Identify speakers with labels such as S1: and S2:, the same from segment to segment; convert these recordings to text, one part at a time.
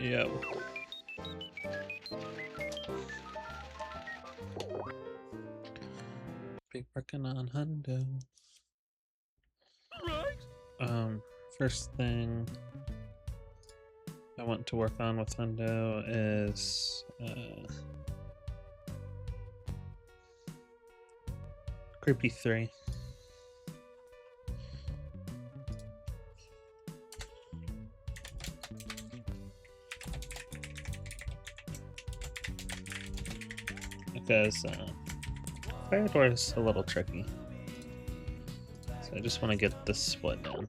S1: Yo. Be working on Hundo. First thing I want to work on with Hundo is Creepy 3. Because Fire Door is a little tricky. So I just want to get this split down.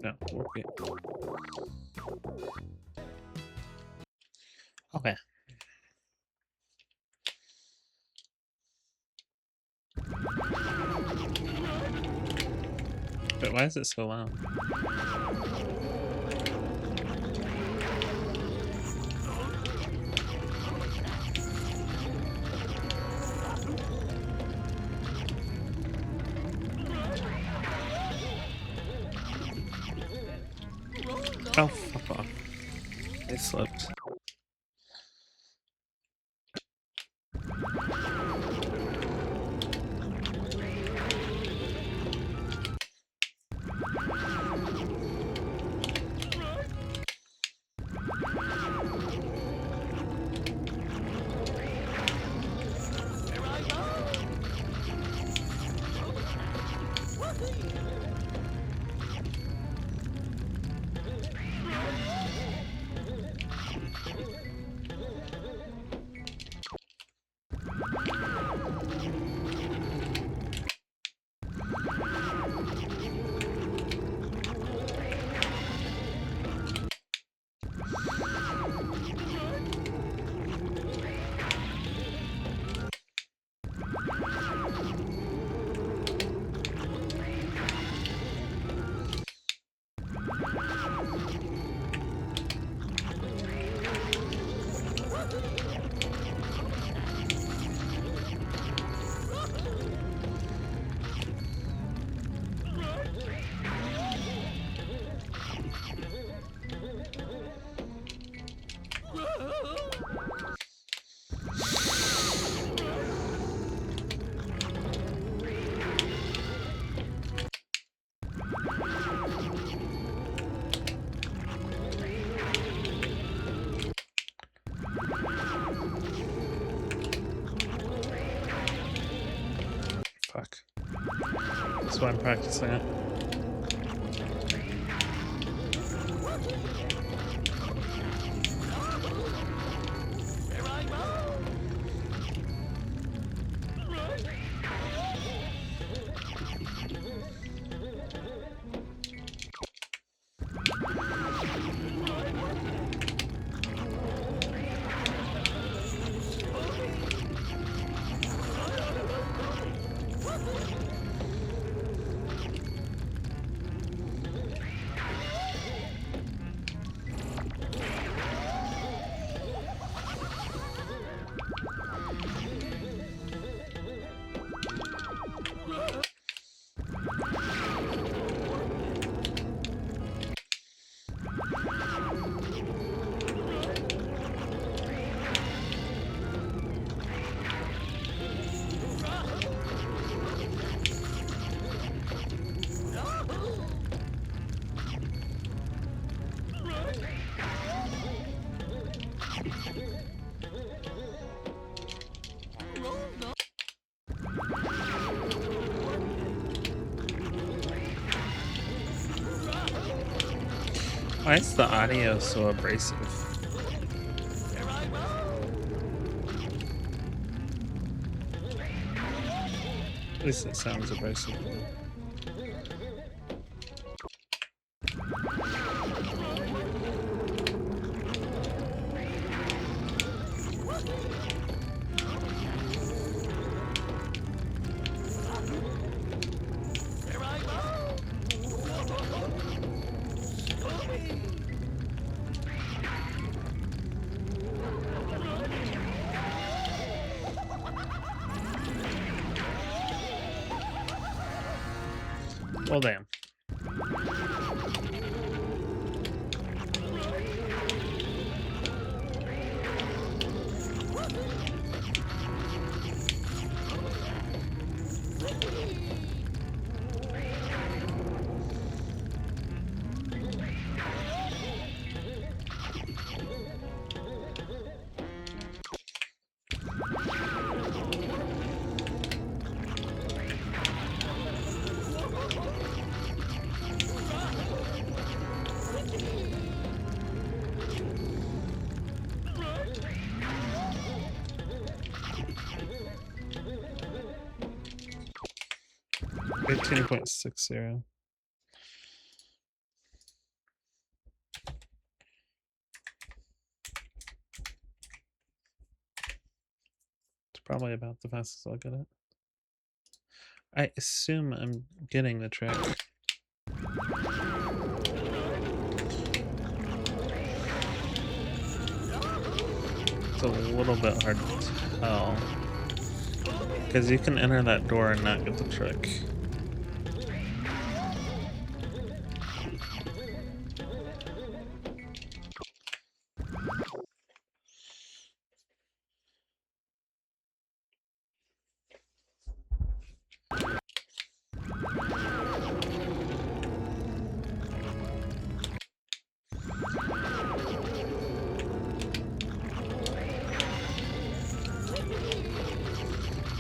S1: No, okay. Okay. But why is it so loud? Oh, fuck off. They slipped. Fuck. That's why I'm practicing it. Why is the audio so abrasive? At least it sounds abrasive. Well, damn. $18.60. It's probably about the fastest I'll get it. I assume I'm getting the trick. It's a little bit hard to tell. Because you can enter that door and not get the trick.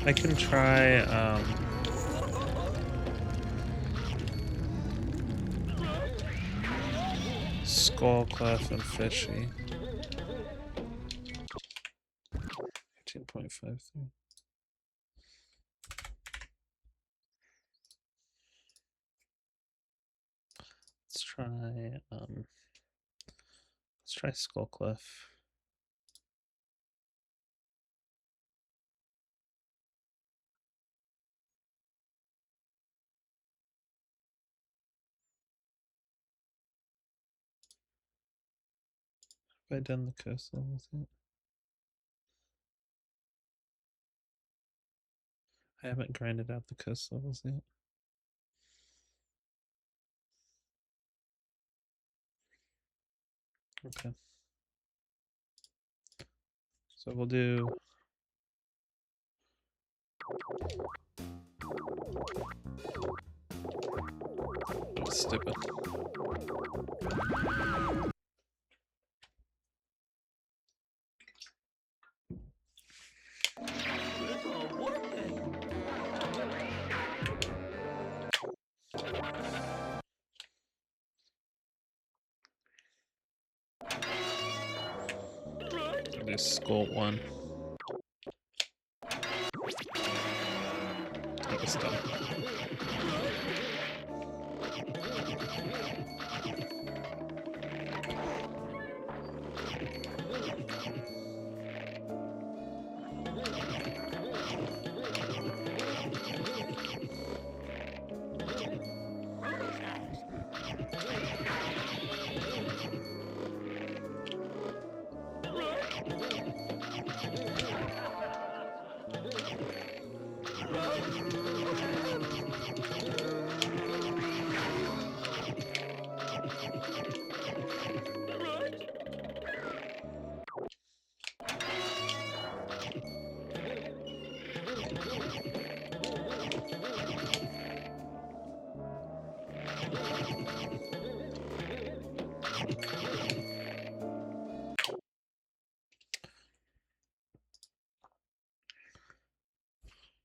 S1: I can try Skullclef and Fishy. 18.53. Let's try Skullclef. Have I done the coast levels yet? I haven't grinded out the coast levels yet. Okay. So we'll do that was stupid. Do Skull 1. Take a stop.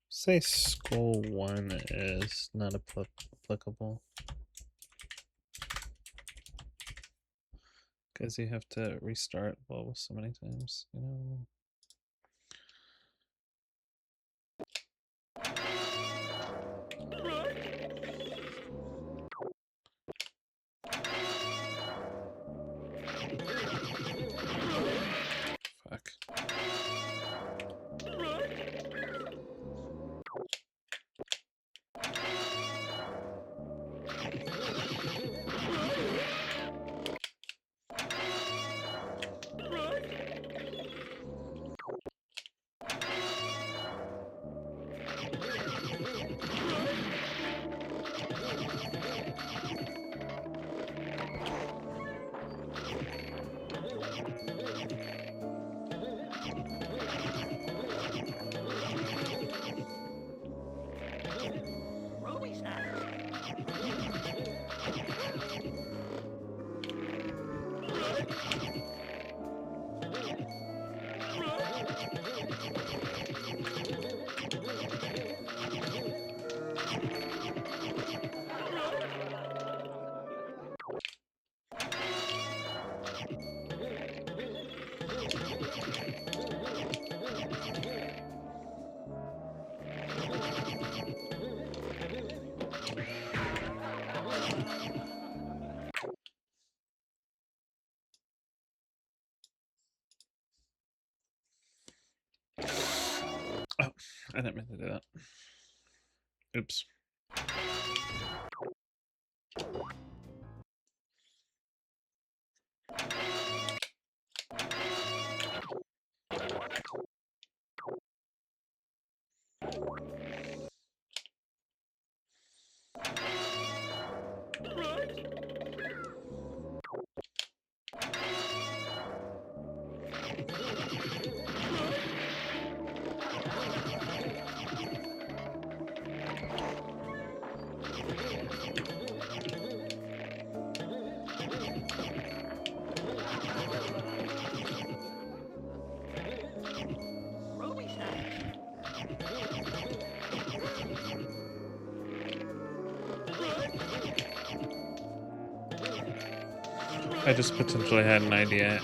S1: Say Skull 1 is not applicable. Because you have to restart levels so many times, you know. I didn't mean to do that. Oops. I just potentially had an idea,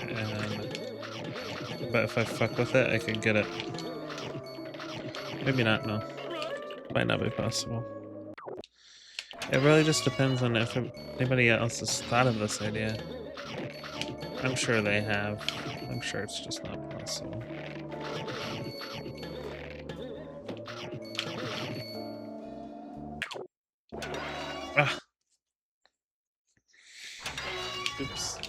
S1: but if I fuck with it, I can get it. Maybe not, no. Might not be possible. It really just depends on if anybody else has thought of this idea. I'm sure they have. I'm sure it's just not possible. Ah. Oops.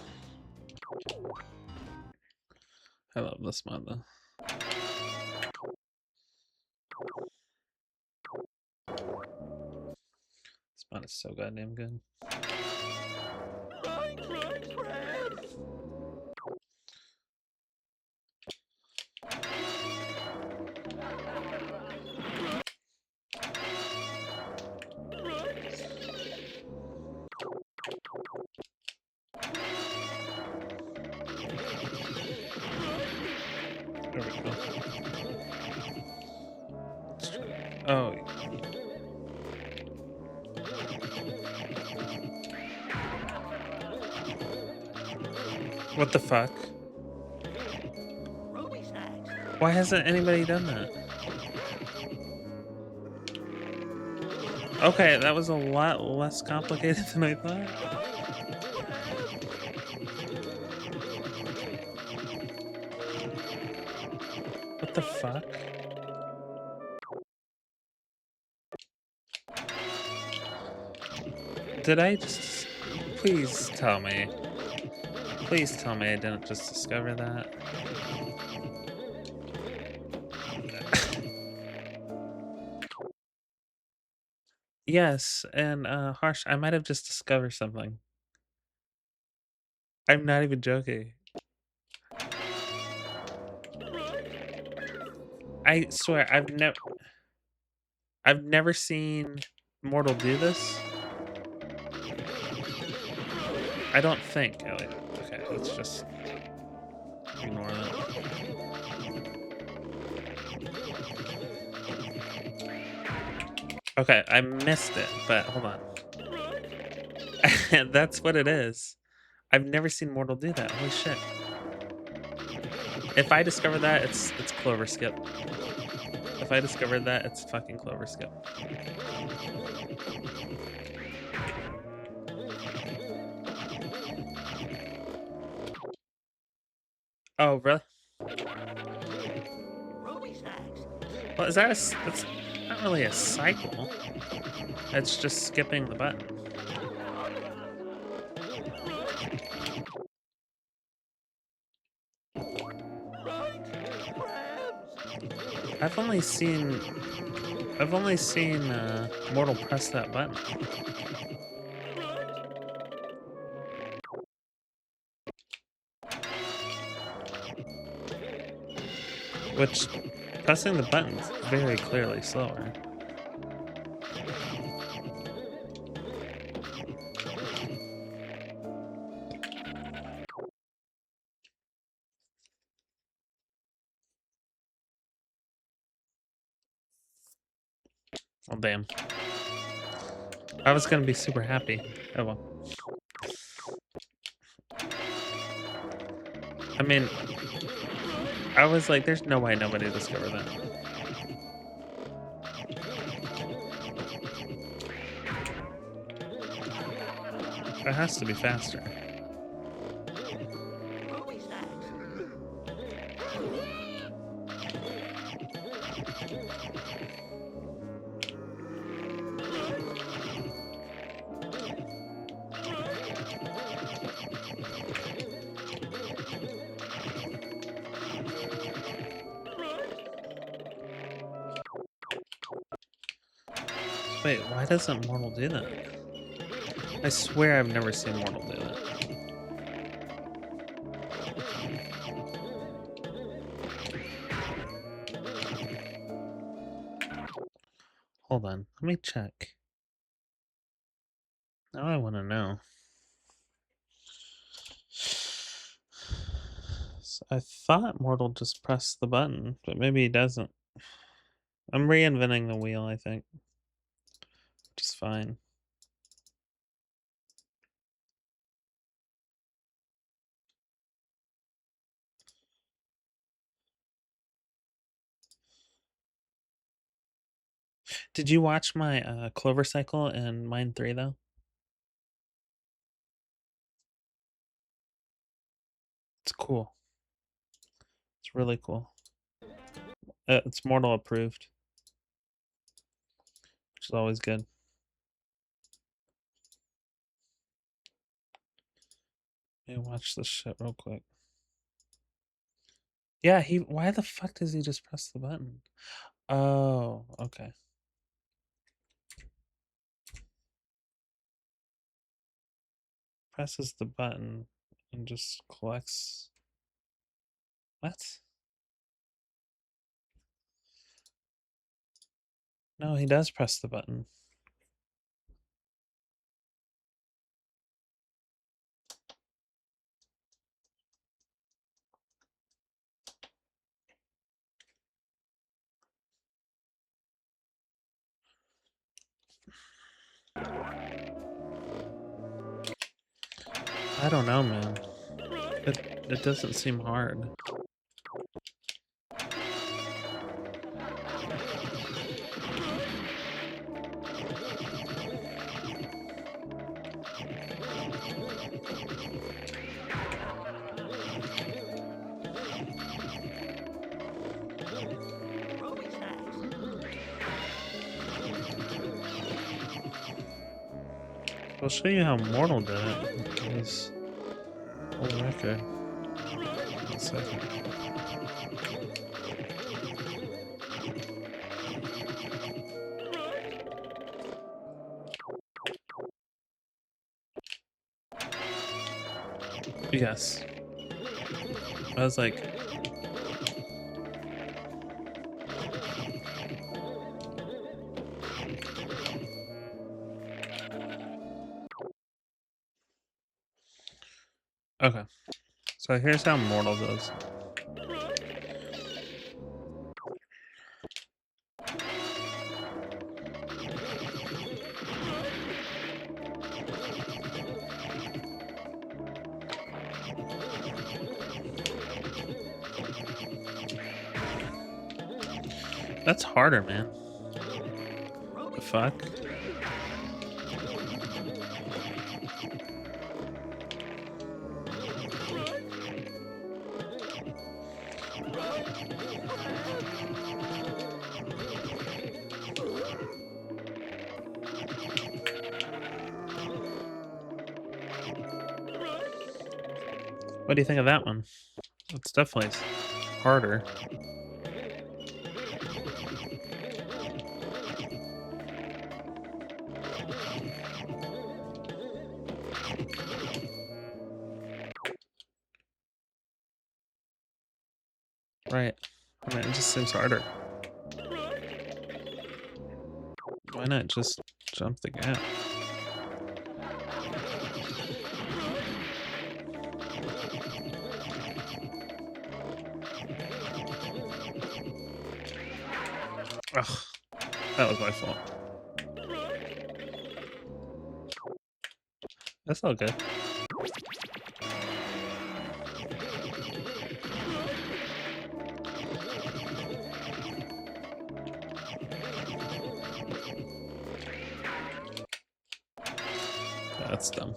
S1: I love this mod though. This mod is so goddamn good. There we go. Oh. What the fuck? Why hasn't anybody done that? Okay, that was a lot less complicated than I thought. What the fuck? Did I just... Please tell me. Please tell me I didn't just discover that. Yes, and Harsh, I might have just discovered something. I'm not even joking. I swear, I've never seen Mortal do this. I don't think. Oh, wait. Okay, let's just ignore that. Okay, I missed it, but hold on. That's what it is. I've never seen Mortal do that. Holy shit. If I discover that, it's Clover Skip. If I discovered that, it's fucking Clover Skip. Oh, really? Well, is that that's not really a cycle. It's just skipping the button. I've only seen Mortal press that button. Which, pressing the button's very clearly slower. Oh, damn. I was gonna be super happy. Oh well. I mean, I was like, there's no way nobody discovered that. It has to be faster. Wait, why doesn't Mortal do that? I swear I've never seen Mortal do that. Hold on, let me check. Now I want to know. So I thought Mortal just pressed the button, but maybe he doesn't. I'm reinventing the wheel, I think. Which is fine. Did you watch my Clover Cycle in Mine 3 though? It's cool. It's really cool. It's Mortal approved, which is always good. Let me watch this shit real quick. Yeah, why the fuck does he just press the button? Oh, okay. Presses the button and just collects. What? No, he does press the button. I don't know, man. It doesn't seem hard. I'll show you how Mortal did it. It was a record. 1 second. Yes. I was like, okay. So here's how Mortal does. That's harder, man. The fuck? What do you think of that one? It's definitely harder. Right. I mean, it just seems harder. Why not just jump the gap? Ugh, that was my fault. That's all good. That's dumb.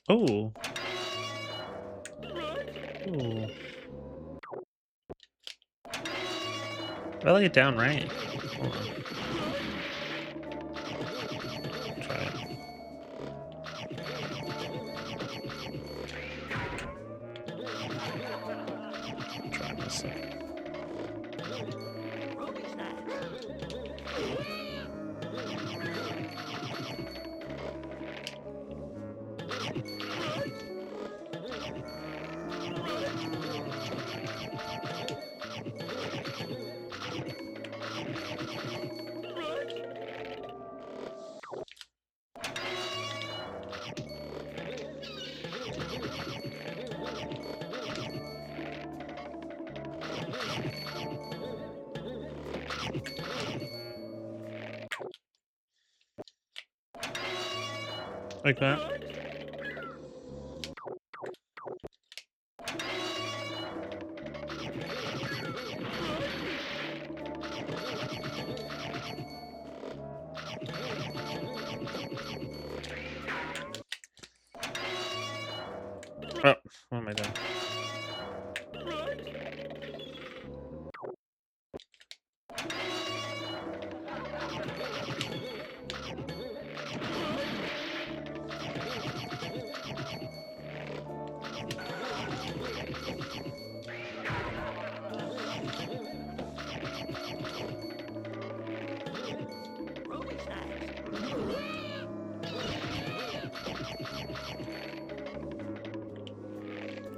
S1: Oh. Ooh. I lay it down right. Hold on. Like that. Oh, what am I doing?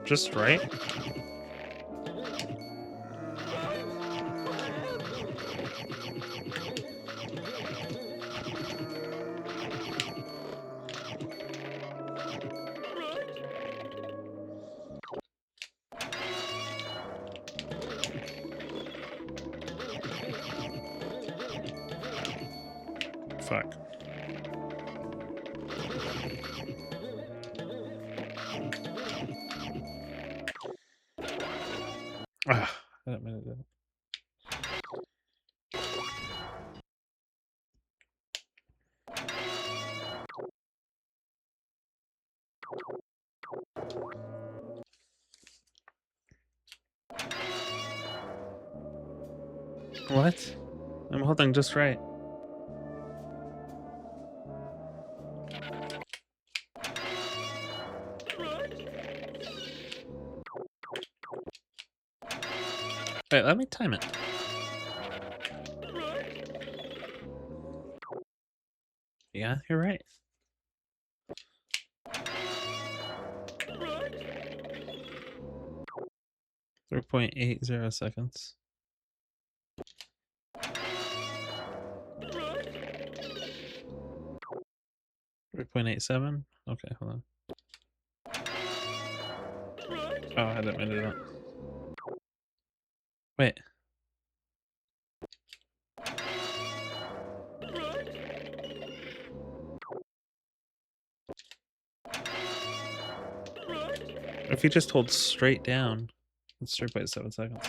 S1: Just right? Fuck. Ah, I didn't mean to do that. What? I'm holding just right. Wait, let me time it. Yeah, you're right. 3.80 seconds. 3.87. Okay, hold on. Oh, I didn't mean to do that. Wait. If you just hold straight down, it's 3.7 seconds.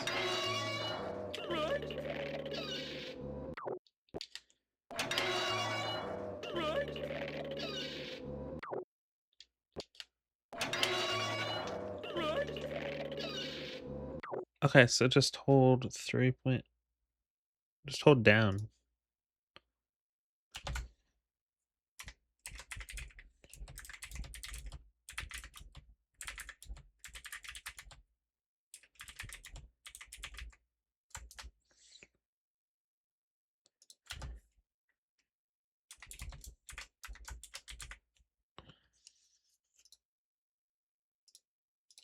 S1: Okay, so just hold just hold down.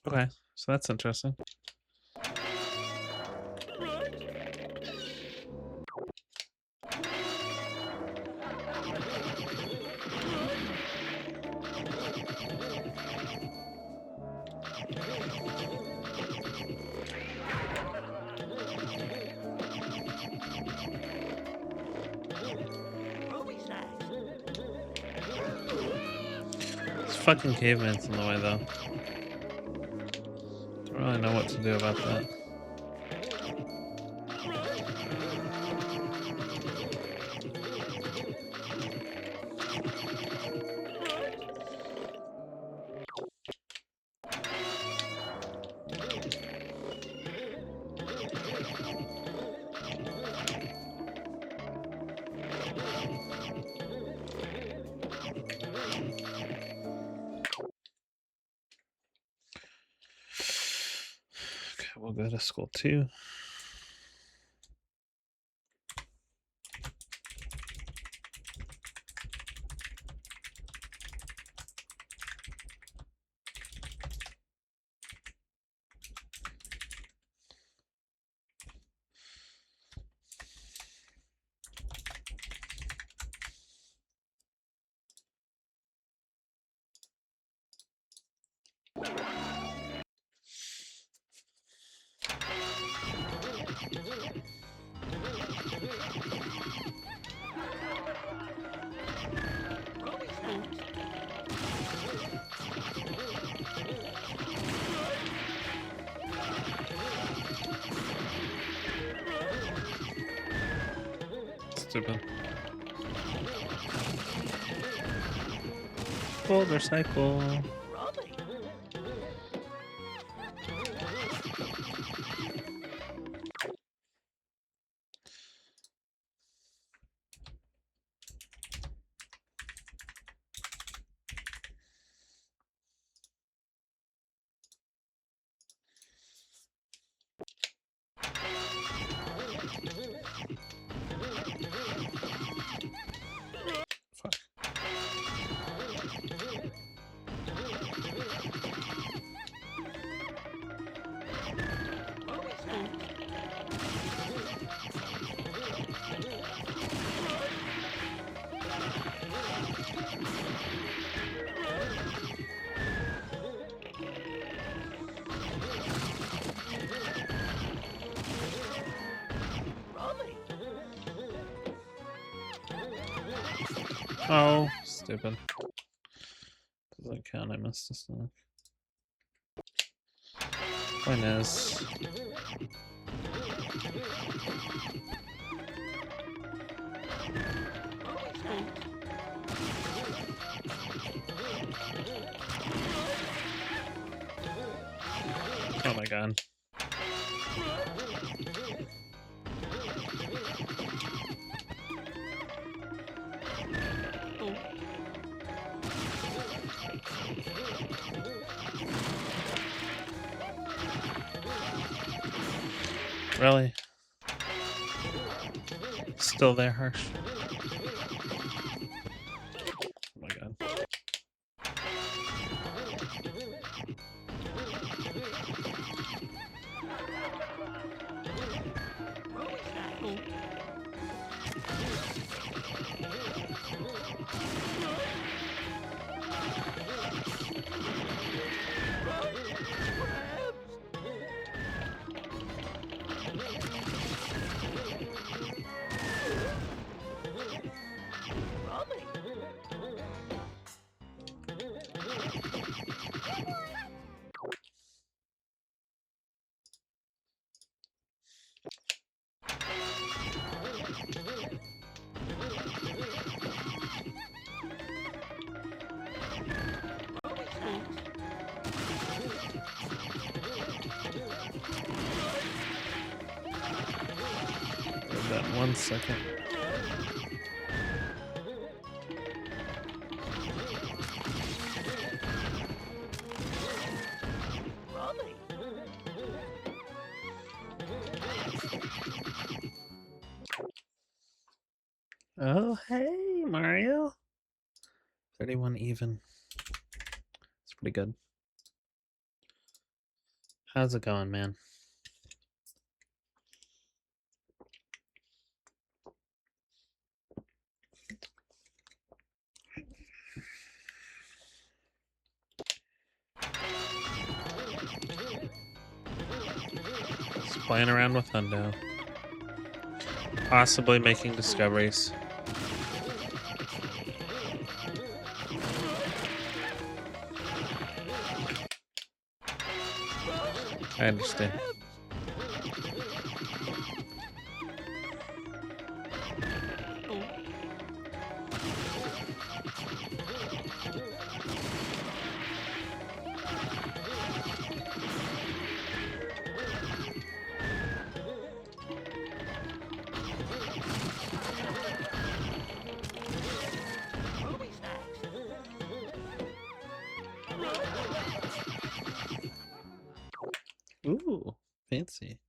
S1: Okay, so that's interesting. This fucking caveman's in the way, though. Don't really know what to do about that. Okay, we'll go to school 2. Stupid. Boulder cycle. Fuck. Oh, stupid. Doesn't count, I missed this one. Point is. Oh my god. Really? Still there, Harsh? Oh my god. Give that 1 second. Oh, hey, Mario. 31 even. It's pretty good. How's it going, man? Just playing around with Hundo. Possibly making discoveries. I understand. Ooh, fancy.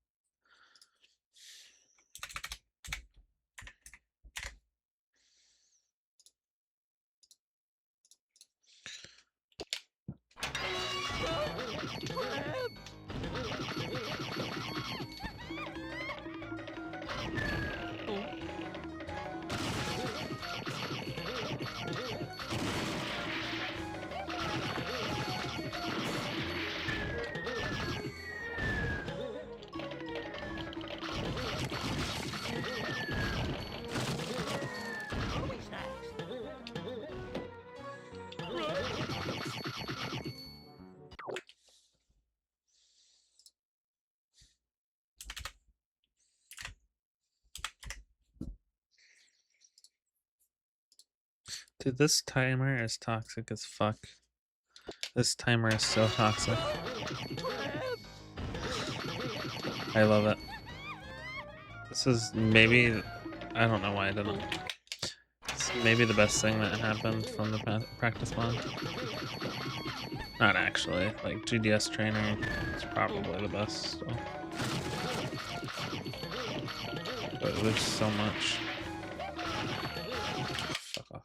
S1: Dude, this timer is toxic as fuck. This timer is so toxic. I love it. This is maybe... I don't know why I didn't. It's maybe the best thing that happened from the practice mod. Not actually. Like, GDS trainer is probably the best still. But there's so much. Fuck off.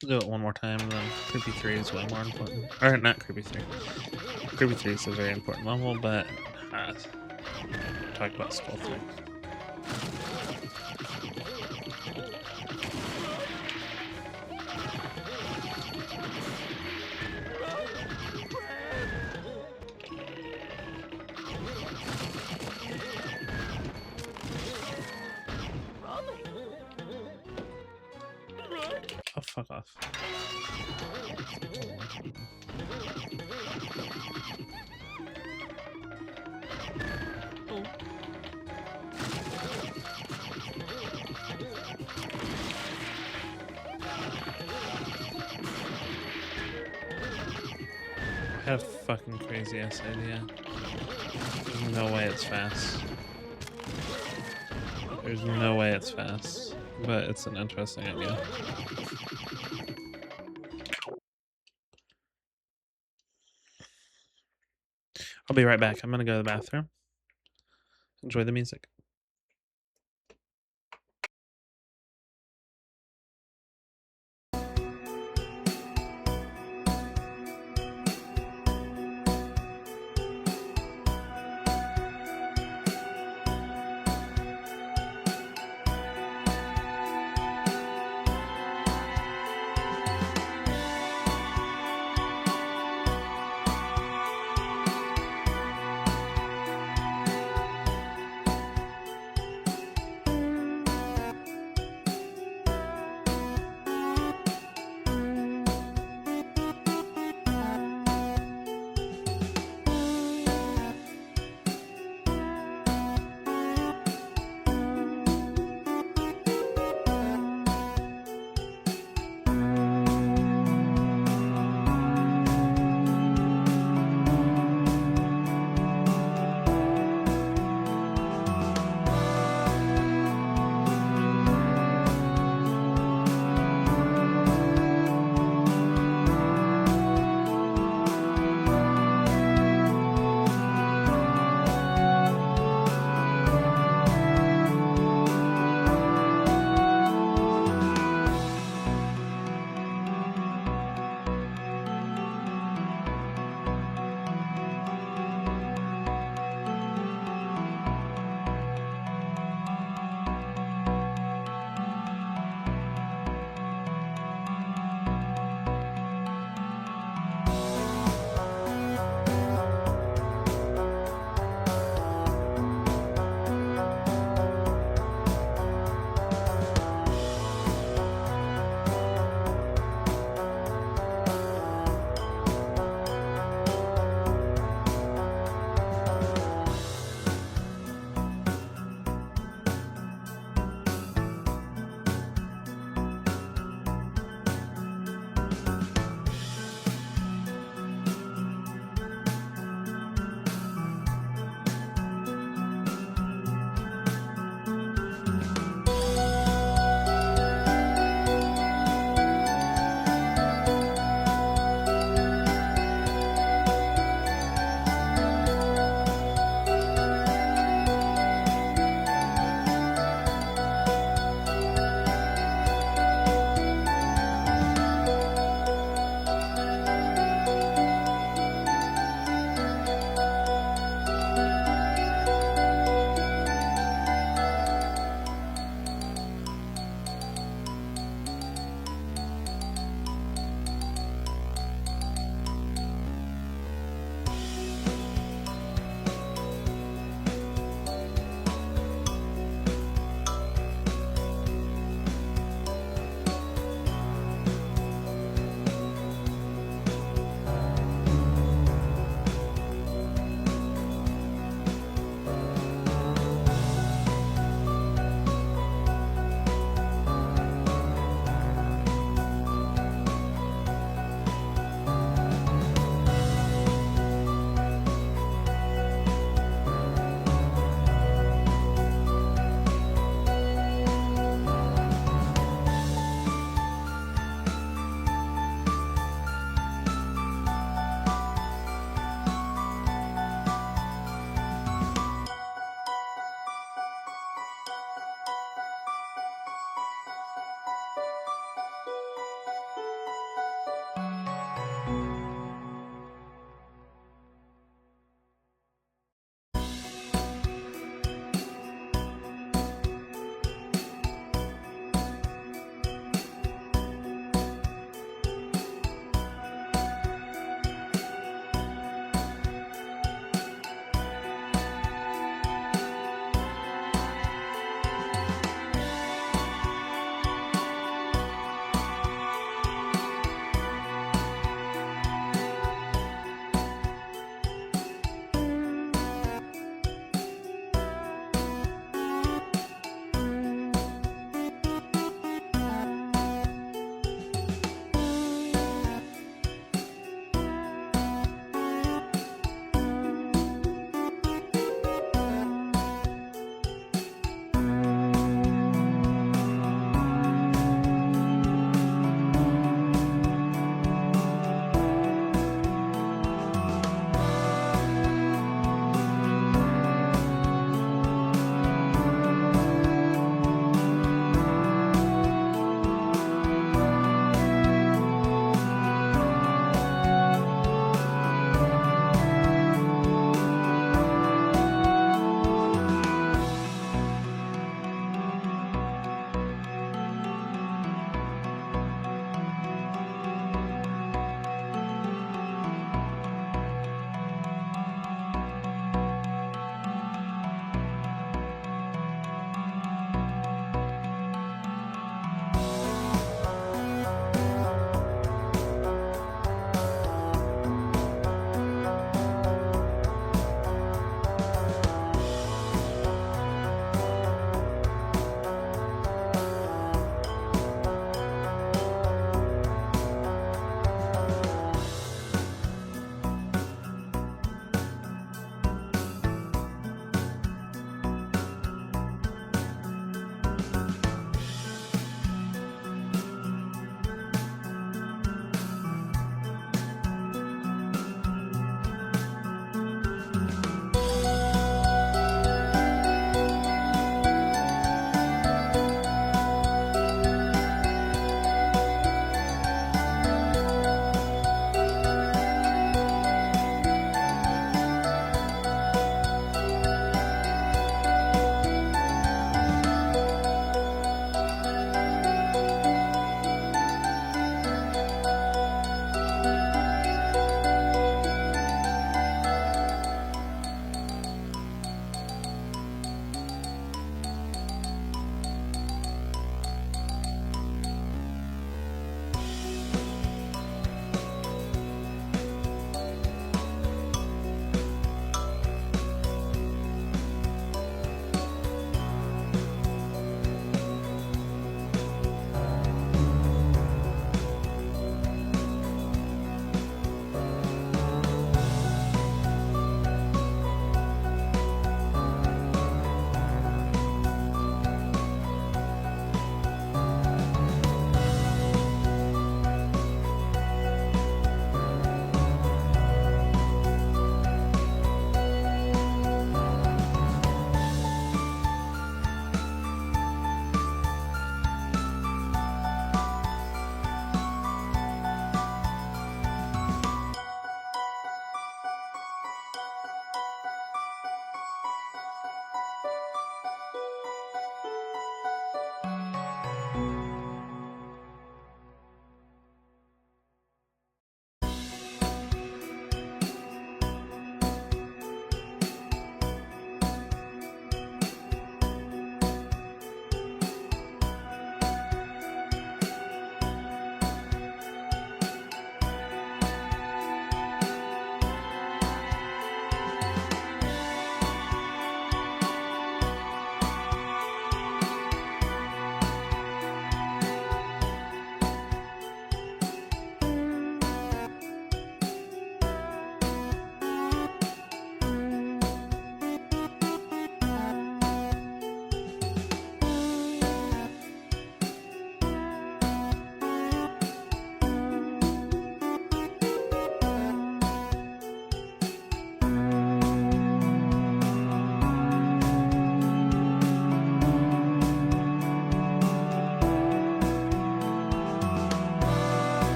S1: We'll do it one more time, and then Creepy 3 is way more important. Or, not Creepy 3. Creepy 3 is a very important level, but talk about Skull 3. Oh, fuck off. I have a fucking crazy ass idea. There's no way it's fast. There's no way it's fast, but it's an interesting idea. I'll be right back. I'm gonna go to the bathroom. Enjoy the music.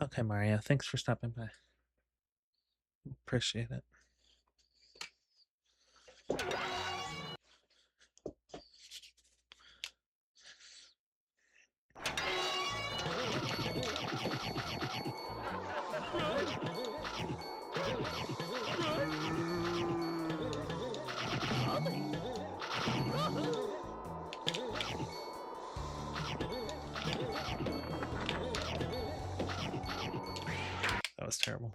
S1: Okay, Mario, thanks for stopping by. Appreciate it. That was terrible.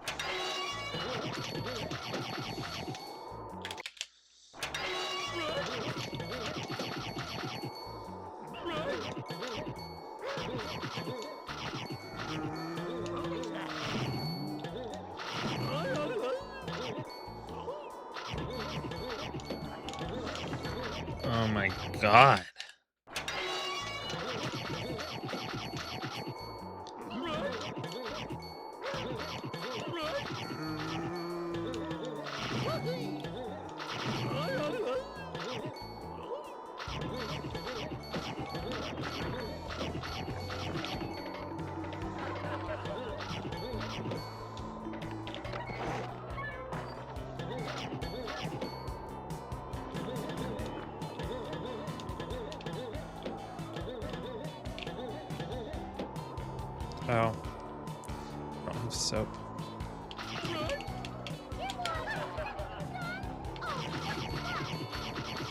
S1: Oh my god. Oh. I don't have soap.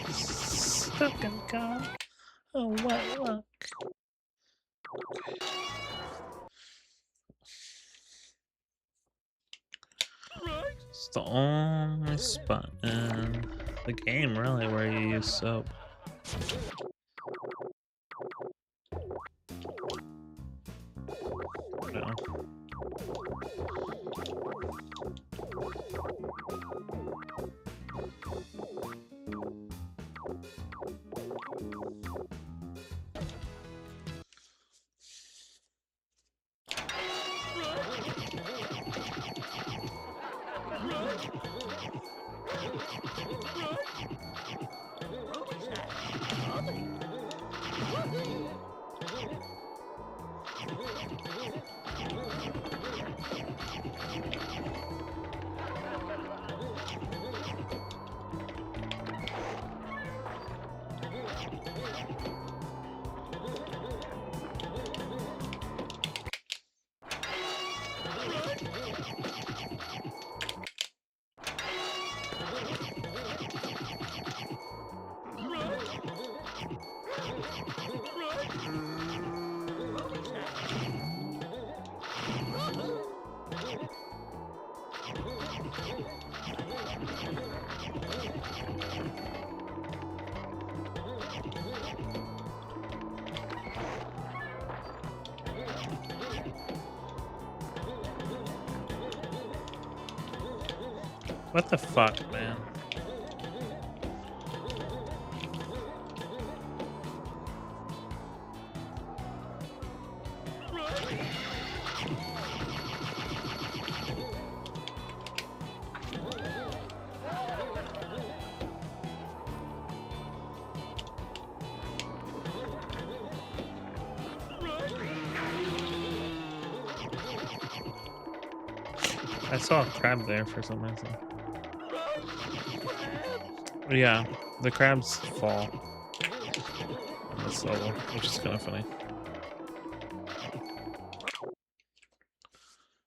S1: Stuck in car. Oh, what luck. It's the only spot in the game, really, where you use soap. No. What the fuck, man? I saw a crab there for some reason. Yeah, the crabs fall on this level, which is kind of funny.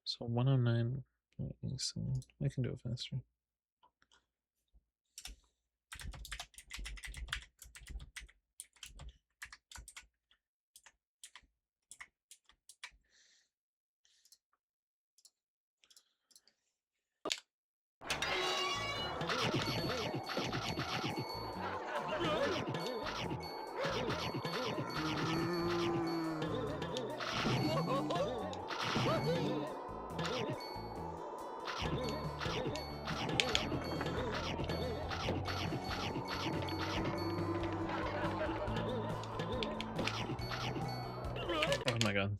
S1: So 109, so I can do it faster. Oh my god.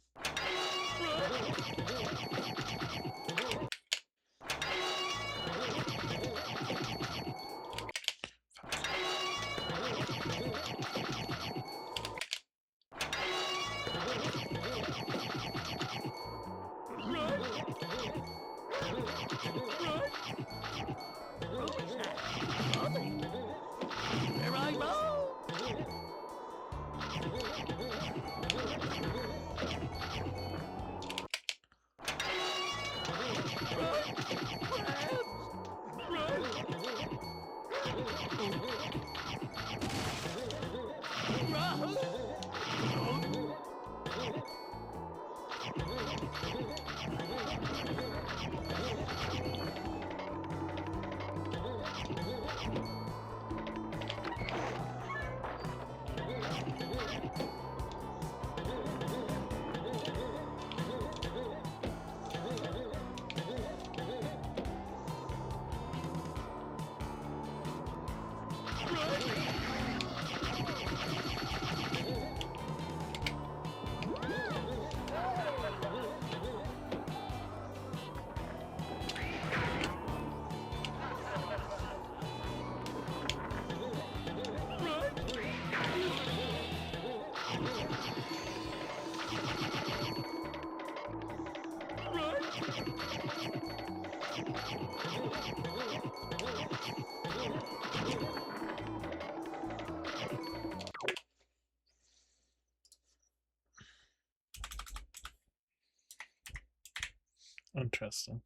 S1: Interesting.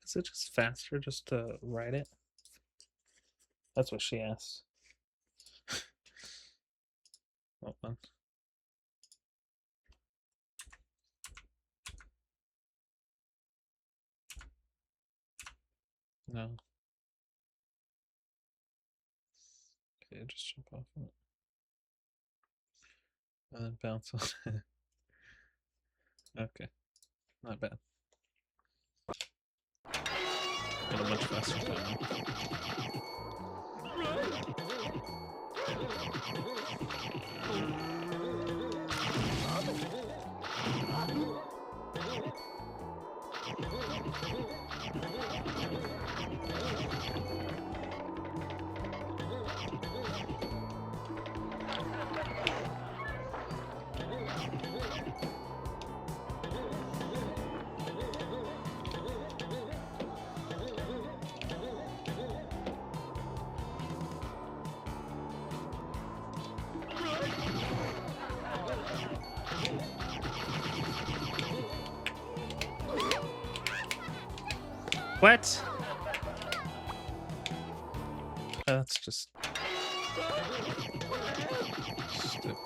S1: Is it just faster just to write it? That's what she asked. Hold on. No. Okay, just jump off of it. And then bounce on it. Okay. Not bad. Got a much faster time. What? That's just stupid.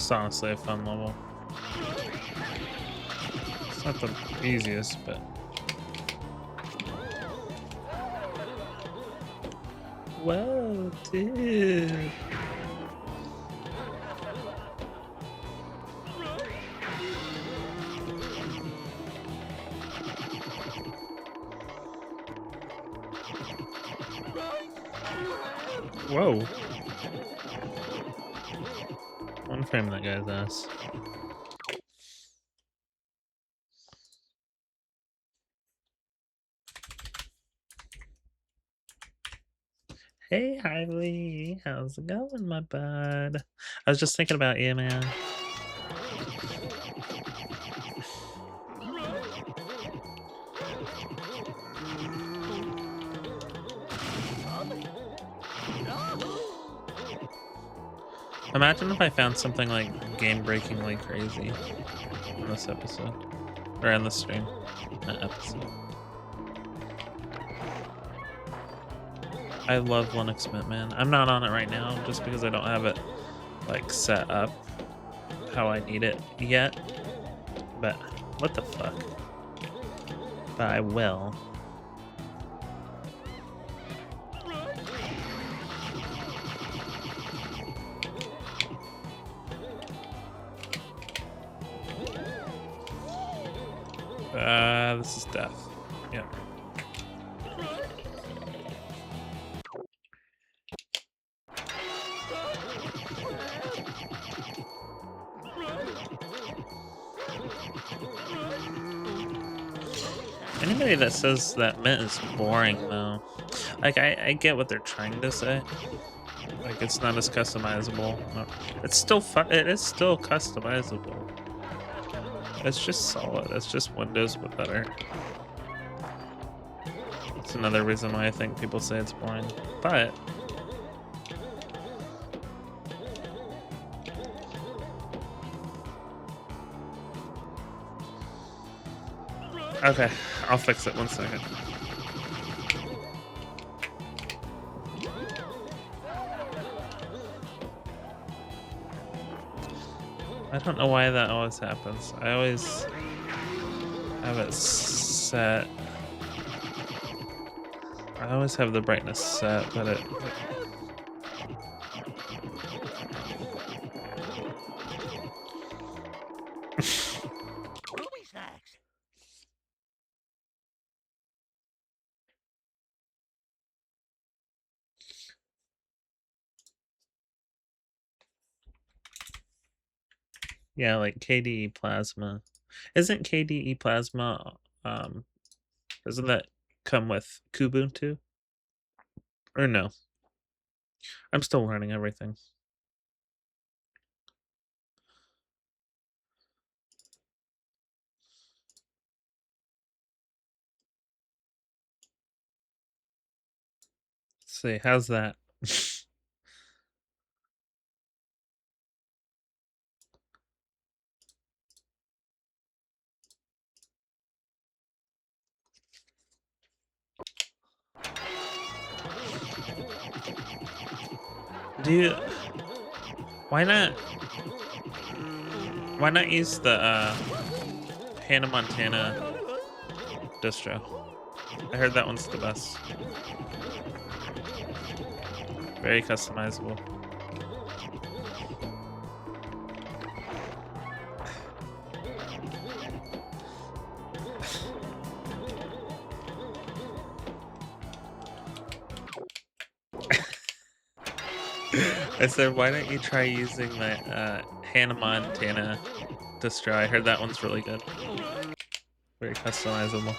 S1: It's honestly a fun level. It's not the easiest, but whoa, dude. Whoa. One frame that guy's ass. Hey, Harley. How's it going, my bud? I was just thinking about you, man. Imagine if I found something like game-breakingly crazy in this episode. Or in the stream. Not episode. I love Linux Mint, man. I'm not on it right now just because I don't have it like set up how I need it yet. But what the fuck? But I will. This is death. Yeah. Anybody that says that Mint is boring, though, like I get what they're trying to say. Like it's not as customizable. No. It's still fun. It is still customizable. It's just solid. It's just Windows but better. That's another reason why I think people say it's boring. But okay, I'll fix it 1 second. I don't know why that always happens. I always have it set. I always have the brightness set, but it yeah, like KDE Plasma. Isn't KDE Plasma doesn't that come with Kubuntu? Or no? I'm still learning everything. Let's see, how's that? Do you why not use the Hannah Montana distro? I heard that one's the best. Very customizable. I said, why don't you try using the Hannah Montana distro? I heard that one's really good. Very customizable.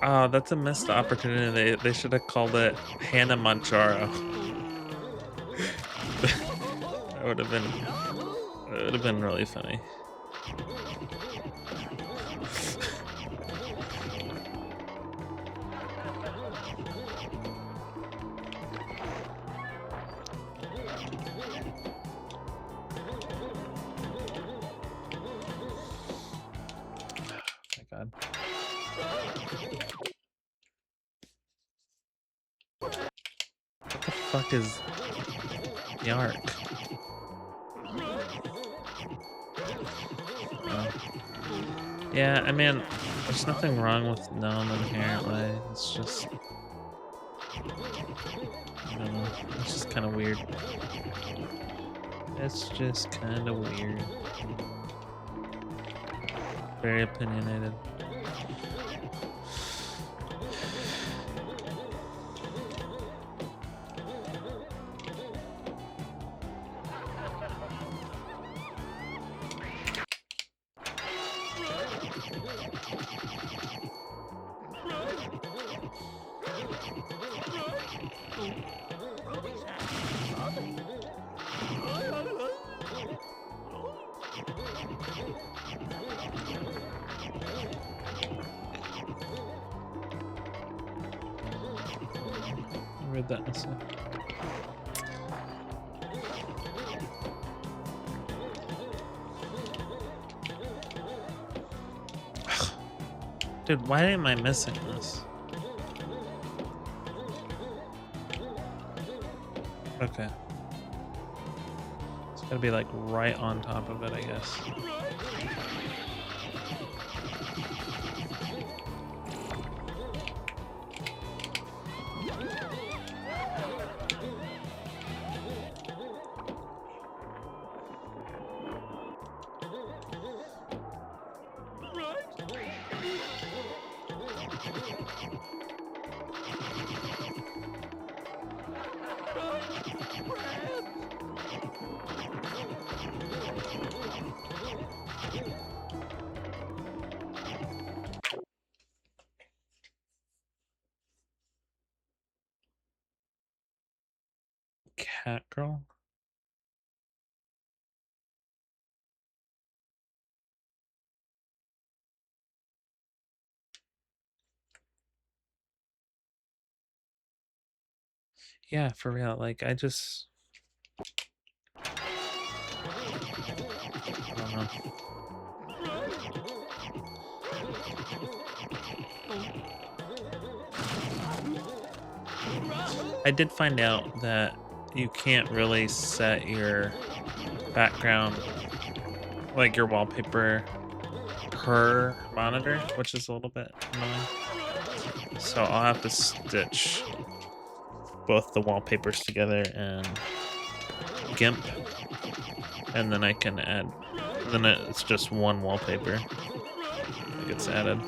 S1: Oh, that's a missed opportunity. They should have called it Hannah Manjaro. That would have been really funny. My God. What the fuck is Yark? Yeah, I mean, there's nothing wrong with Gnome inherently. It's just, I don't know. It's just kind of weird. It's just kind of weird. Very opinionated. I read that in a sec. Dude, why am I missing this? Okay. It's gotta be like right on top of it, I guess. Cat girl? Yeah, for real. Like, I just... I don't know. I did find out that you can't really set your background, like your wallpaper, per monitor, which is a little bit annoying. So I'll have to stitch both the wallpapers together and GIMP, and then I can add, then it's just one wallpaper that gets added.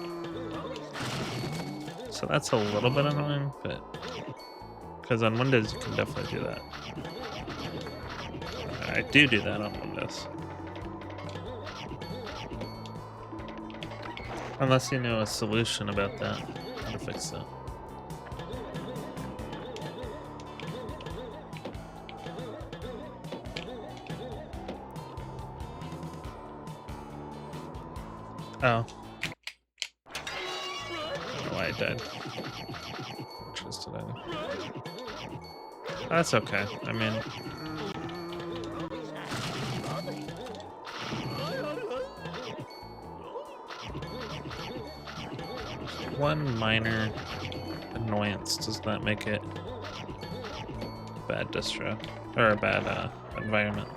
S1: So that's a little bit annoying, but because on Windows you can definitely do that. I do that on Windows. Unless you know a solution about that, how to fix that. Oh. I don't know why I died. Which was today. That's okay. I mean, one minor annoyance does not make it a bad distro or a bad environment.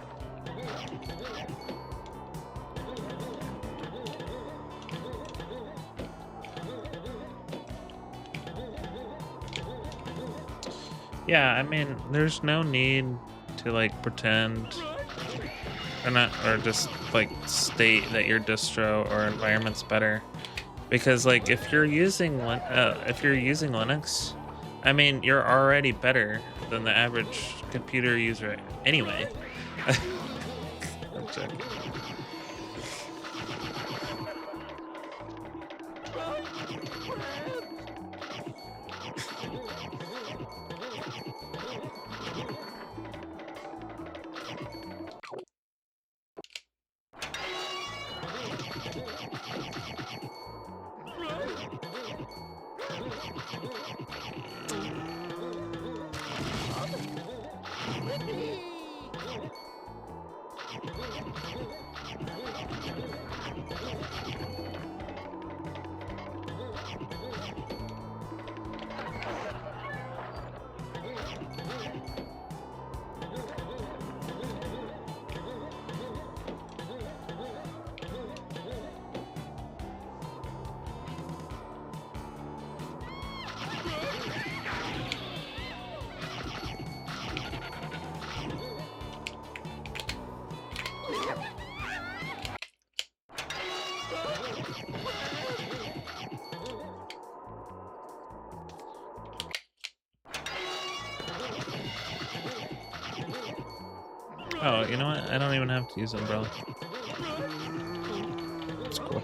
S1: Yeah, I mean, there's no need to like pretend or not, or just like state that your distro or environment's better, because like if you're using Linux, I mean, you're already better than the average computer user anyway. I'm joking. Oh, you know what? I don't even have to use umbrella. It's cool.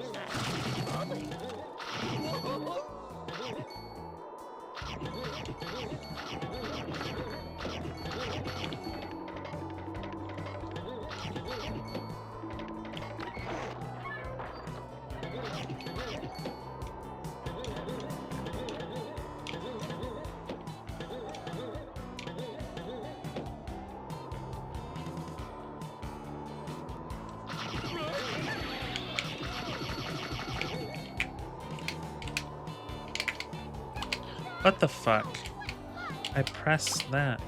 S1: What the fuck? I pressed that.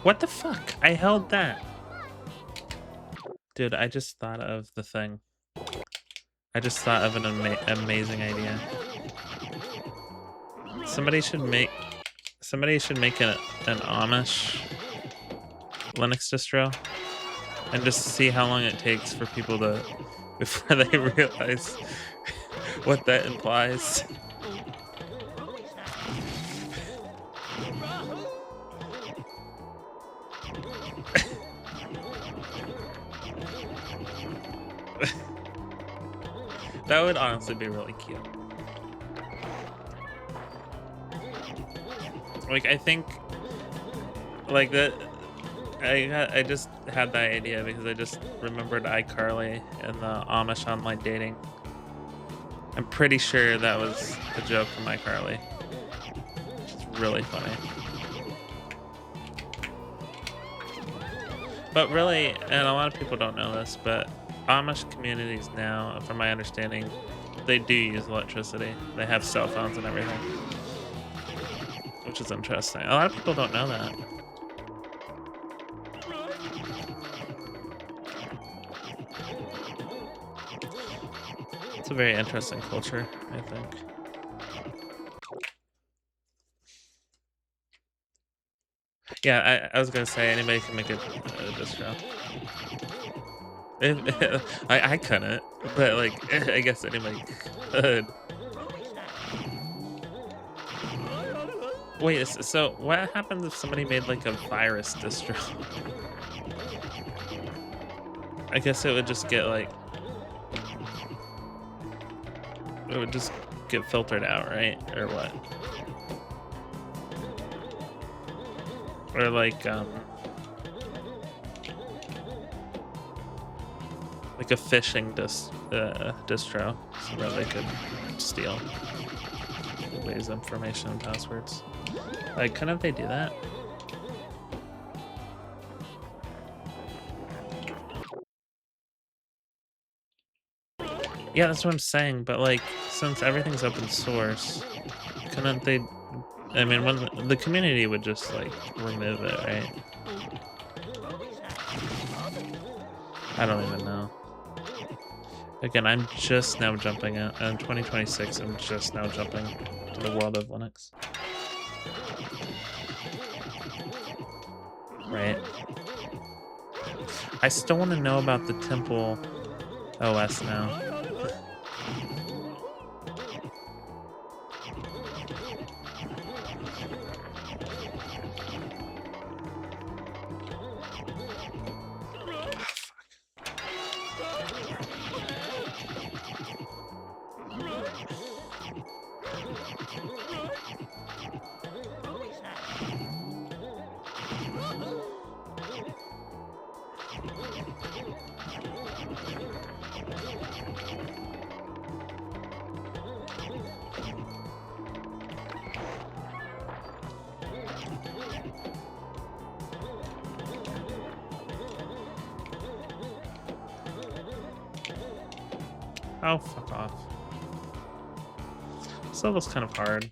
S1: What the fuck? I held that. Dude, I just thought of the thing. I just thought of an amazing idea. Somebody should make an Amish Linux distro and just see how long it takes for people to before they realize what that implies. That would honestly be really cute. Like, I think, like, I just had that idea because I just remembered iCarly and the Amish online dating. I'm pretty sure that was a joke from iCarly. It's really funny. But really, and a lot of people don't know this, but Amish communities now, from my understanding, they do use electricity. They have cell phones and everything, which is interesting. A lot of people don't know that. It's a very interesting culture, I think. Yeah, I was gonna say anybody can make a distro. I couldn't, but like I guess anybody could. Wait, so what happens if somebody made like a virus distro? I guess it would just get like it would just get filtered out, right? Or what? Or like a phishing distro so that they could steal everybody's information and passwords. Like, couldn't they do that? Yeah, that's what I'm saying, but like, since everything's open source, couldn't they, I mean, when the community would just like remove it, right? I don't even know. Again, I'm just now jumping in 2026, I'm just now jumping to the world of Linux. Right? I still want to know about the temple OS now. Oh, fuck off. This level's kind of hard.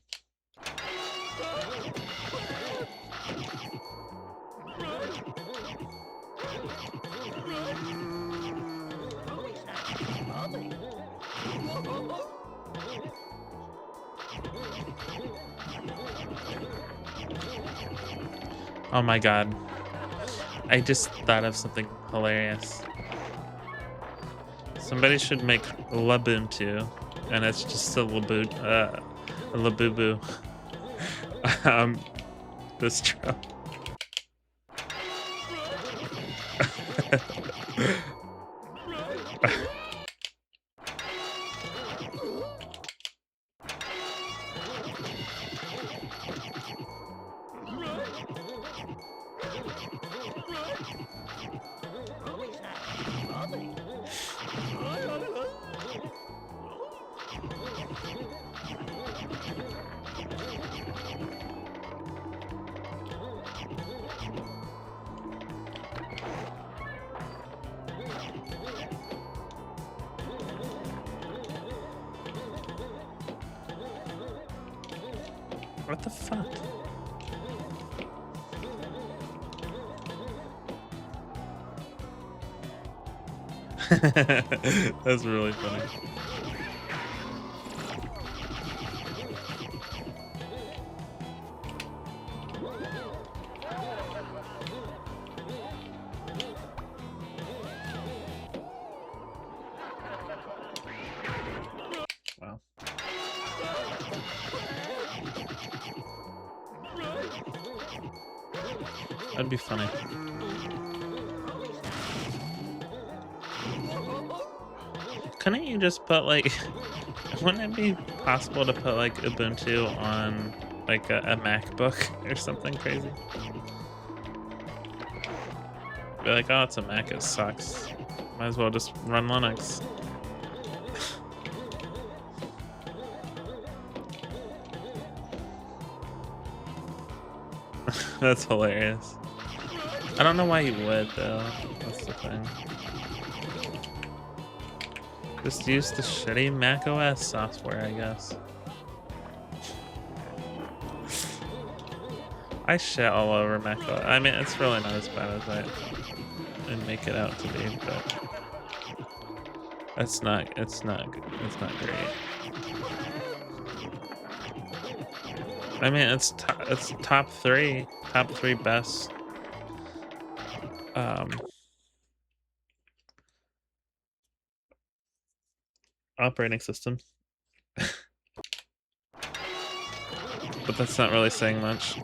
S1: Oh my god. I just thought of something hilarious. Somebody should make Labuntu, and it's just a Labubu. Distro. What the fuck? That's really funny. Wow. That'd be funny. Couldn't you just put like, wouldn't it be possible to put like Ubuntu on like a MacBook or something crazy? Be like, oh, it's a Mac, it sucks. Might as well just run Linux. That's hilarious. I don't know why you would though. That's the thing. Just use the shitty Mac OS software, I guess. I shit all over Mac OS. I mean, it's really not as bad as I make it out to be, but it's not great. I mean, it's top three best operating system. But that's not really saying much.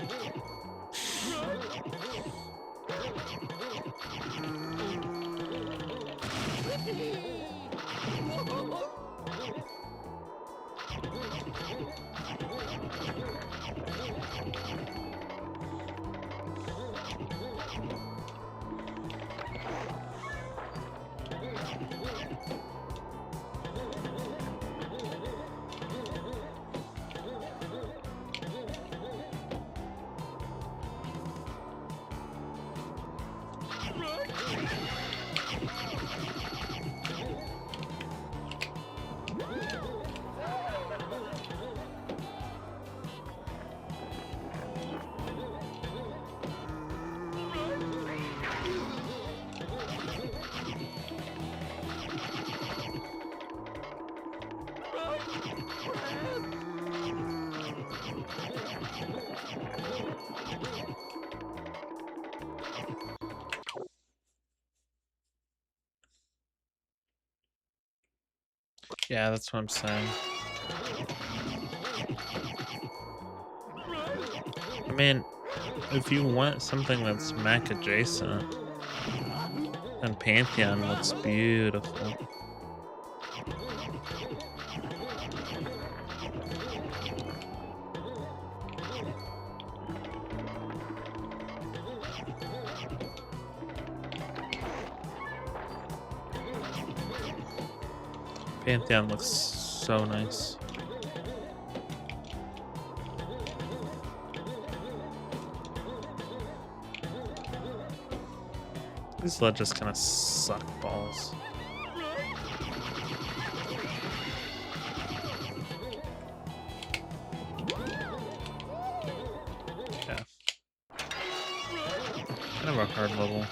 S1: Yeah, that's what I'm saying. I mean, if you want something that's mech adjacent, then Pantheon looks beautiful. Pantheon looks so nice. These ledges kind of suck balls. Yeah. Kind of a hard level.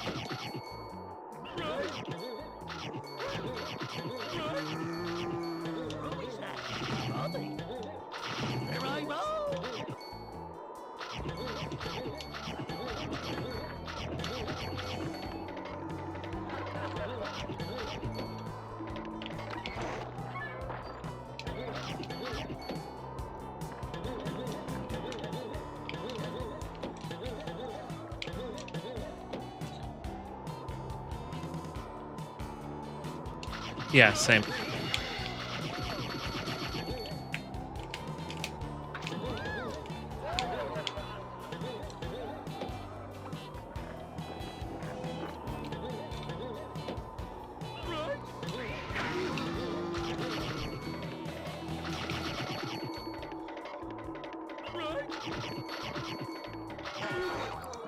S1: Yeah, same.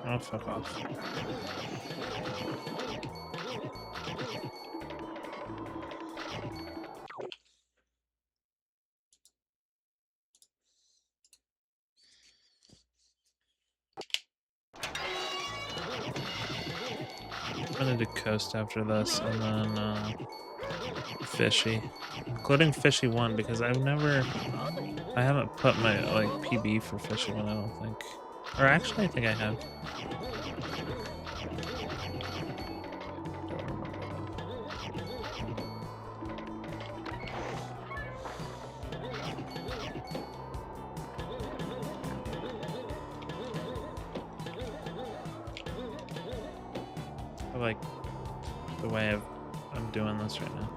S1: Oh, fuck off. I'm gonna do Coast after this, and then Fishy, including Fishy 1, because I haven't put my like PB for Fishy 1. I don't think, or actually, I think I have. I like the way I'm doing this right now.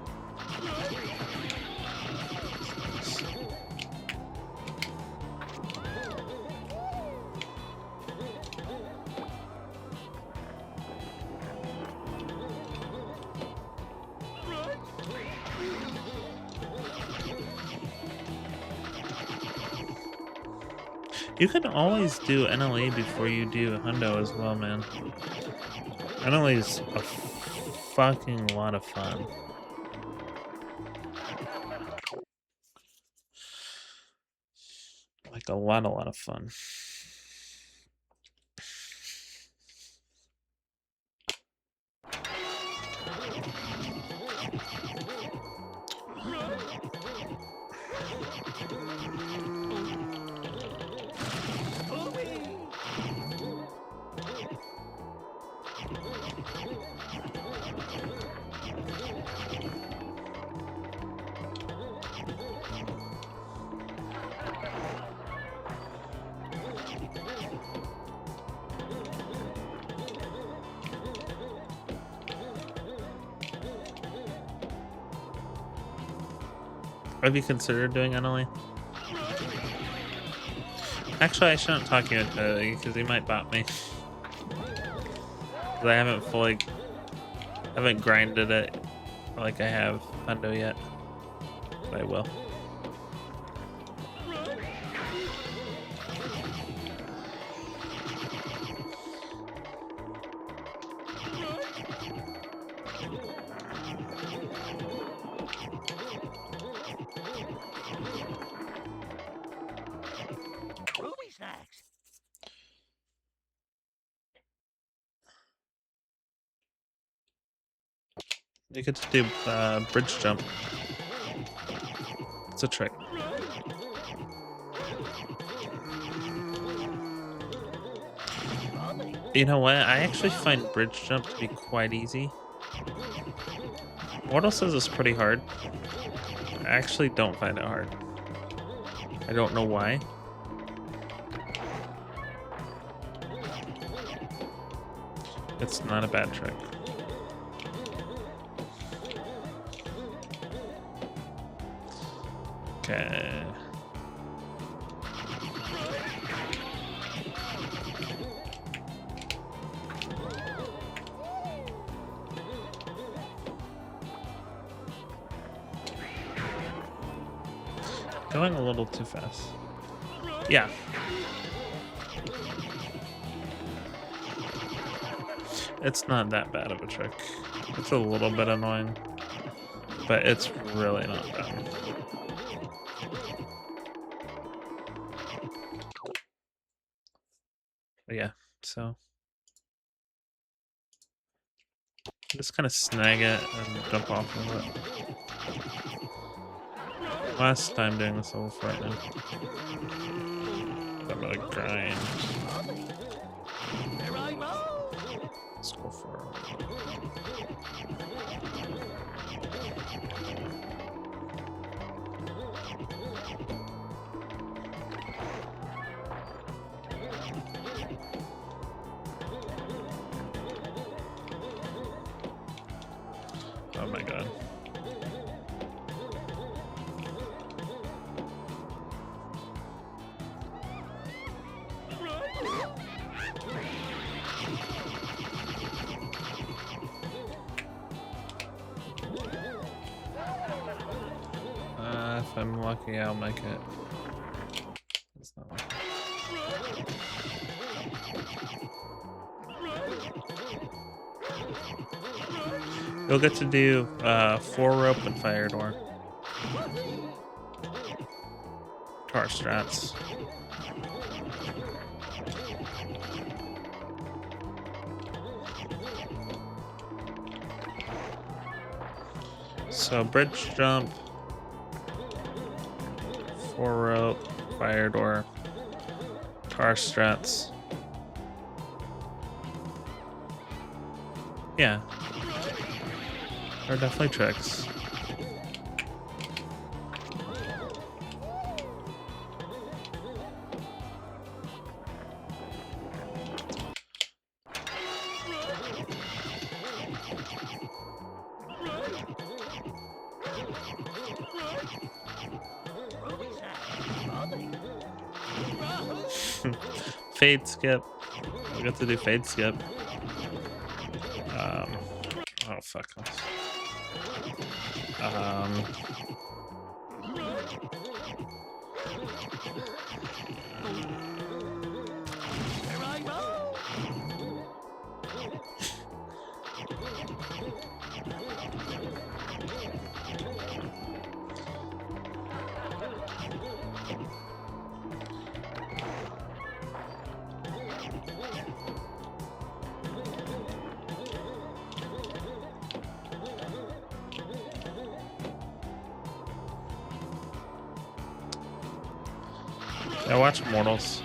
S1: You can always do NLE before you do Hundo as well, man. NLE is a fucking lot of fun. Like a lot of fun. Have you considered doing NLE? Actually, I shouldn't talk you into it because he might bot me. Because I haven't grinded it like I have Hundo yet. But I will. You get to do bridge jump. It's a trick. You know what? I actually find bridge jump to be quite easy. Mortal says it's pretty hard. I actually don't find it hard. I don't know why. It's not a bad trick. Okay. Going a little too fast. Yeah. It's not that bad of a trick. It's a little bit annoying, but it's really not bad. But yeah, so just kind of snag it and jump off of it. Last time doing this level right now. I'm gonna grind. Let's go for it. Oh my god. If I'm lucky, I'll make it. It's not lucky. You'll get to do 4 rope and fire door. Car strats. So bridge jump, 4 rope, fire door, tar strats. Yeah. They're definitely tricks. Fade skip. We got to do fade skip. Oh fuck this. I watch Mortals.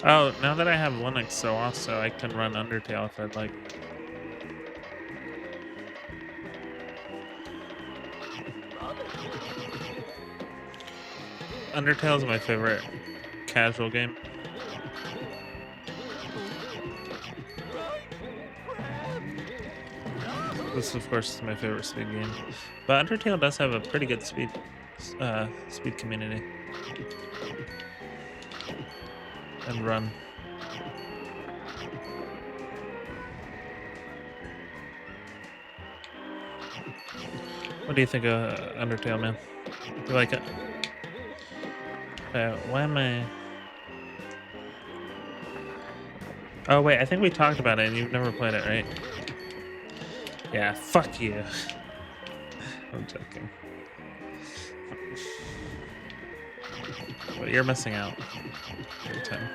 S1: Oh, now that I have Linux, so also I can run Undertale if I'd like. Undertale is my favorite casual game. This, of course, is my favorite speed game. But Undertale does have a pretty good speed community. And run. What do you think of Undertale, man? You like it? Why am I... Oh, wait, I think we talked about it and you've never played it, right? Yeah, fuck you. I'm joking. But you're missing out. Big time.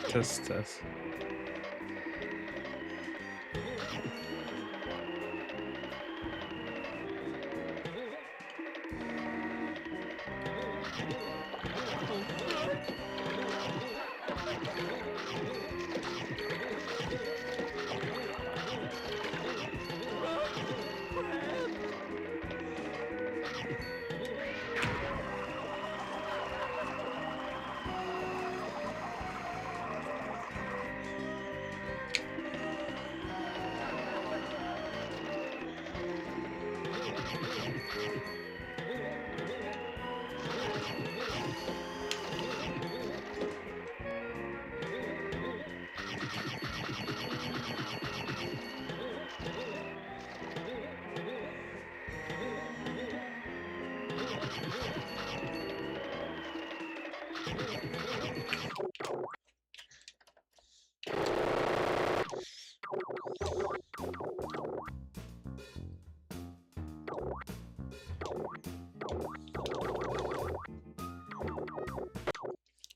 S1: Test.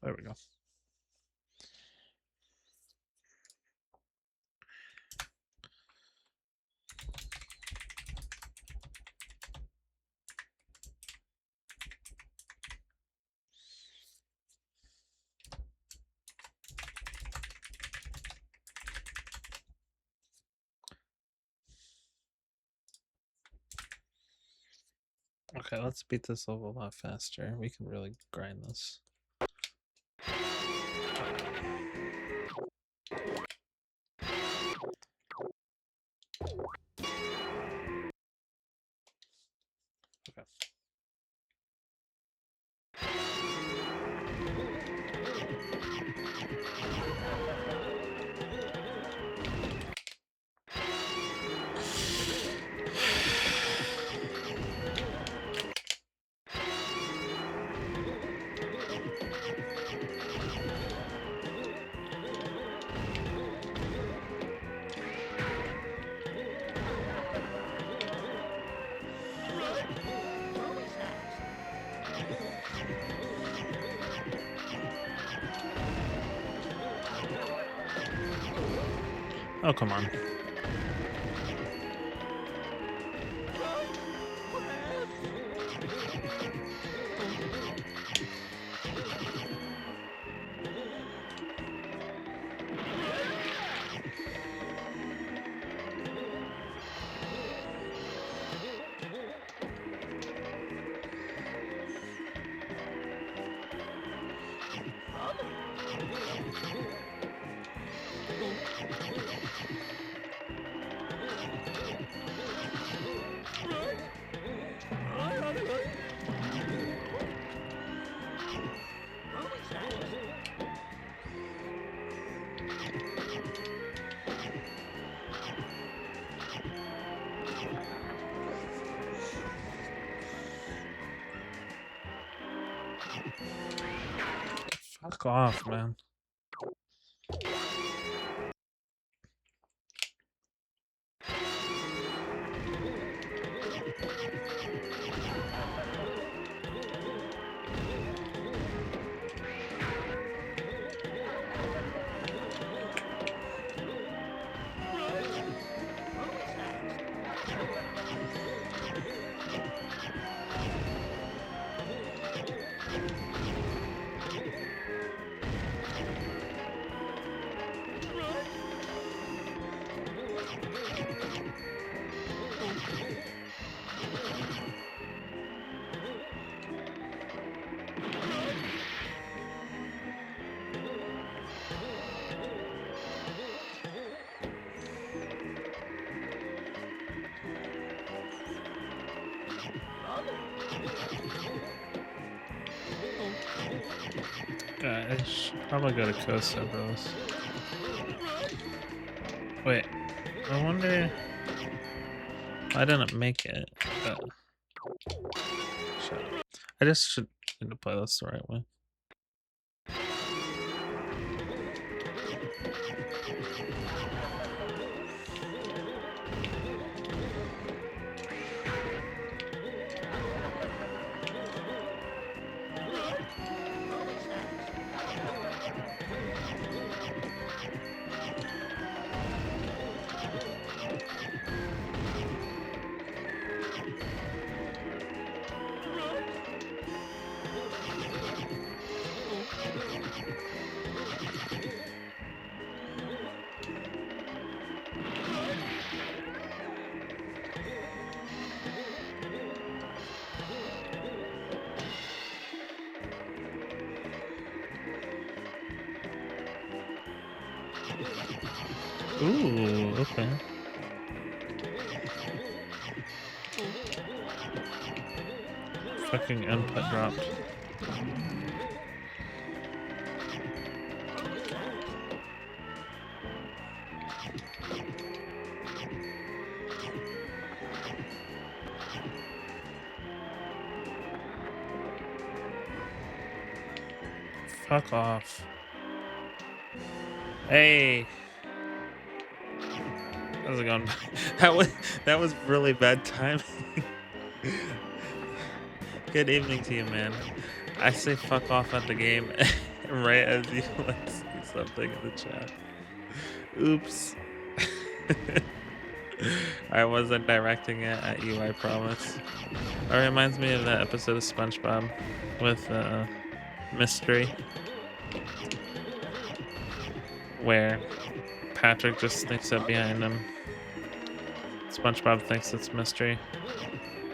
S1: There we go. Okay, let's beat this level a lot faster. We can really grind this. Okay. Oh, come on. Fuck off, man. I should probably go to Costa Bros. Wait, I wonder. I didn't make it, but shut up. I just should need to play this the right way. Ooh, okay. Fucking input dropped. Fuck off. Hey. How's it going? That was really bad timing. Good evening to you, man. I say fuck off at the game right as you like see something in the chat. Oops. I wasn't directing it at you, I promise. It reminds me of that episode of SpongeBob with Mystery, where Patrick just sneaks up behind him. SpongeBob thinks it's Mystery,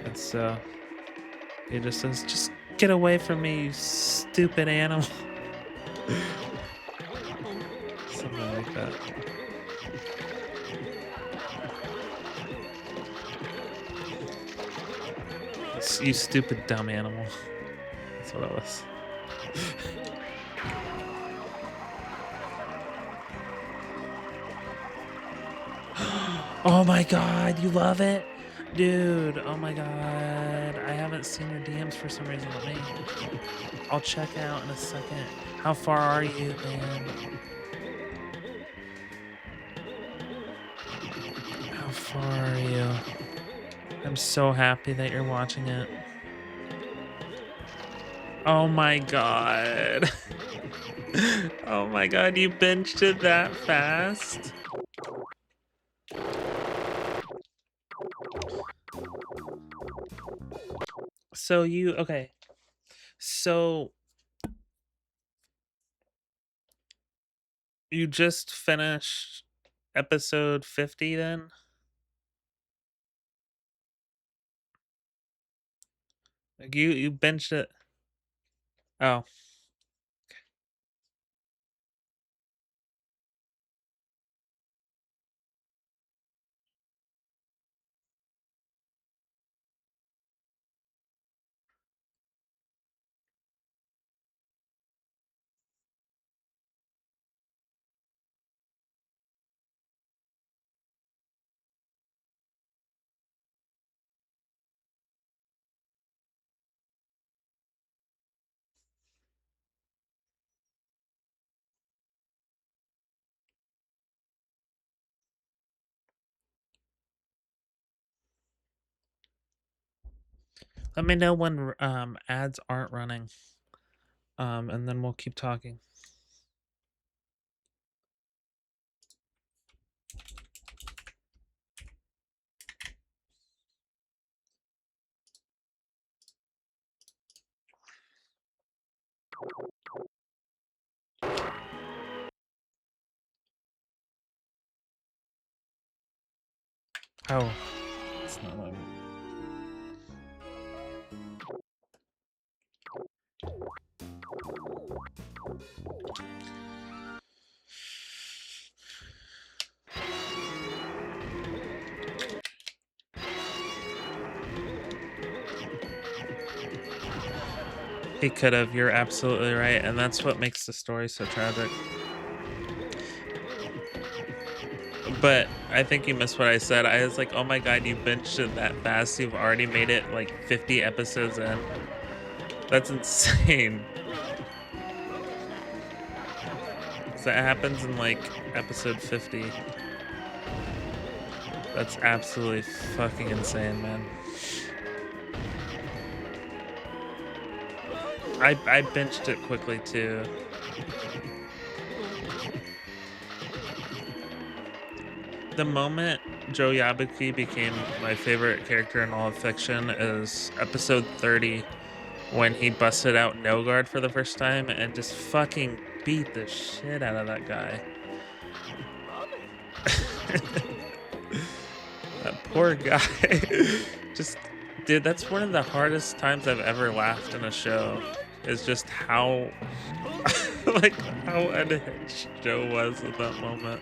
S1: and so he just says, "Just get away from me, you stupid animal." Something like that. You stupid dumb animal. That's what it was. Oh my god, you love it? Dude, oh my god. I haven't seen your DMs for some reason. I'll check out in a second. How far are you, man? How far are you? I'm so happy that you're watching it. Oh my god. Oh my god, you binged it that fast? So okay. So you just finished episode 50 then? Like you binged it. Oh. Let me know when ads aren't running. And then we'll keep talking. Oh, it's not my. He could have. You're absolutely right, and that's what makes the story so tragic. But I think you missed what I said. I was like, oh my god, you binged it that fast. You've already made it like 50 episodes in. That's insane. So that happens in like episode 50. That's absolutely fucking insane, man. I binged it quickly too. The moment Joe Yabuki became my favorite character in all of fiction is episode 30, when he busted out No Guard for the first time and just fucking beat the shit out of that guy. That poor guy. Just, dude, that's one of the hardest times I've ever laughed in a show. Is just how, like, how unhinged Joe was at that moment.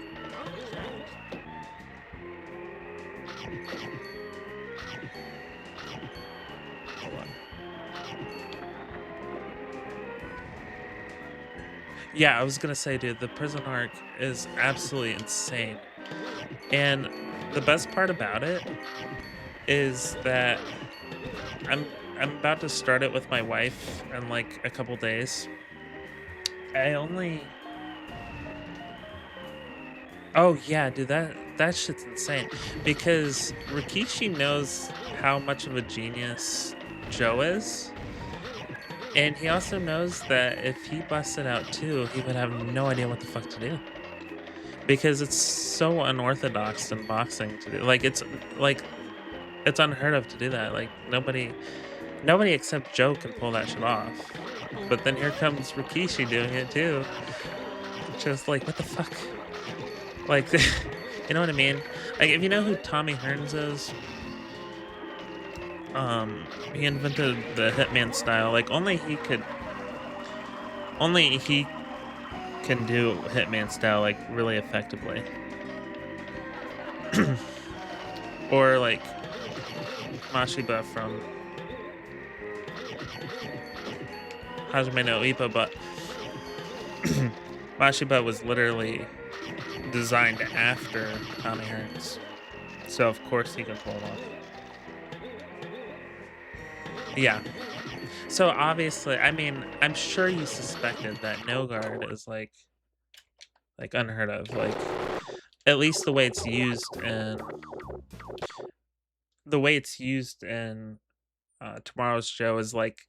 S1: Yeah, I was gonna say, dude, the prison arc is absolutely insane. And the best part about it is that I'm about to start it with my wife in like a couple days. Oh yeah, dude, that shit's insane. Because Rikishi knows how much of a genius Joe is. And he also knows that if he busted out too, he would have no idea what the fuck to do. Because it's so unorthodox in boxing to do. Like it's unheard of to do that. Like nobody except Joe can pull that shit off. But then here comes Rikishi doing it too. Just like, what the fuck? Like, you know what I mean? Like, if you know who Tommy Hearns is, he invented the Hitman style. Like, only he can do Hitman style, like, really effectively. Or, like, Mashiba from Hajime no Ippo, but Mashiba was literally designed after Tommy Hearns. So, of course, he can pull it off. Yeah. So obviously, I mean, I'm sure you suspected that No Guard is like unheard of. Like, at least the way it's used in Tomorrow's Joe is like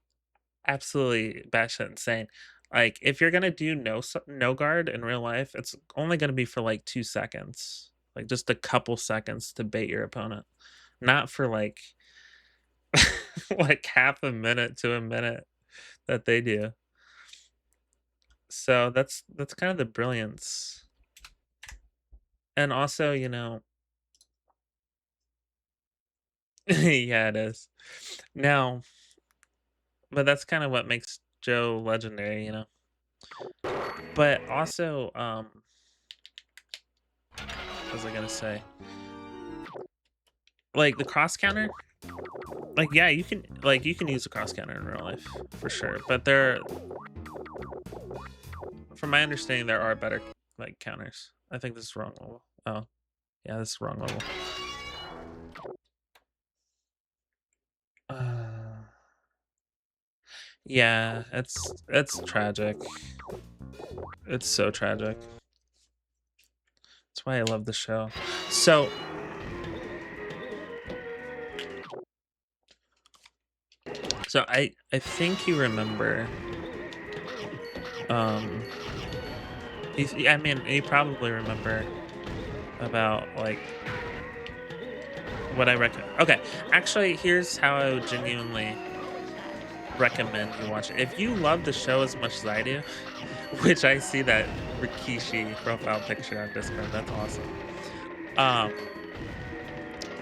S1: absolutely batshit insane. Like, if you're gonna do no guard in real life, it's only gonna be for like 2 seconds, like just a couple seconds to bait your opponent, not for like like half a minute to a minute that they do. So that's kind of the brilliance. And also, you know, yeah, it is. Now, but that's kind of what makes Joe legendary, you know. But also, what was I gonna say? Like the cross counter, like yeah, you can use a cross counter in real life for sure. But from my understanding, there are better like counters. I think this is wrong level. Oh, yeah, this is wrong level. Yeah, it's tragic. It's so tragic. That's why I love the show. So I think you remember. I mean, you probably remember about like what I recommend. Okay, actually, here's how I would genuinely recommend you watch it. If you love the show as much as I do, which I see that Rikishi profile picture on Discord, that's awesome.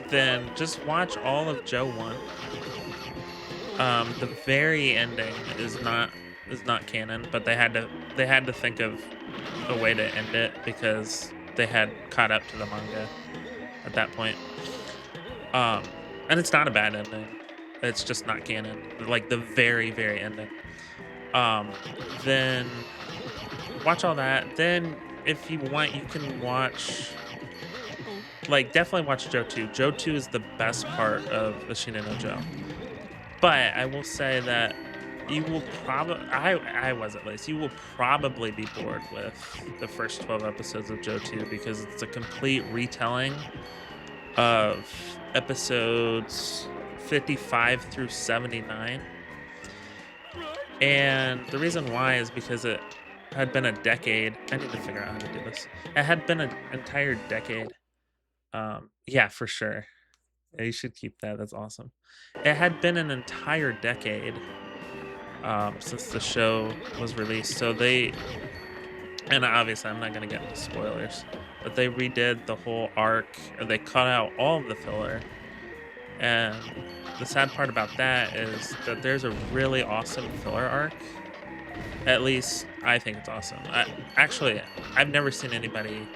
S1: Then just watch all of Joe 1. The very ending is not canon, but they had to think of a way to end it because they had caught up to the manga at that point. And it's not a bad ending. It's just not canon. Like the very, very ending. Um, then watch all that. Then if you want, you can watch like definitely watch Joe 2. Joe 2 is the best part of Ashina no Joe. But I will say that you will probably I was at least, you will probably be bored with the first 12 episodes of Joe 2 because it's a complete retelling of episodes 55 through 79. And the reason why is because it had been a decade. I need to figure out how to do this. It had been an entire decade. Yeah, for sure. Yeah, you should keep that. That's awesome. It had been an entire decade since the show was released. So they, and obviously I'm not going to get into spoilers, but they redid the whole arc, or they cut out all of the filler. And the sad part about that is that there's a really awesome filler arc. At least I think it's awesome. Actually, I've never seen anybody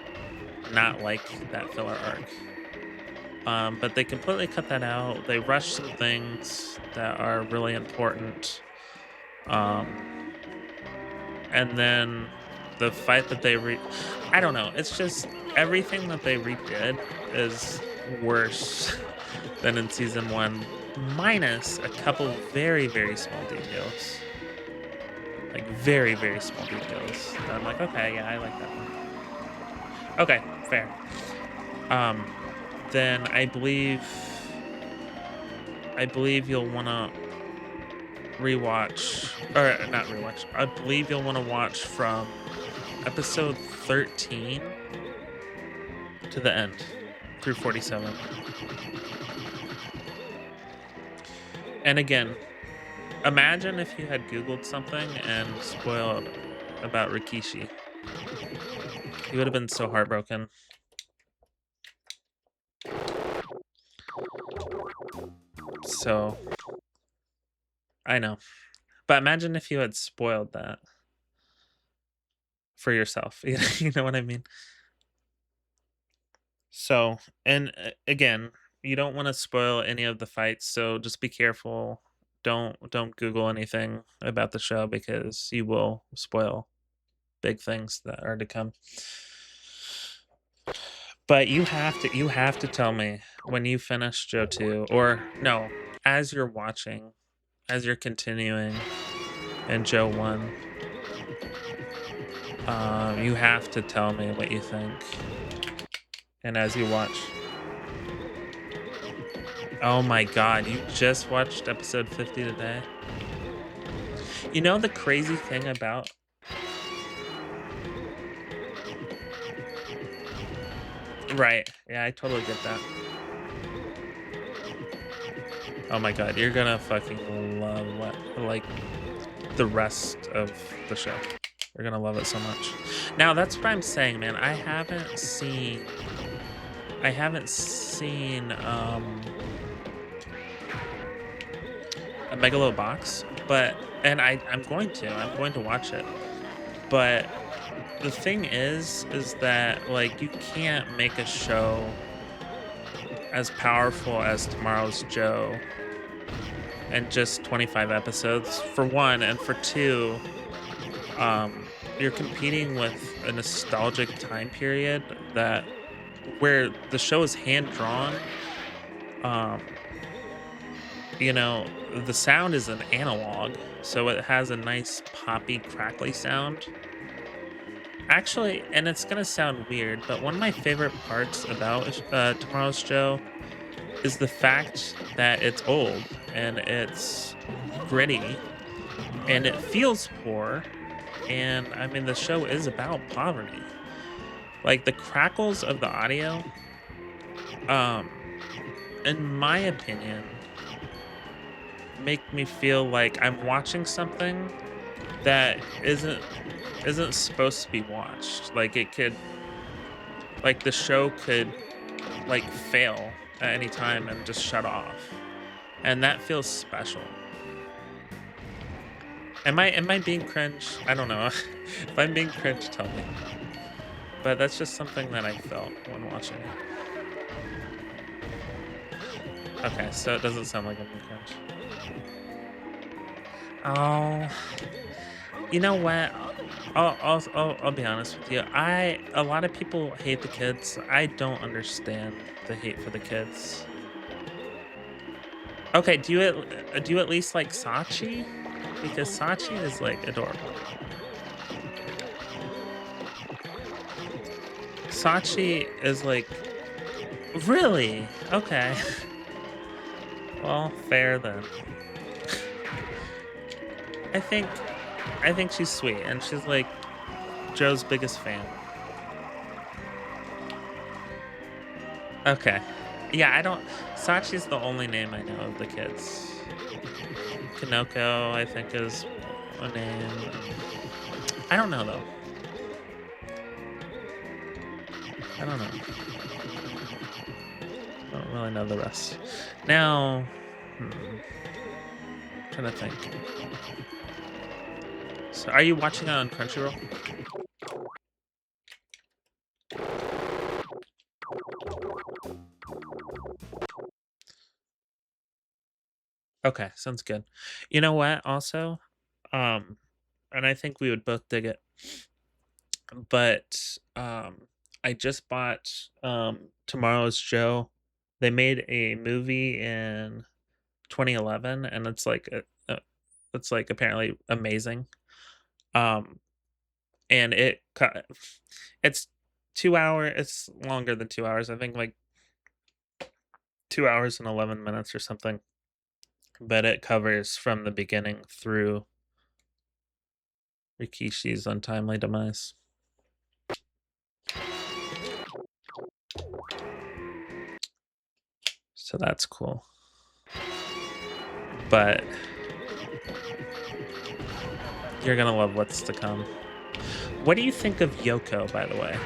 S1: not like that filler arc. But they completely cut that out. They rushed some things that are really important. And then the fight that they I don't know. It's just everything that they redid is worse than in season 1, minus a couple very, very small details. Like very, very small details. And I'm like, okay, yeah, I like that one. Okay, fair. Then I believe you'll want to rewatch, or not rewatch. I believe you'll want to watch from episode 13 to the end through 47. And again, imagine if you had Googled something and spoiled about Rikishi. You would have been so heartbroken. So, I know. But imagine if you had spoiled that for yourself. You know what I mean? So, and again, you don't want to spoil any of the fights, so just be careful. Don't Google anything about the show because you will spoil big things that are to come. But you have to tell me when you finish Joe 2, or no, as you're watching, as you're continuing in Joe 1, you have to tell me what you think. And as you watch. Oh my god, you just watched episode 50 today? You know the crazy thing about... Right, yeah, I totally get that. Oh my god, you're gonna fucking love like the rest of the show. You're gonna love it so much. Now that's what I'm saying, man. I haven't seen a Megalobox, but I'm going to watch it. But the thing is that like you can't make a show as powerful as Tomorrow's Joe and just 25 episodes, for one, and for two, you're competing with a nostalgic time period that where the show is hand drawn. You know, the sound is an analog, so it has a nice poppy, crackly sound. Actually, and it's gonna sound weird, but one of my favorite parts about Tomorrow's Joe is the fact that it's old and it's gritty and it feels poor. And I mean, the show is about poverty. Like the crackles of the audio, in my opinion, make me feel like I'm watching something that isn't supposed to be watched. Like it could, like the show could like fail at any time and just shut off. And that feels special. Am I being cringe? I don't know. If I'm being cringe, tell me. But that's just something that I felt when watching it. Okay, so it doesn't sound like I'm being cringe. Oh, you know what? I'll be honest with you. A lot of people hate the kids. I don't understand the hate for the kids. Okay, do you at least like Sachi? Because Sachi is like adorable. Sachi is like really okay. Well, fair then. I think I think she's sweet and she's like Joe's biggest fan. Okay. Yeah, I don't Sachi's the only name I know of the kids. Kinoko, I think, is a name. I don't know though. I don't know. I don't really know the rest. Now, trying to think. So, are you watching on Crunchyroll? Okay, sounds good. You know what? Also, um, and I think we would both dig it. But I just bought Tomorrow's Joe. They made a movie in 2011, and it's like apparently amazing. Um, and it's 2 hour. It's longer than 2 hours. I think like 2 hours and 11 minutes or something. But it covers from the beginning through Rikishi's untimely demise. So that's cool. But you're gonna love what's to come. What do you think of Yoko, by the way?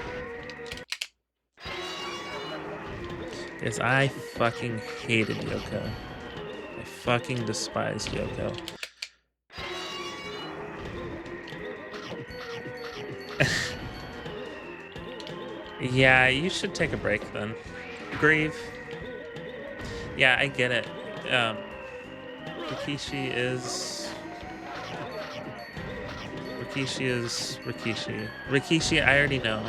S1: Because I fucking hated Yoko. I fucking despised Yoko. Yeah, you should take a break then. Grieve. Yeah, I get it. Rikishi is Rikishi. Rikishi, I already know.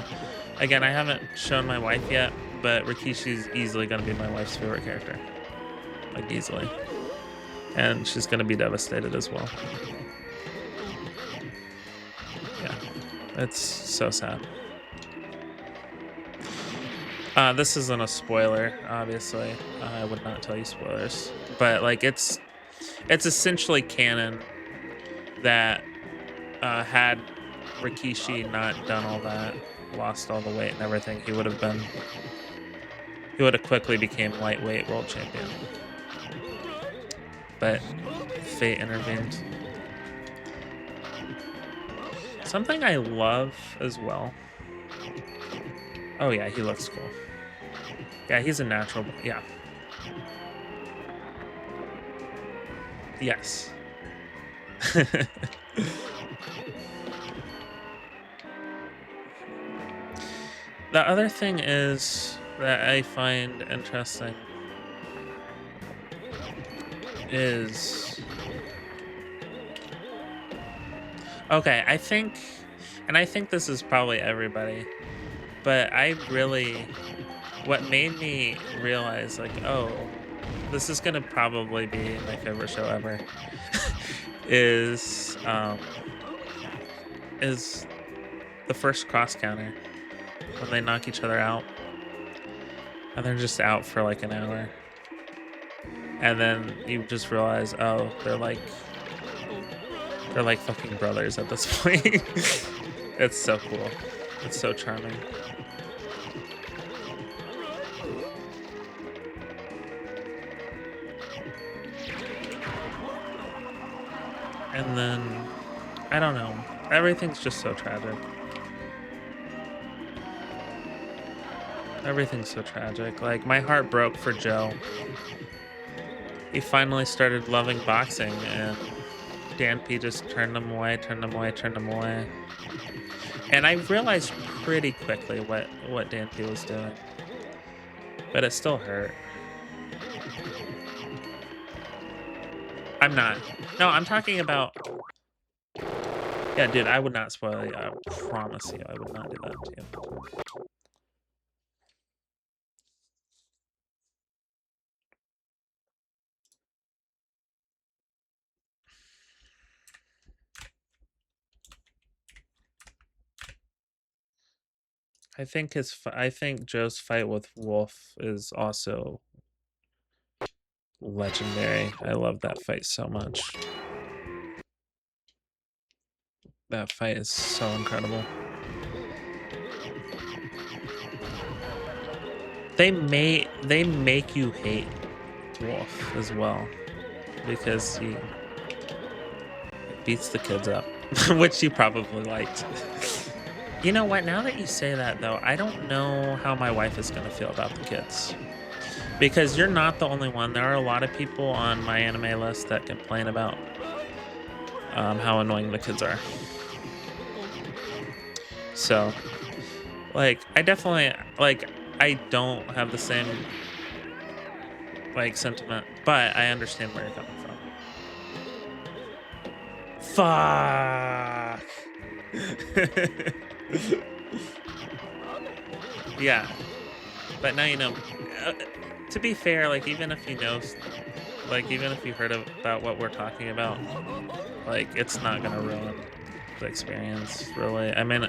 S1: Again, I haven't shown my wife yet, but Rikishi's easily gonna be my wife's favorite character. Like, easily. And she's gonna be devastated as well. Yeah. It's so sad. This isn't a spoiler, obviously. I would not tell you spoilers. But, like, it's essentially canon that had Rikishi not done all that, lost all the weight and everything, he would have quickly became lightweight world champion. But fate intervened. Something I love as well. Oh yeah, he looks cool. Yeah, he's a natural. Yeah. Yes. The other thing is that I find interesting is okay, I think this is probably everybody, but what made me realize like, oh, this is gonna probably be my favorite show ever is the first cross counter when they knock each other out and they're just out for like an hour. And then you just realize, oh, they're like fucking brothers at this point. It's so cool. It's so charming. And then, I don't know. Everything's just so tragic. Everything's so tragic. Like, my heart broke for Joe. He finally started loving boxing, and Dan P just turned him away. And I realized pretty quickly what Dan P was doing. But it still hurt. I'm not. No, I'm talking about. Yeah, dude, I would not spoil you. I promise you, I would not do that to you. I think Joe's fight with Wolf is also legendary. I love that fight so much. That fight is so incredible. They make you hate Wolf as well because he beats the kids up, which you probably liked. You know what? Now that you say that, though, I don't know how my wife is going to feel about the kids. Because you're not the only one. There are a lot of people on my anime list that complain about how annoying the kids are. So, like, I definitely, like, I don't have the same, like, sentiment, but I understand where you're coming from. Fuck! Yeah, but now you know. To be fair, like even if you know, like even if you heard about what we're talking about, like it's not gonna ruin the experience, really. I mean,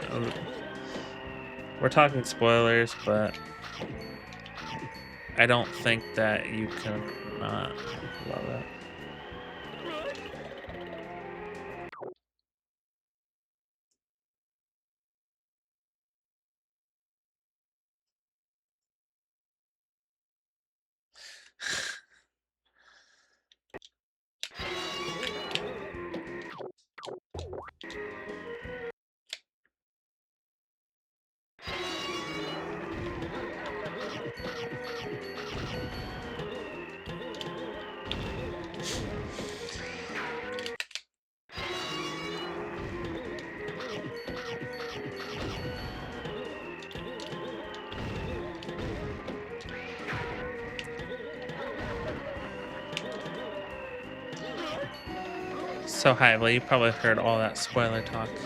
S1: we're talking spoilers, but I don't think that you can not love it. So hi, well you probably heard all that spoiler talk.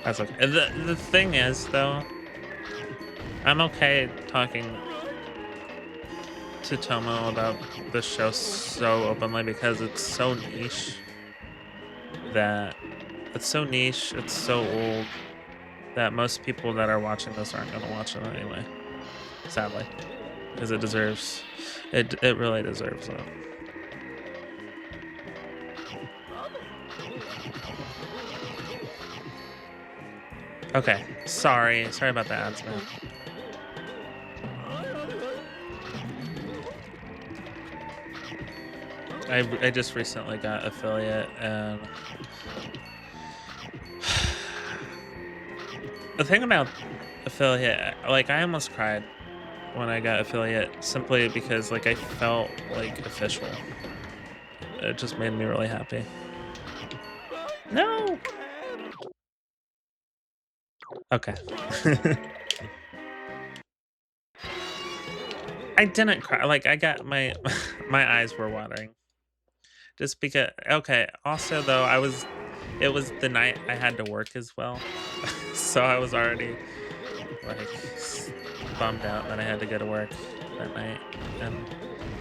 S1: That's okay. The thing is though, I'm okay talking to Tomo about this show so openly because it's so niche it's so old that most people that are watching this aren't going to watch it anyway. Sadly, because it deserves it. It really deserves it. Okay, sorry about the ads, man. I just recently got affiliate and the thing about affiliate, like I almost cried when I got affiliate simply because like I felt like official. It just made me really happy. No. Okay. I didn't cry. Like I got my eyes were watering. Just because okay, also though it was the night I had to work as well. So I was already like bummed out that I had to go to work that night. And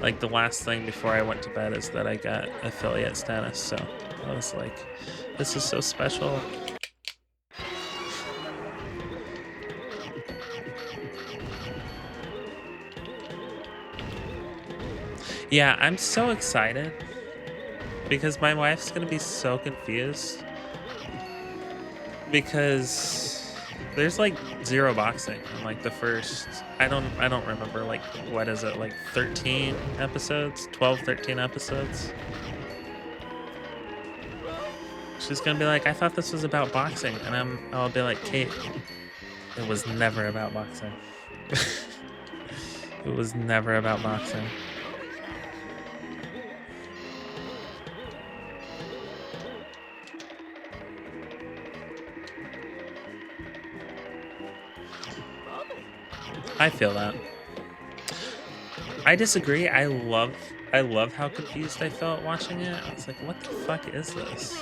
S1: like the last thing before I went to bed is that I got affiliate status. So I was like, this is so special. Yeah, I'm so excited because my wife's gonna be so confused because there's like zero boxing in like the first I don't remember like what is it like 13 episodes 13 episodes. She's gonna be like, I thought this was about boxing, and I'll be like, Kate, it was never about boxing. It was never about boxing. I feel that. I disagree. I love how confused I felt watching it. I was like, what the fuck is this?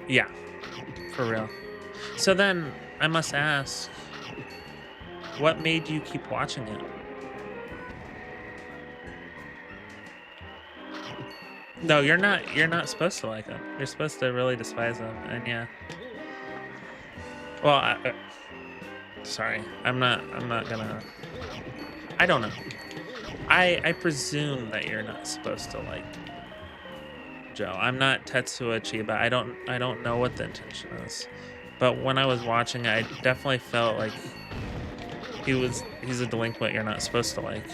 S1: Yeah, for real. So then I must ask, what made you keep watching it? No, you're not. You're not supposed to like him. You're supposed to really despise him. And yeah. Well, sorry. I'm not gonna. I don't know. I presume that you're not supposed to like Joe. I'm not Tetsuo Chiba. I don't know what the intention is. But when I was watching it, I definitely felt like he's a delinquent you're not supposed to like.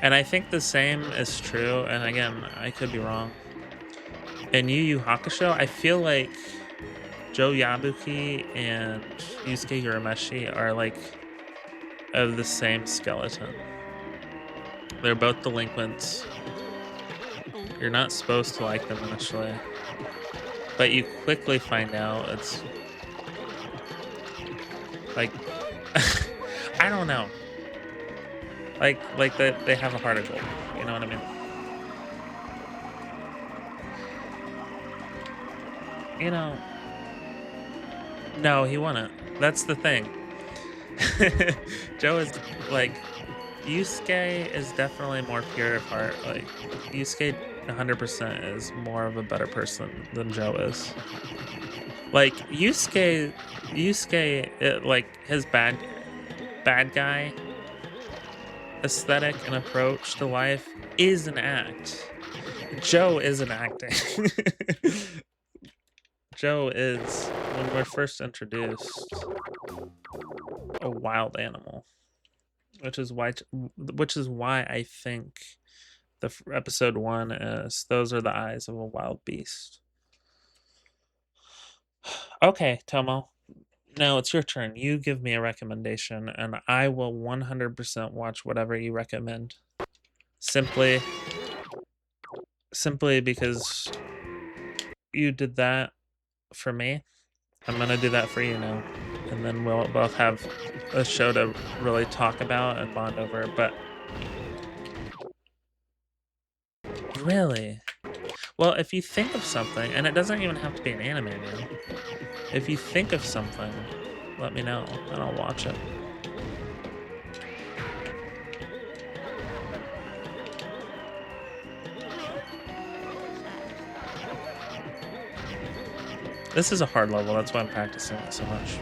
S1: And I think the same is true, and again, I could be wrong. In Yu Yu Hakusho, I feel like Joe Yabuki and Yusuke Urameshi are like of the same skeleton. They're both delinquents. You're not supposed to like them initially, but you quickly find out it's like I don't know. Like that they have a heart of gold. You know what I mean? You know, no, he wouldn't. That's the thing. Joe is like Yusuke is definitely more pure of heart. Like Yusuke 100% is more of a better person than Joe is. Like Yusuke like his bad guy aesthetic and approach to life is an act. Joe isn't acting. Joe is, when we're first introduced, a wild animal, which is why I think the episode 1 is those are the eyes of a wild beast. Okay, Tomo. Now it's your turn. You give me a recommendation, and I will 100% watch whatever you recommend. Simply because you did that for me. I'm gonna do that for you now, and then we'll both have a show to really talk about and bond over. But really, well, if you think of something, and it doesn't even have to be an anime, man. If you think of something, let me know, and I'll watch it. This is a hard level, that's why I'm practicing it so much.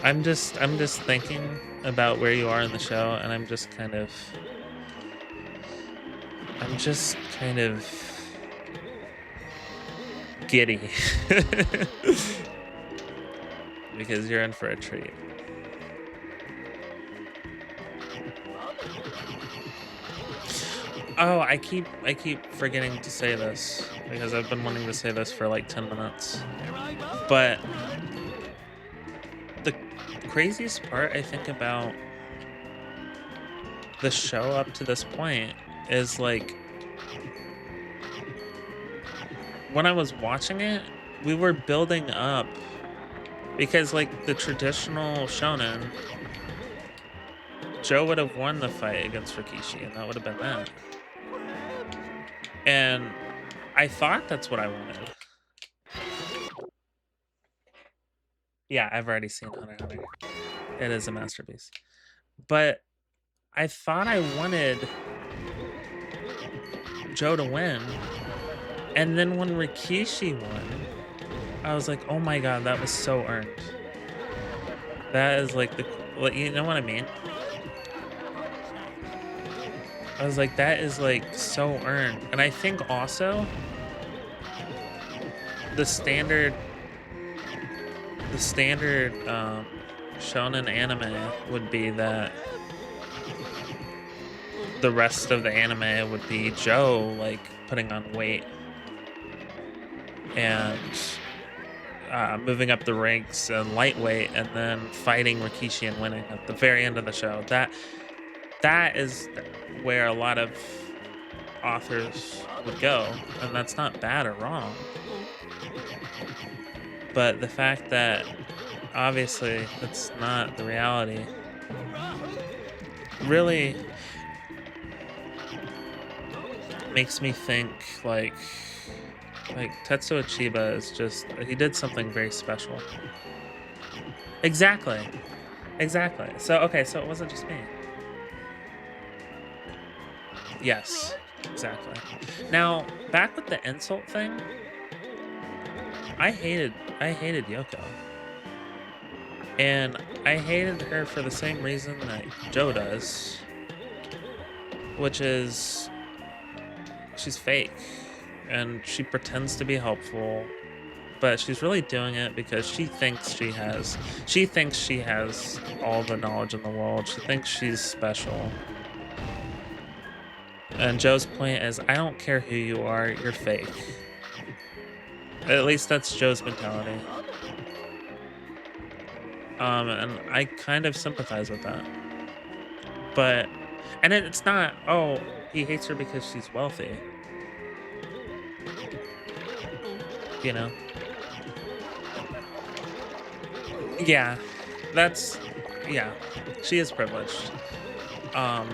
S1: I'm just thinking about where you are in the show, and I'm just kind of giddy. Because you're in for a treat. Oh, I keep forgetting to say this because I've been wanting to say this for like 10 minutes. But the craziest part I think about the show up to this point is like when I was watching it, we were building up because like the traditional shonen, Joe would have won the fight against Rikishi, and that would have been that. And I thought that's what I wanted. Yeah, I've already seen Hunter x Hunter. It is a masterpiece. But I thought I wanted Joe to win. And then when Rikishi won, I was like, oh my god, that was so earned. That is like you know what I mean? I was like, that is like so earned. And I think also the standard shonen anime would be that the rest of the anime would be Joe like putting on weight and moving up the ranks and lightweight, and then fighting Rikishi and winning at the very end of the show. that is where a lot of authors would go, and that's not bad or wrong. But the fact that obviously that's not the reality really makes me think like Tetsuo Chiba is just he did something very special. Exactly. Exactly. So okay, so it wasn't just me. Yes. Exactly. Now, back with the insult thing, I hated Yoko. And I hated her for the same reason that Joe does, which is she's fake and she pretends to be helpful, but she's really doing it because she thinks she has all the knowledge in the world. She thinks she's special. And Joe's point is, I don't care who you are, you're fake. At least that's Joe's mentality. And I kind of sympathize with that. But and it's not, oh, he hates her because she's wealthy. You know? Yeah. That's yeah. She is privileged. Um,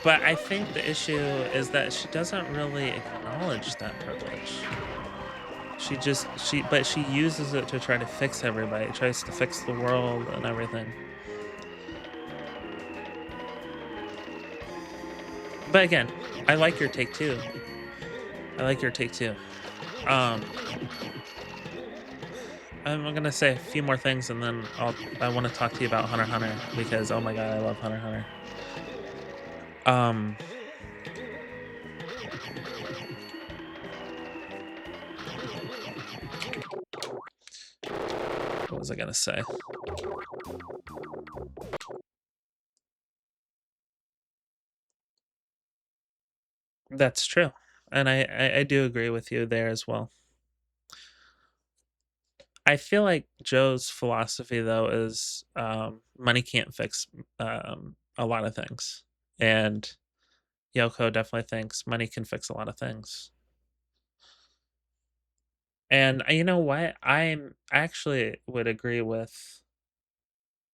S1: but I think the issue is that she doesn't really acknowledge that privilege. She uses it to try to fix everybody, tries to fix the world and everything. But again, I like your take too. I like your take too. Um, I'm gonna say a few more things and then I want to talk to you about Hunter x Hunter because oh my god, I love Hunter x Hunter. Um, what was I gonna say? That's true, and I do agree with you there as well. I feel like Joe's philosophy though is money can't fix a lot of things, and Yoko definitely thinks money can fix a lot of things. And you know what? I actually would agree with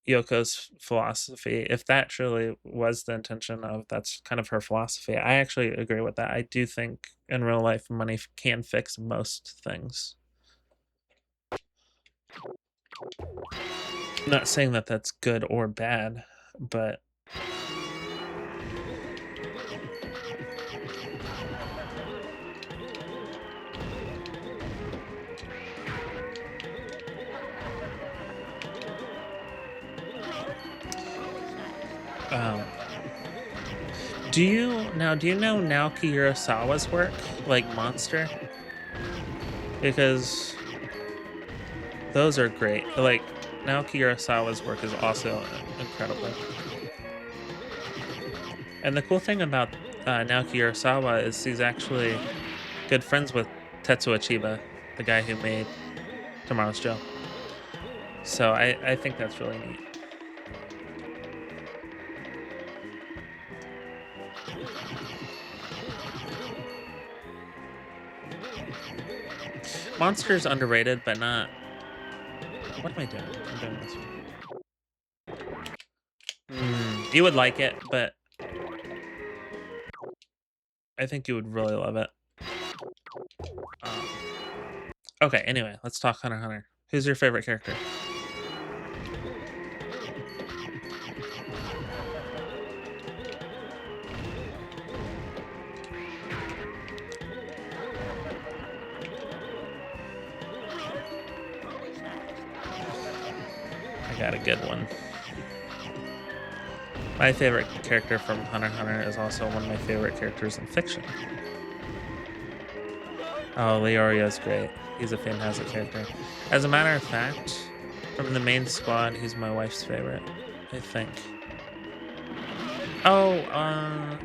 S1: Yoko's philosophy. If that truly was the intention of that's kind of her philosophy, I actually agree with that. I do think in real life money can fix most things. I'm not saying that that's good or bad, but um, do you know Naoki Urasawa's work, like Monster? Because those are great. Like Naoki Urasawa's work is also incredible. And the cool thing about Naoki Urasawa is he's actually good friends with Tetsuo Chiba, the guy who made Tomorrow's Joe. So I think that's really neat. Monster's underrated, but not. What am I doing? I'm doing this one. You would like it, but I think you would really love it. Okay, anyway, let's talk Hunter x Hunter. Who's your favorite character? I got a good one. My favorite character from Hunter x Hunter is also one of my favorite characters in fiction. Oh, Leorio's great. He's a fantastic character. As a matter of fact, from the main squad, he's my wife's favorite, I think. Oh,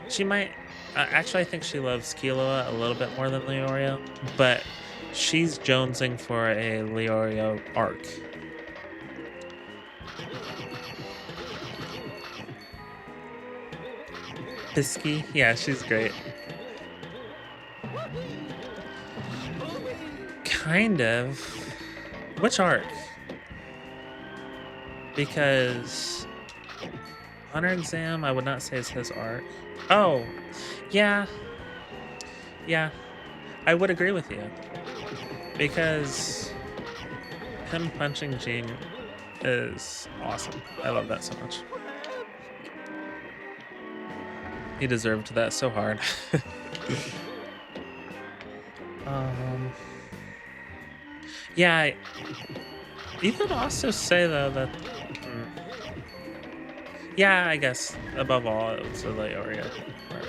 S1: she might. Actually, I think she loves Killua a little bit more than Leorio, but she's jonesing for a Leorio arc. Fisky? Yeah, she's great. Kind of. Which arc? Because Honor Exam, I would not say is his arc. Oh, yeah, yeah, I would agree with you. Because him punching Jing is awesome. I love that so much. He deserved that so hard. um, yeah, you could also say though that, yeah, I guess above all, it was the Leoria part.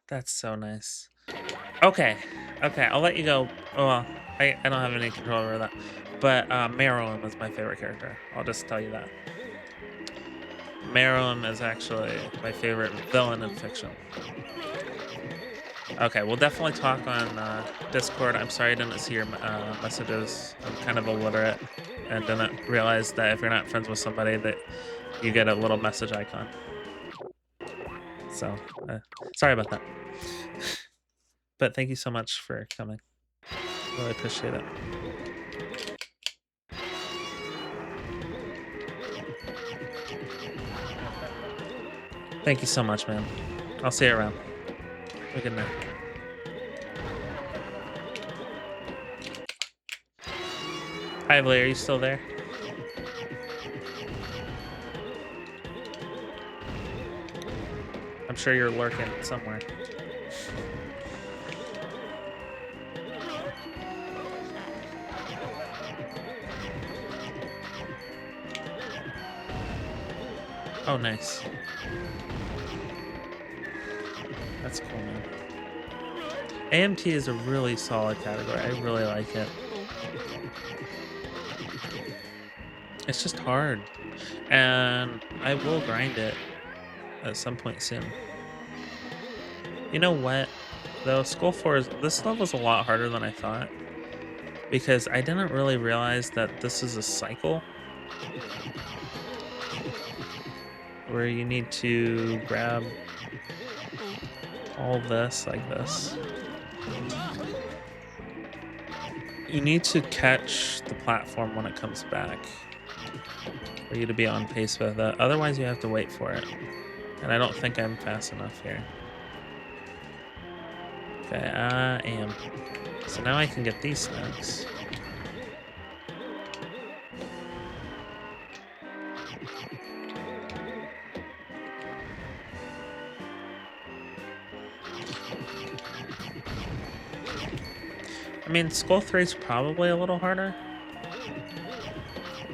S1: That's so nice. Okay, okay, I'll let you go. Oh, well, I don't have any control over that. But Marilyn was my favorite character. I'll just tell you that. Marilyn is actually my favorite villain in fiction. Okay, we'll definitely talk on Discord. I'm sorry I didn't see your messages. I'm kind of illiterate and didn't realize that if you're not friends with somebody that you get a little message icon. So, sorry about that. But thank you so much for coming. Really appreciate it. Thank you so much, man. I'll see you around. Have a good night. Hi, Blair. Are you still there? I'm sure you're lurking somewhere. Oh, nice. That's cool, man. AMT is a really solid category. I really like it. It's just hard. And I will grind it at some point soon. You know what? Though Skull 4 is this level's a lot harder than I thought. Because I didn't really realize that this is a cycle where you need to grab all this like this. You need to catch the platform when it comes back for you to be on pace with it. Otherwise, you have to wait for it. And I don't think I'm fast enough here. Okay, I am. So now I can get these snacks. I mean, Skull 3 is probably a little harder.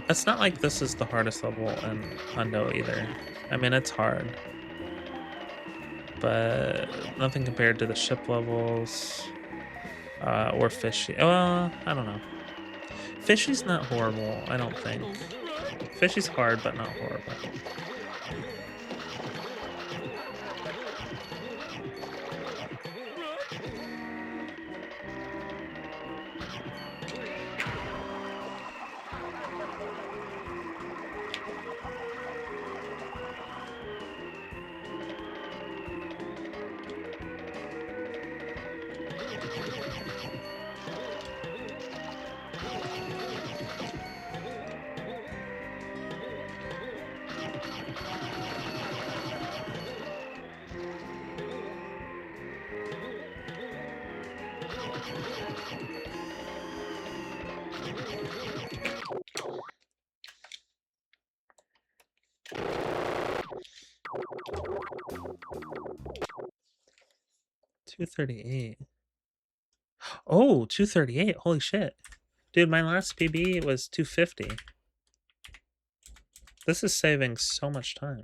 S1: It's not like this is the hardest level in Hundo either. I mean, it's hard. But nothing compared to the ship levels or Fishy. Well, I don't know. Fishy's not horrible, I don't think. Fishy's hard, but not horrible. $238. Oh, $238. Holy shit. Dude, my last PB was $250. This is saving so much time.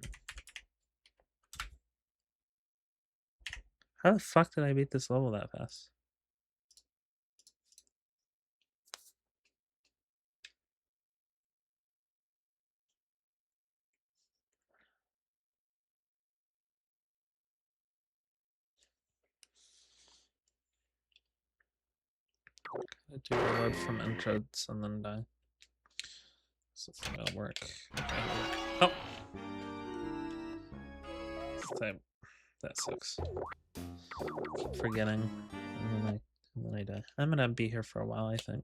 S1: How the fuck did I beat this level that fast? Do reload from entrance and then die. So if that'll work. Okay. Oh! That sucks. Keep forgetting. And then I die. I'm gonna be here for a while, I think.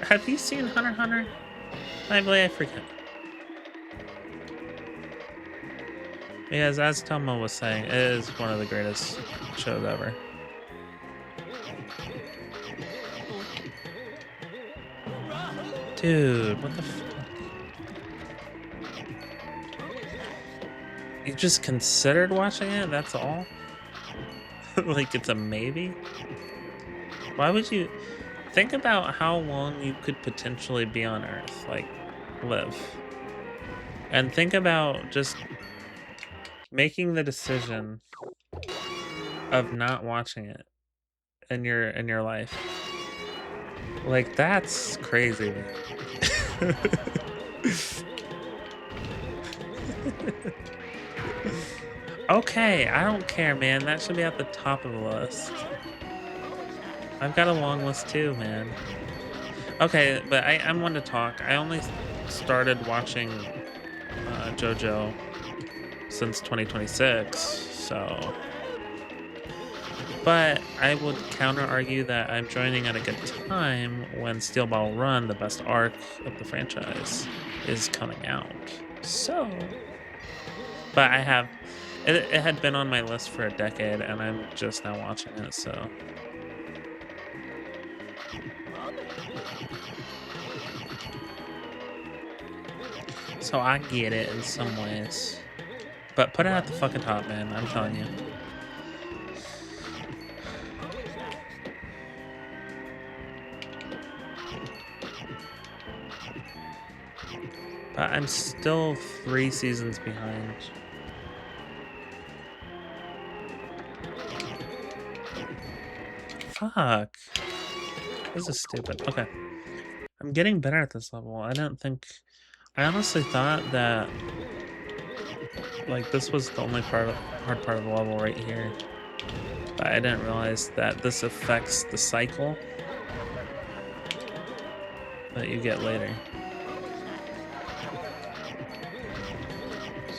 S1: Have you seen Hunter x Hunter? I forget. Because as Tomo was saying, it is one of the greatest shows ever. Dude, what the fuck? You just considered watching it? That's all? Like it's a maybe? Why would you... Think about how long you could potentially be on Earth, like, live. And think about just making the decision of not watching it in your life. Like, that's crazy. Okay, I don't care, man. That should be at the top of the list. I've got a long list too, man. Okay, but I'm one to talk. I only started watching JoJo since 2026, so... But I would counter-argue that I'm joining at a good time when Steel Ball Run, the best arc of the franchise, is coming out. So... But I have... It had been on my list for a decade, and I'm just now watching it, so... So I get it in some ways. But put it at the fucking top, man. I'm telling you. But I'm still 3 seasons behind. Fuck. This is stupid. Okay. I'm getting better at this level. I honestly thought that like this was the only hard part of the level right here. But I didn't realize that this affects the cycle that you get later.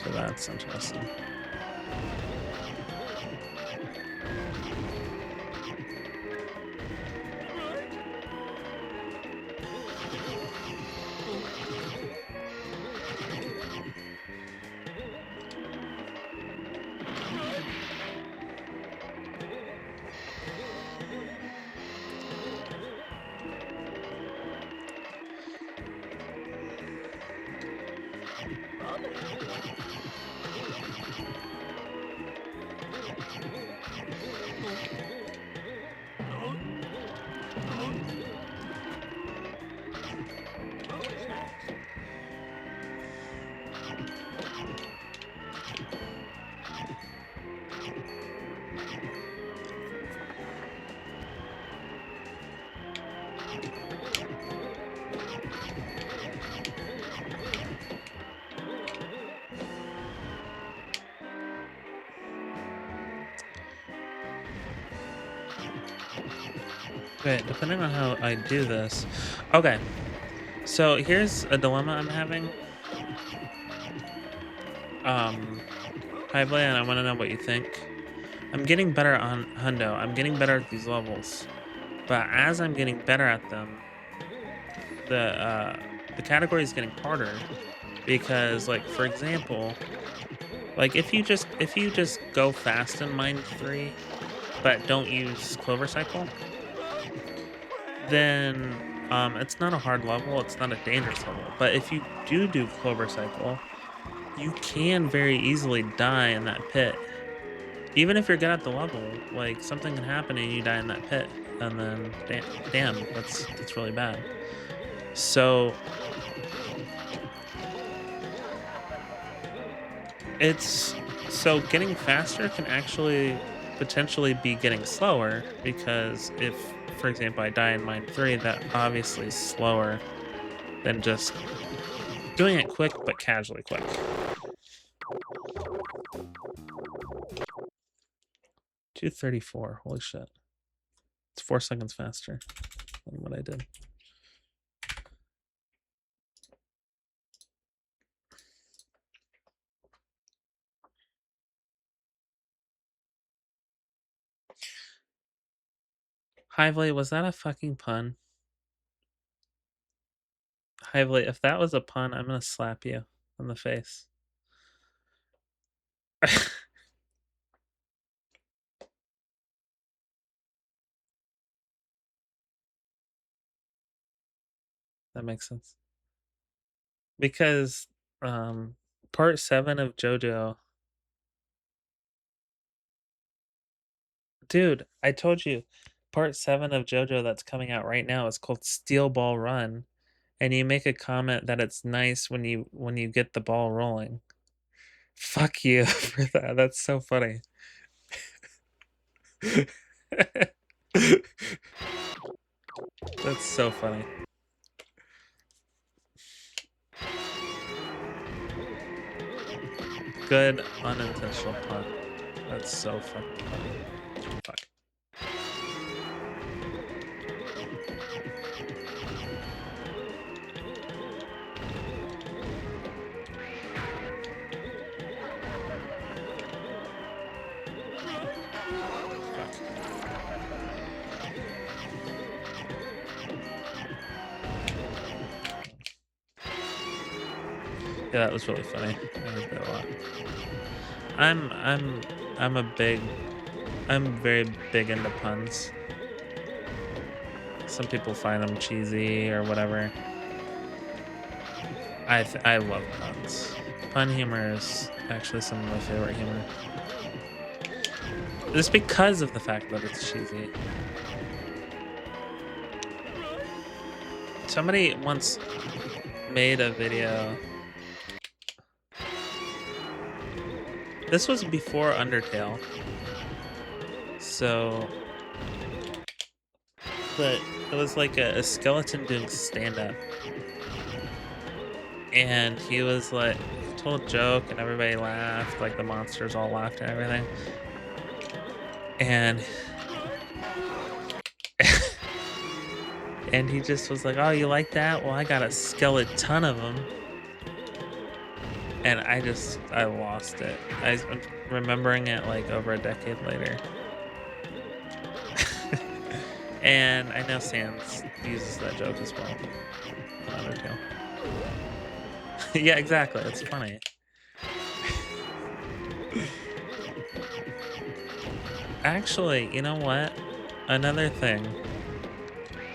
S1: So that's interesting. Okay, depending on how I do this. Okay, so here's a dilemma I'm having. Hi, Blay, and I want to know what you think. I'm getting better on Hundo. I'm getting better at these levels. But as I'm getting better at them, the category is getting harder. Because, like, for example, like if you just go fast in Mine 3, but don't use Clover Cycle, then It's not a hard level, it's not a dangerous level, but if you do Clover Cycle, you can very easily die in that pit. Even if you're good at the level, like, something can happen and you die in that pit, and then damn, that's really bad. So, it's so getting faster can actually potentially be getting slower because if, for example, I die in mine 3, that obviously is slower than just doing it quick, but casually quick. 234, holy shit. It's 4 seconds faster than what I did. Hively, was that a fucking pun? Hively, if that was a pun, I'm gonna slap you in the face. That makes sense. Because part 7 of JoJo. Dude, I told you, part 7 of JoJo that's coming out right now is called Steel Ball Run, and you make a comment that it's nice when you get the ball rolling. Fuck you for that. That's so funny. That's so funny. Good unintentional pun. That's so fucking funny. Fuck. Yeah, that was really funny. I like that a lot. I'm very big into puns. Some people find them cheesy or whatever. I love puns. Pun humor is actually some of my favorite humor. Just because of the fact that it's cheesy. Somebody once made a video. This was before Undertale. So, but it was like a skeleton doing stand-up. And he was like, told a joke and everybody laughed, like the monsters all laughed and everything. And and he just was like, "Oh, you like that? Well, I got a skeleton of them." And I lost it. I'm remembering it like over a decade later. And I know Sans uses that joke as well in Undertale. Yeah, exactly. It's funny. Actually, you know what? Another thing.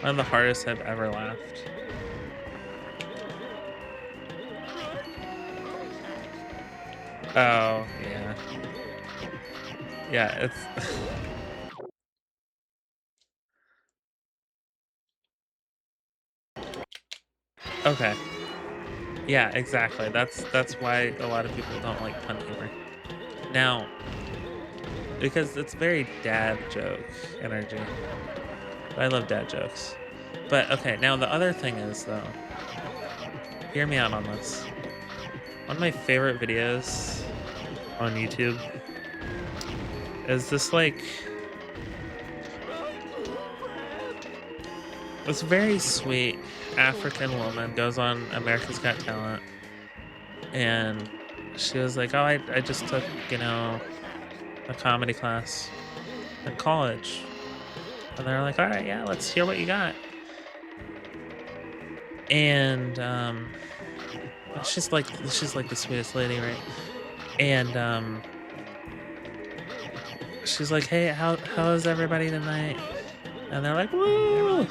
S1: One of the hardest I've ever laughed. Oh, yeah. Yeah, it's okay. Yeah, exactly. That's why a lot of people don't like pun humor. Now, because it's very dad joke energy. I love dad jokes. But okay, now the other thing is though, hear me out on this. One of my favorite videos on YouTube is this like this very sweet African woman goes on America's Got Talent and she was like, "Oh, I just took, a comedy class in college." And they're like, "All right, yeah, let's hear what you got." And she's like the sweetest lady, right? And she's like, "Hey, how is everybody tonight?" And they're like, "Woo!"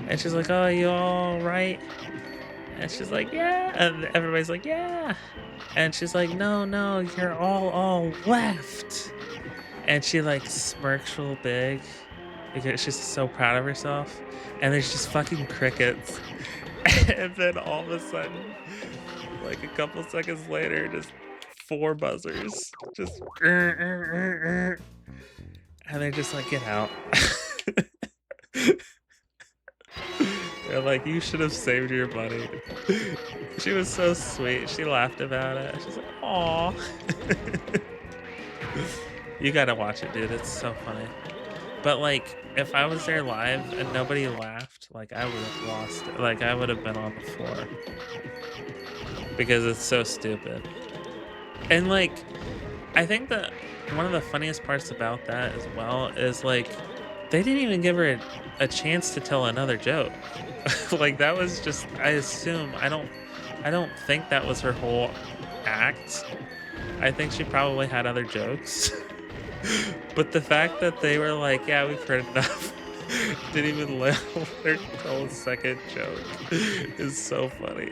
S1: And she's like, "Oh, you all right?" And she's like, "Yeah." And everybody's like, "Yeah." And she's like, "No, no, you're all left." And she like smirks real big because she's so proud of herself. And there's just fucking crickets. And then all of a sudden, like a couple seconds later, just 4 buzzers. Just and they're just like, "Get out." They're like, "You should have saved your money." She was so sweet. She laughed about it. She's like, "Aw." You gotta watch it, dude. It's so funny. But like, if I was there live and nobody laughed, like I would have lost it. Like I would have been on the floor because it's so stupid. And like, I think that one of the funniest parts about that as well is like, they didn't even give her a chance to tell another joke. Like that was just, I assume, I don't think that was her whole act. I think she probably had other jokes. But the fact that they were like, "Yeah, we've heard enough," didn't even let her tell a second joke is so funny.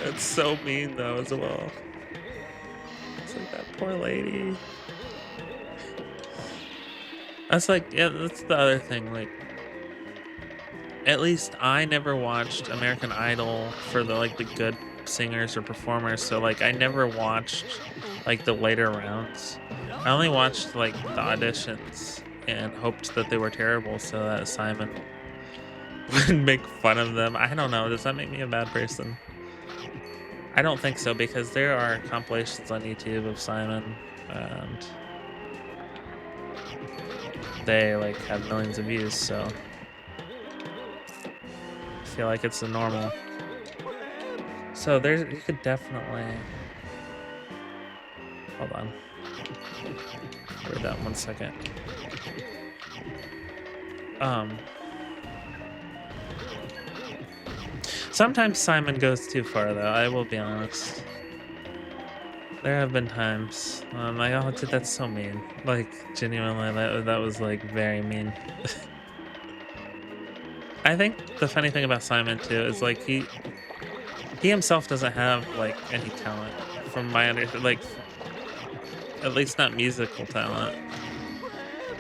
S1: It's so mean though as well. It's like that poor lady. That's like, yeah, that's the other thing. Like, at least I never watched American Idol for the like the good singers or performers. So like I never watched like the later rounds. I only watched like the auditions and hoped that they were terrible so that Simon would make fun of them. I don't know. Does that make me a bad person? I don't think so because there are compilations on YouTube of Simon and they like have millions of views, so I feel like it's a normal. So there's, you could definitely, hold on. Read that 1 second. Sometimes Simon goes too far though, I will be honest. There have been times I'm like, "Oh dude, that's so mean." Like genuinely, that was like very mean. I think the funny thing about Simon too is like he himself doesn't have like any talent from my understanding, like at least not musical talent.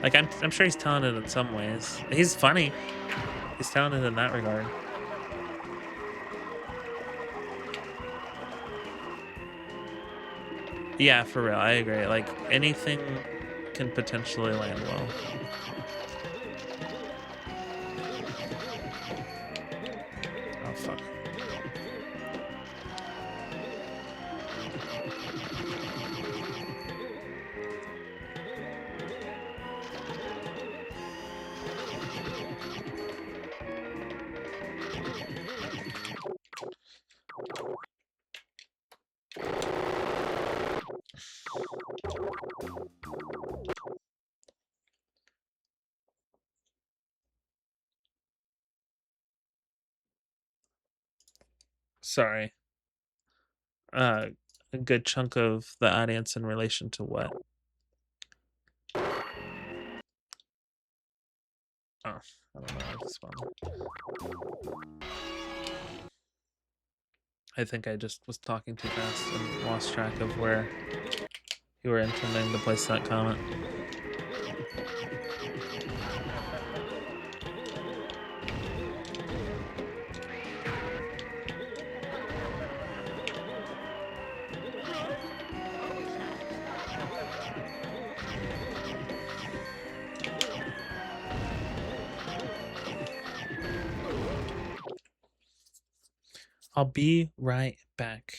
S1: Like I'm sure he's talented in some ways. He's funny. He's talented in that regard. Yeah, for real. I agree. Like anything can potentially land well. Oh fuck. Sorry. A good chunk of the audience in relation to what? Oh, I don't know. I think I just was talking too fast and lost track of where you were intending to place that comment. I'll be right back.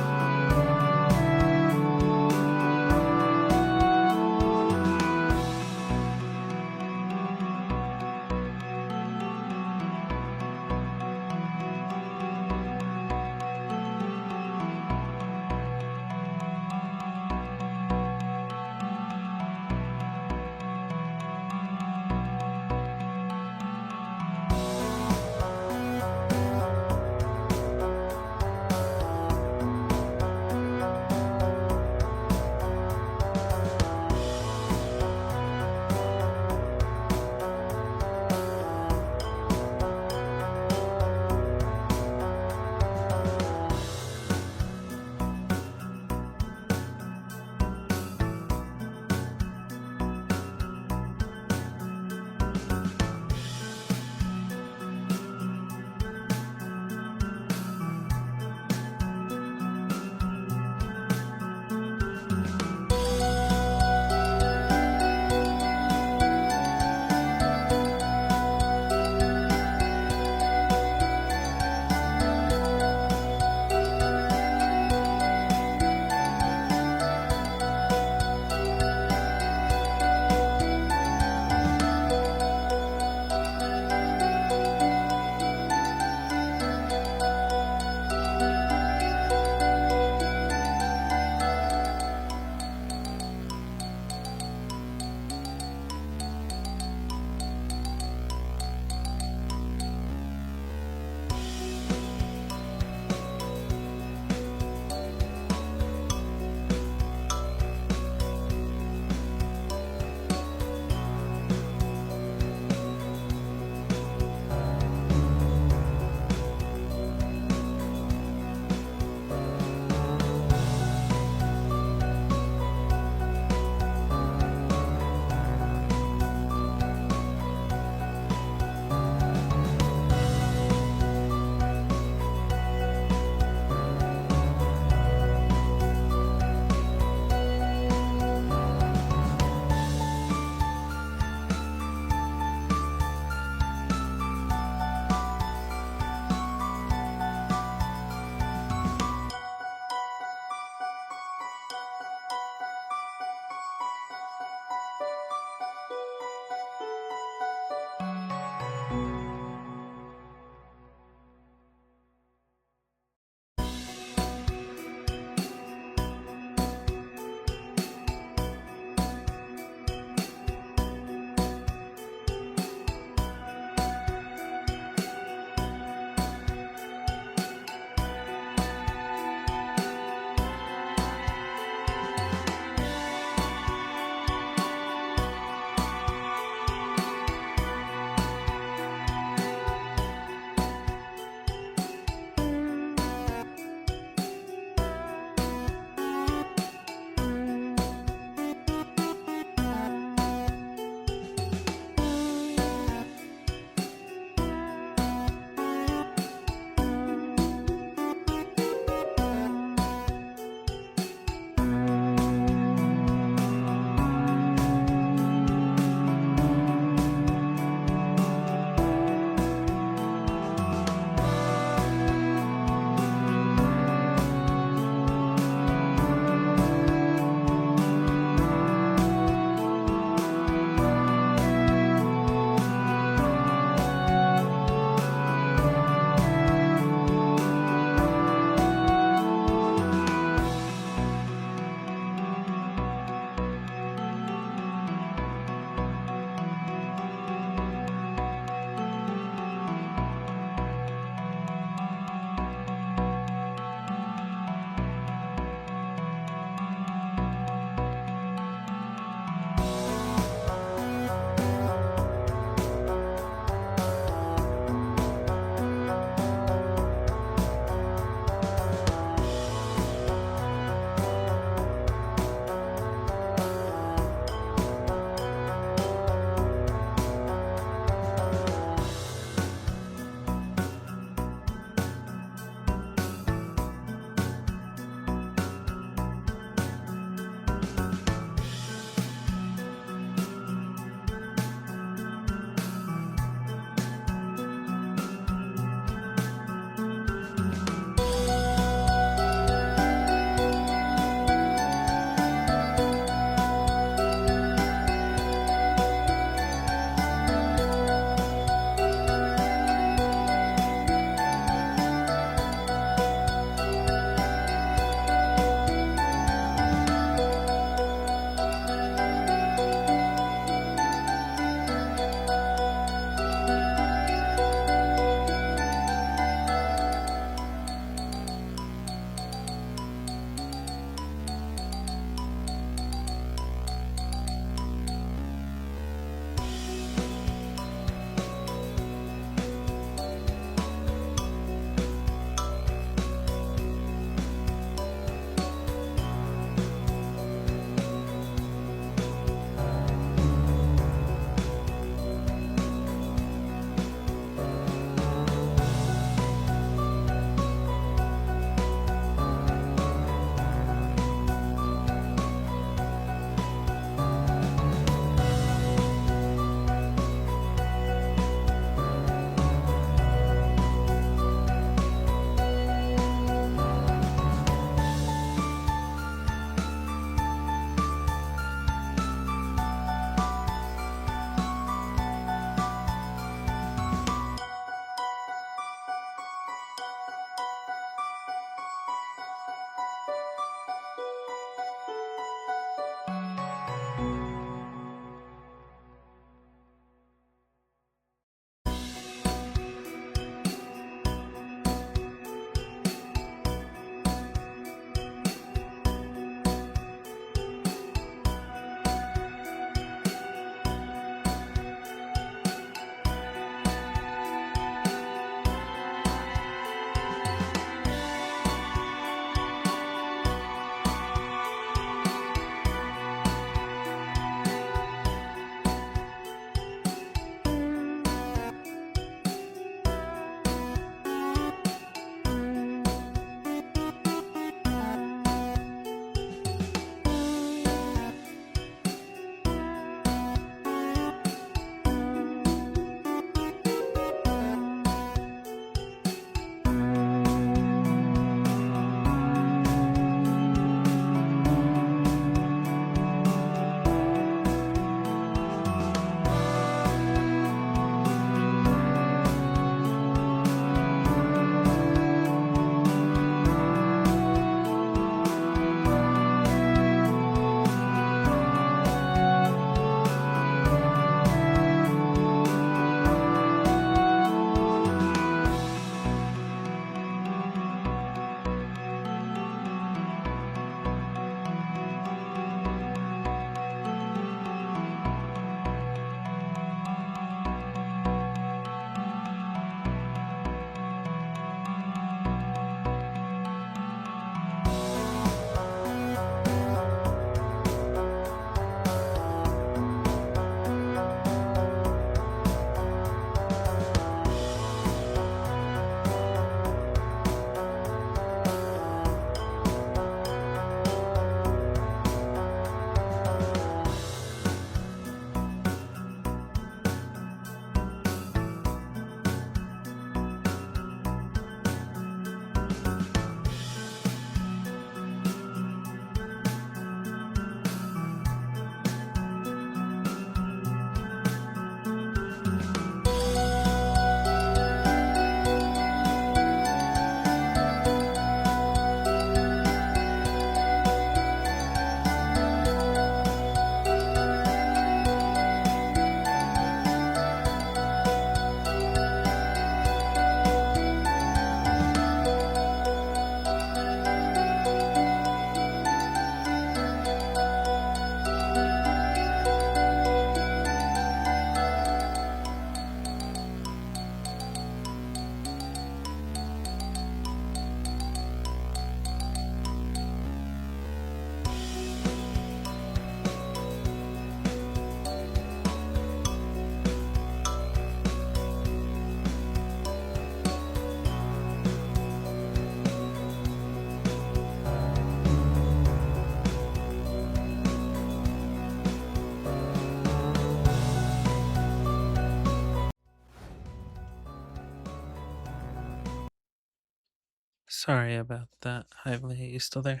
S1: Sorry about that. Hi, Lee. Are you still there?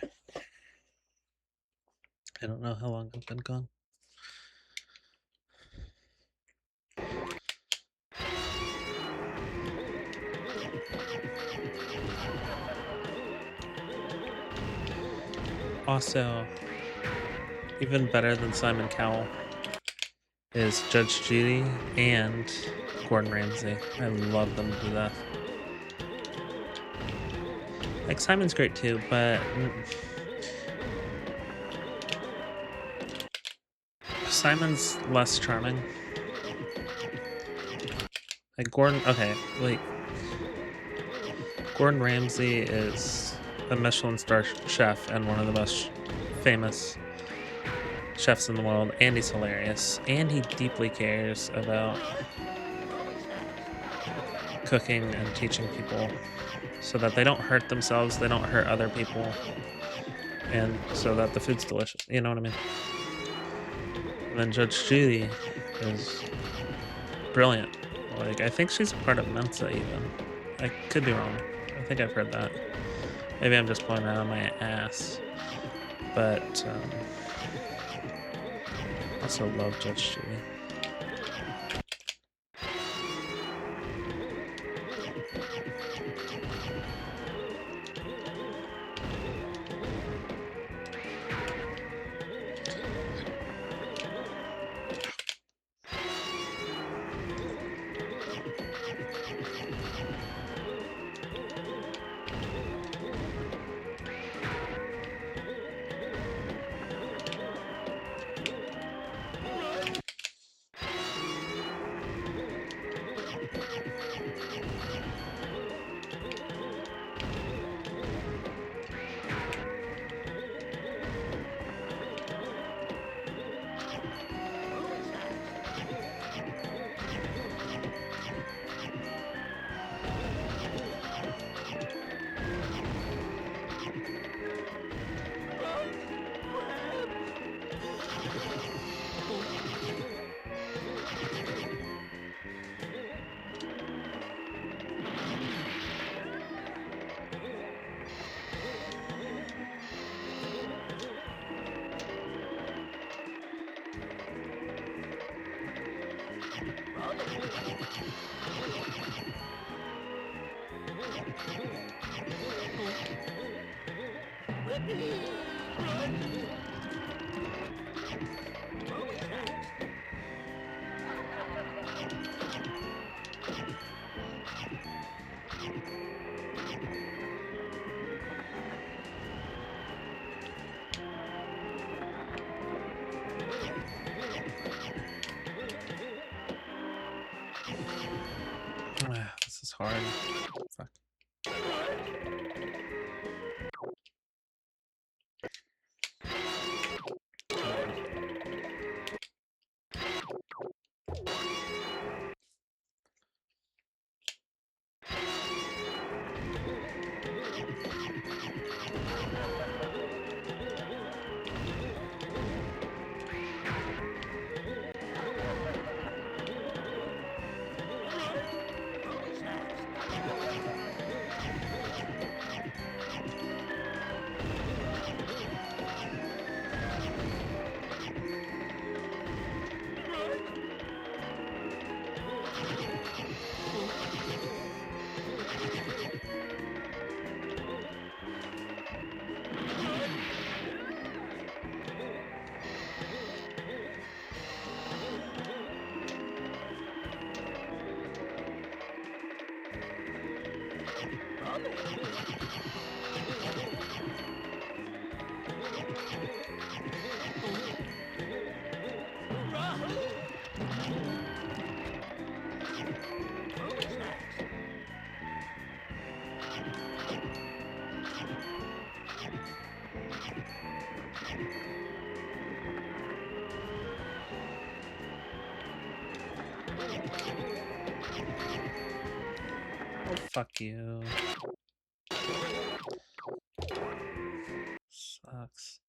S1: I don't know how long I've been gone. Also, even better than Simon Cowell is Judge Judy and Gordon Ramsay. I love them to death. Like, Simon's great too, but Simon's less charming. Like, Gordon, okay, like, Gordon Ramsay is a Michelin star chef and one of the most famous chefs in the world, and he's hilarious, and he deeply cares about cooking and teaching people so that they don't hurt themselves, they don't hurt other people, and so that the food's delicious. You know what I mean? And then Judge Judy is brilliant. Like, I think she's part of Mensa even. I could be wrong. I think I've heard that. Maybe I'm just pulling that on my ass. But also love Judge Judy. This is hard. Fuck. Oh, fuck you. Sucks.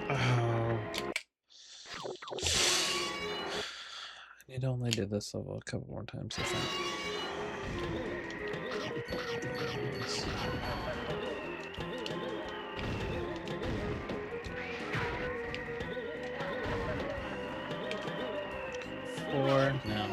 S1: Oh. I need to only do this level a couple more times, I think. Four, no.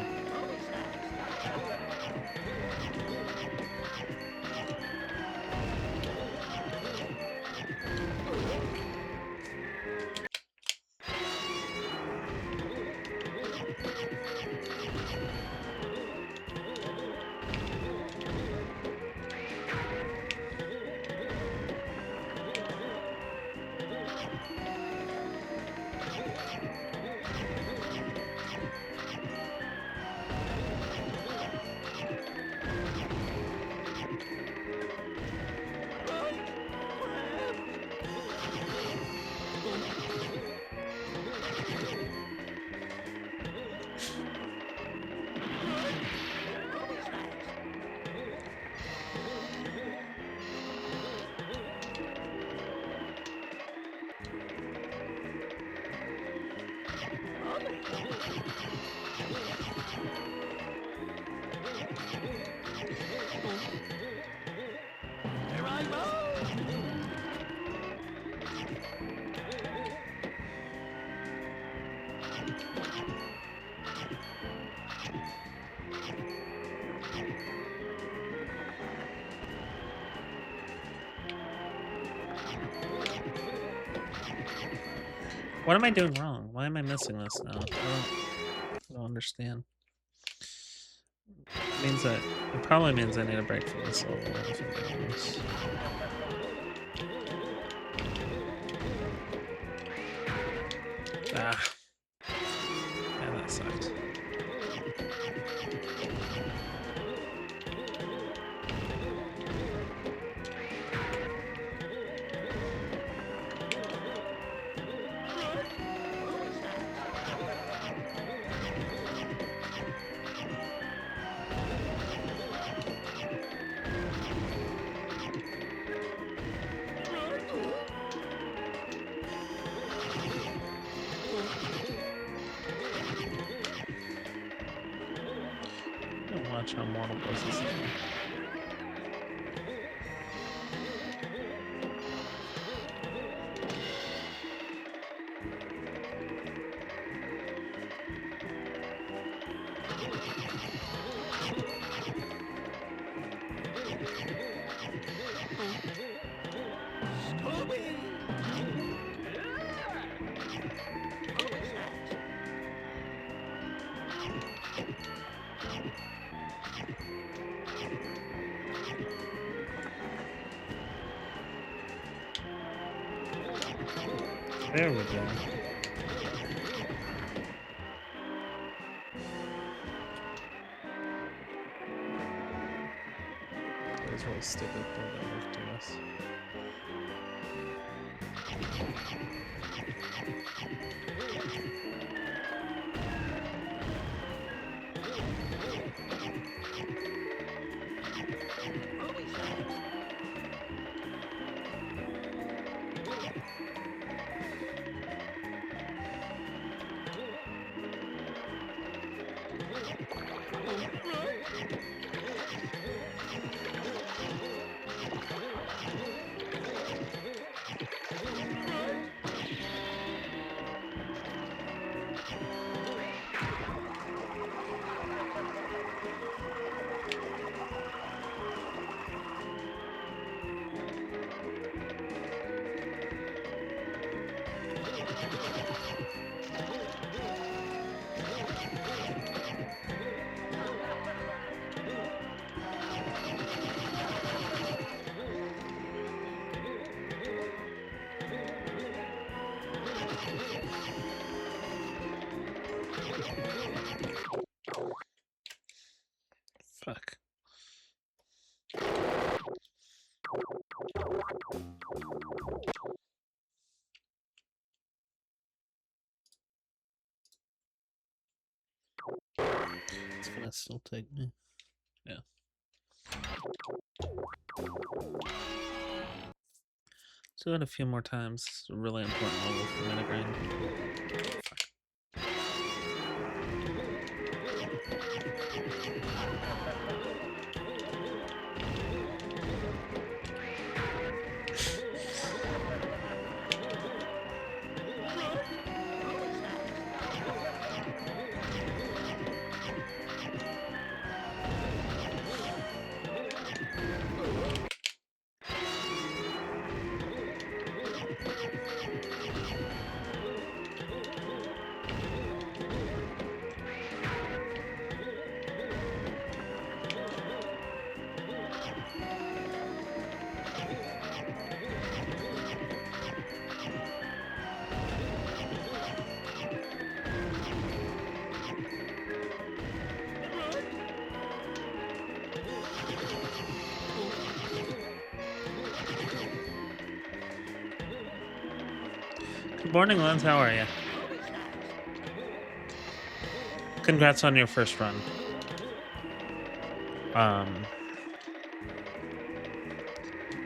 S1: What am I doing wrong? Why am I missing this now? I don't understand. It means that it probably means I need a break from this level if I'm doing this. Ah. Yeah, that sucked. Watch how mortal does this thing. There we go. That was really stupid, but that worked to us. It's gonna still take me. Yeah. Do it a few more times. It's a really important level for me to grind. Fuck. Good morning, Lens. How are you? Congrats on your first run.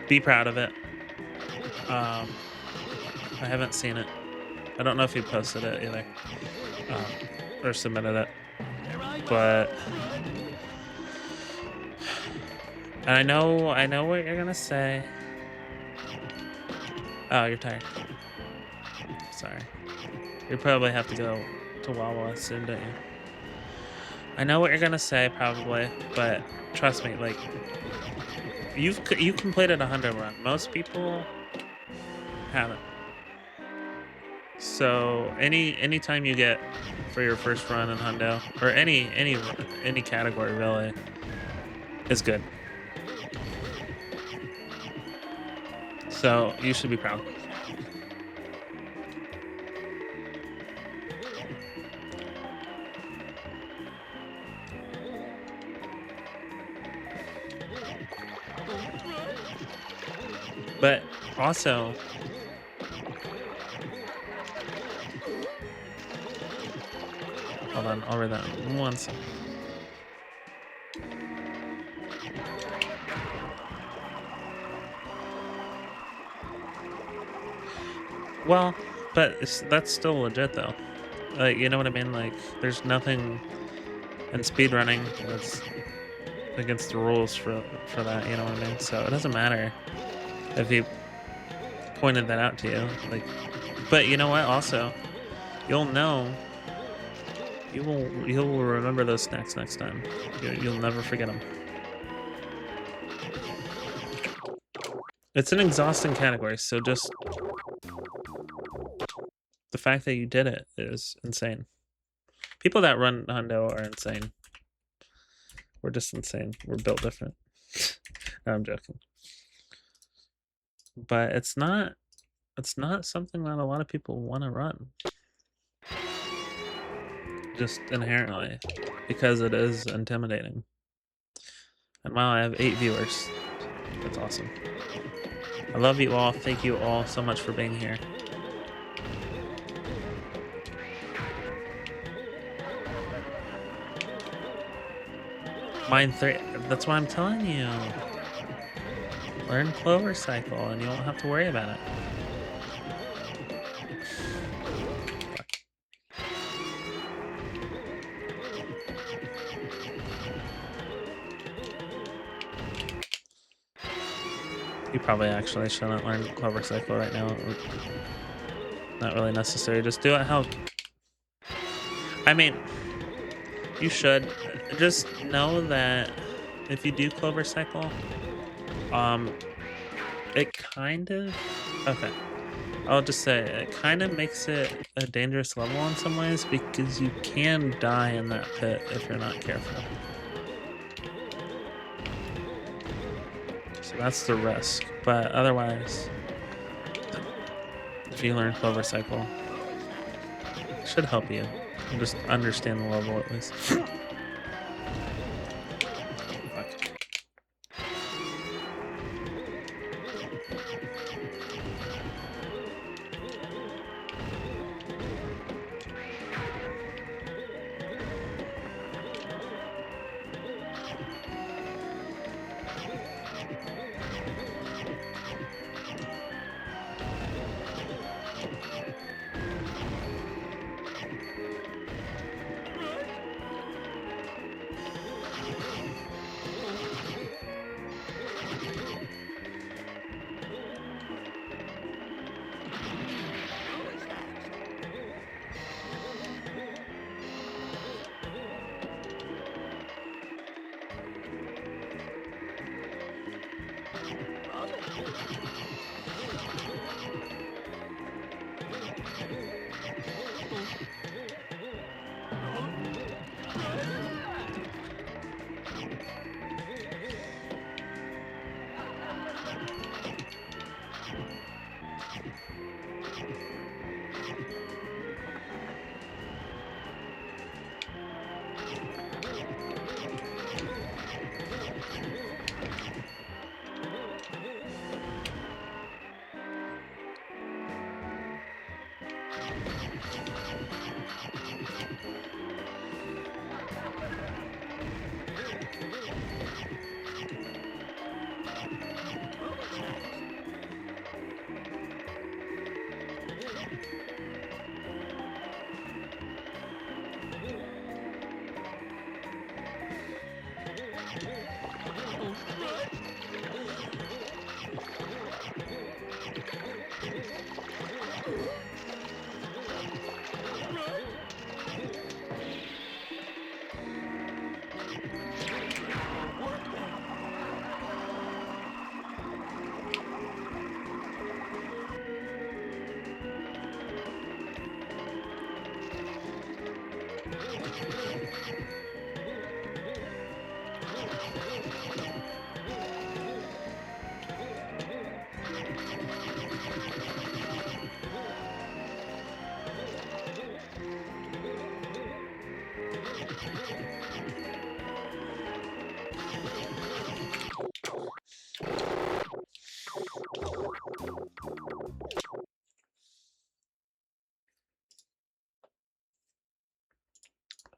S1: Be proud of it. I haven't seen it. I don't know if you posted it either, or submitted it, but I know what you're gonna say. Oh, you're tired. Sorry. You probably have to go to Wawa soon, don't you? I know what you're gonna say, probably, but trust me, like you completed a 100 run. Most people haven't. So any time you get for your first run in Hundo or any category really is good. So you should be proud. But also, hold on, I'll read that in 1 second. Well, but that's still legit though. Like, you know what I mean? Like, there's nothing in speedrunning that's against the rules for that. You know what I mean? So it doesn't matter if he pointed that out to you. Like, but you know what? Also, you'll know. You will remember those snacks next time. You'll never forget them. It's an exhausting category, so just the fact that you did it is insane. People that run Hundo are insane. We're just insane. We're built different. No, I'm joking. But it's not something that a lot of people want to run. Just inherently. Because it is intimidating. And wow, I have 8 viewers. That's awesome. I love you all. Thank you all so much for being here. Mine 3. That's why I'm telling you. Learn Clover Cycle and you won't have to worry about it. You probably actually shouldn't learn Clover Cycle right now. Not really necessary. Just do it how... I mean, you should. Just know that if you do Clover Cycle, it kind of... Okay. I'll just say, it kind of makes it a dangerous level in some ways because you can die in that pit if you're not careful. So that's the risk. But otherwise, if you learn Clover Cycle, it should help you. And just understand the level at least.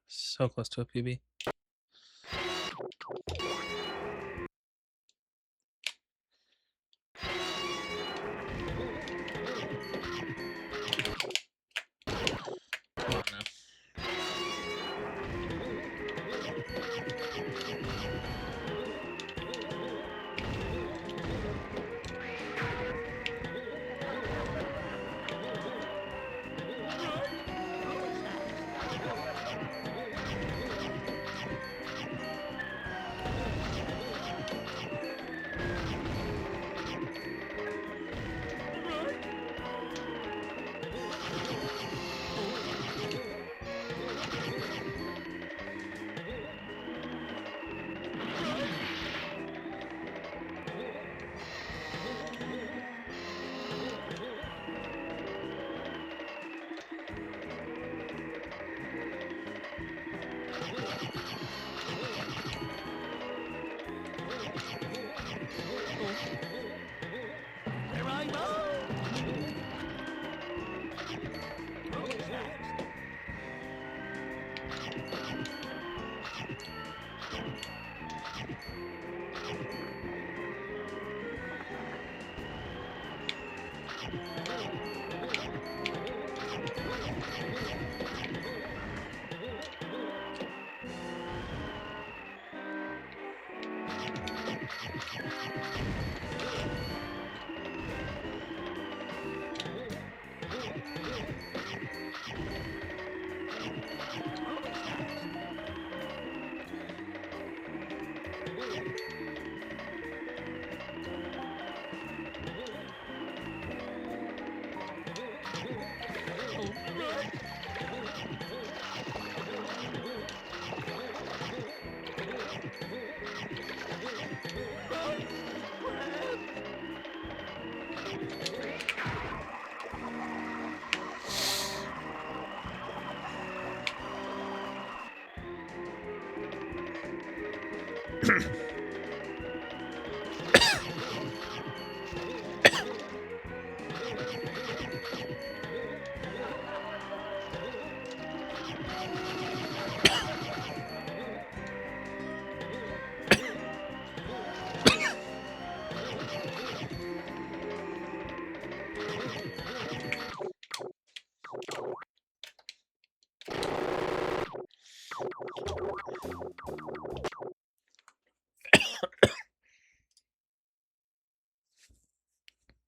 S1: So close to a PB. Oh, no.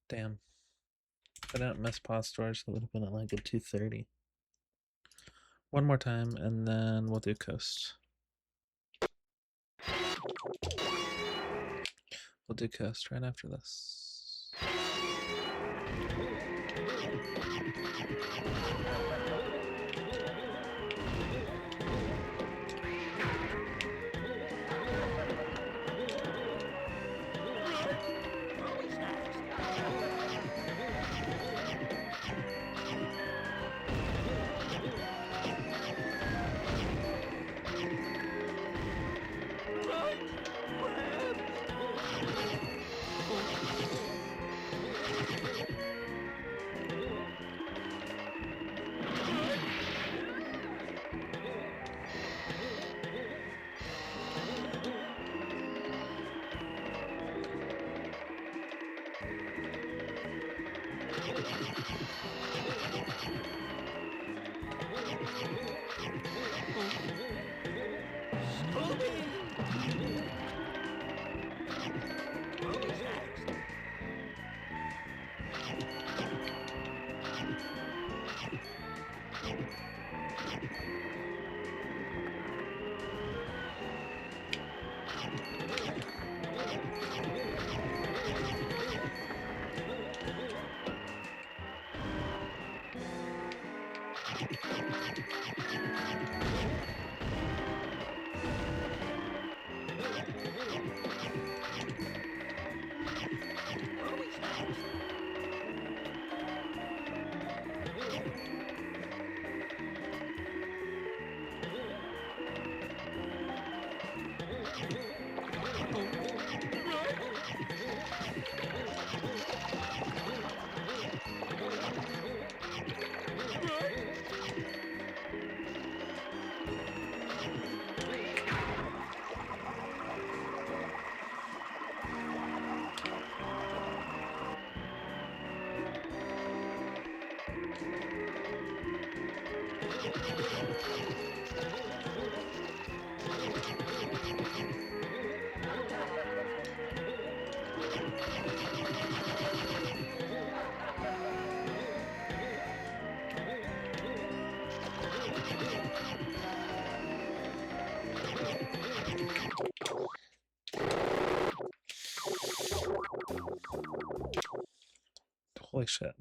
S1: Damn. If I didn't miss pause storage, that would have been at like a 230. One more time, and then we'll do coast. We'll do Coast right after this. Holy shit.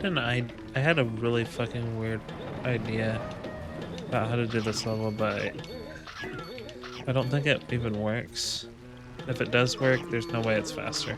S1: And I had a really fucking weird idea about how to do this level, but I don't think it even works. If it does work, there's no way it's faster.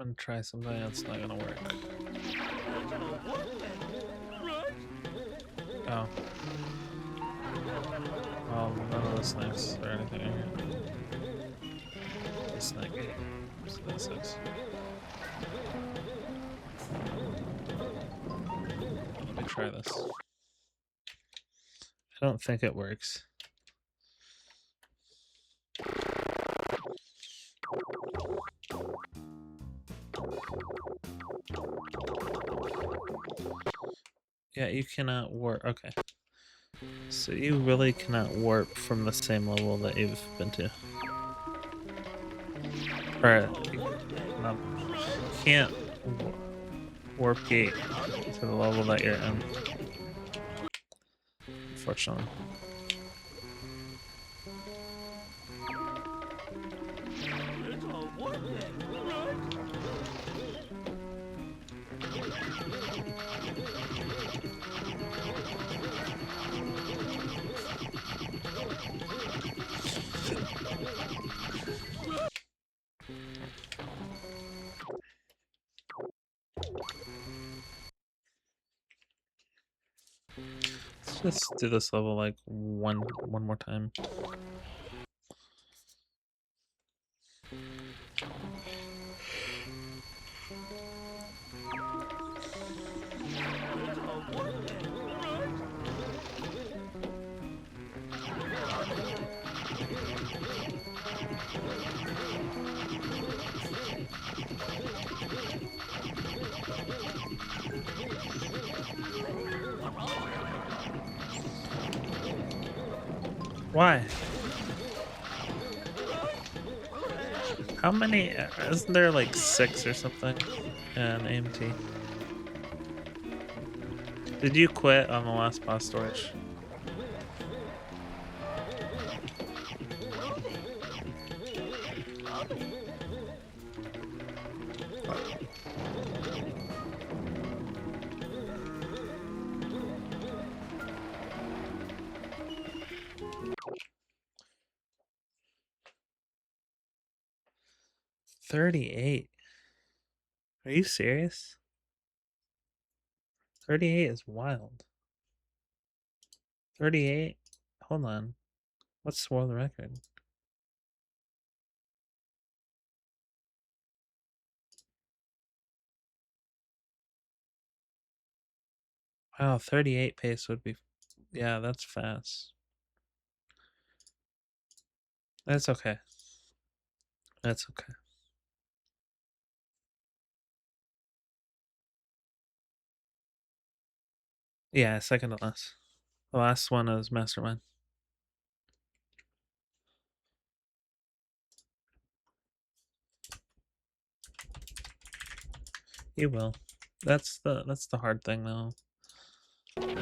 S1: I'm gonna try something that's not gonna work. Oh. Well, none of the snakes or anything in here. The snake. So that sucks. Let me try this. I don't think it works. Yeah, you cannot warp. Okay. So you really cannot warp from the same level that you've been to. Or, no, can't warp gate to the level that you're in. Unfortunately. Let's just do this level like one more time. Why? How many? Isn't there like 6 or something in AMT? Did you quit on the last boss storage? $38. Are you serious? 38 is wild. 38? Hold on. What's the world record? Wow, 38 pace would be... Yeah, that's fast. That's okay. That's okay. Yeah, second to last. The last one is Mastermind. You will. That's the hard thing though. I don't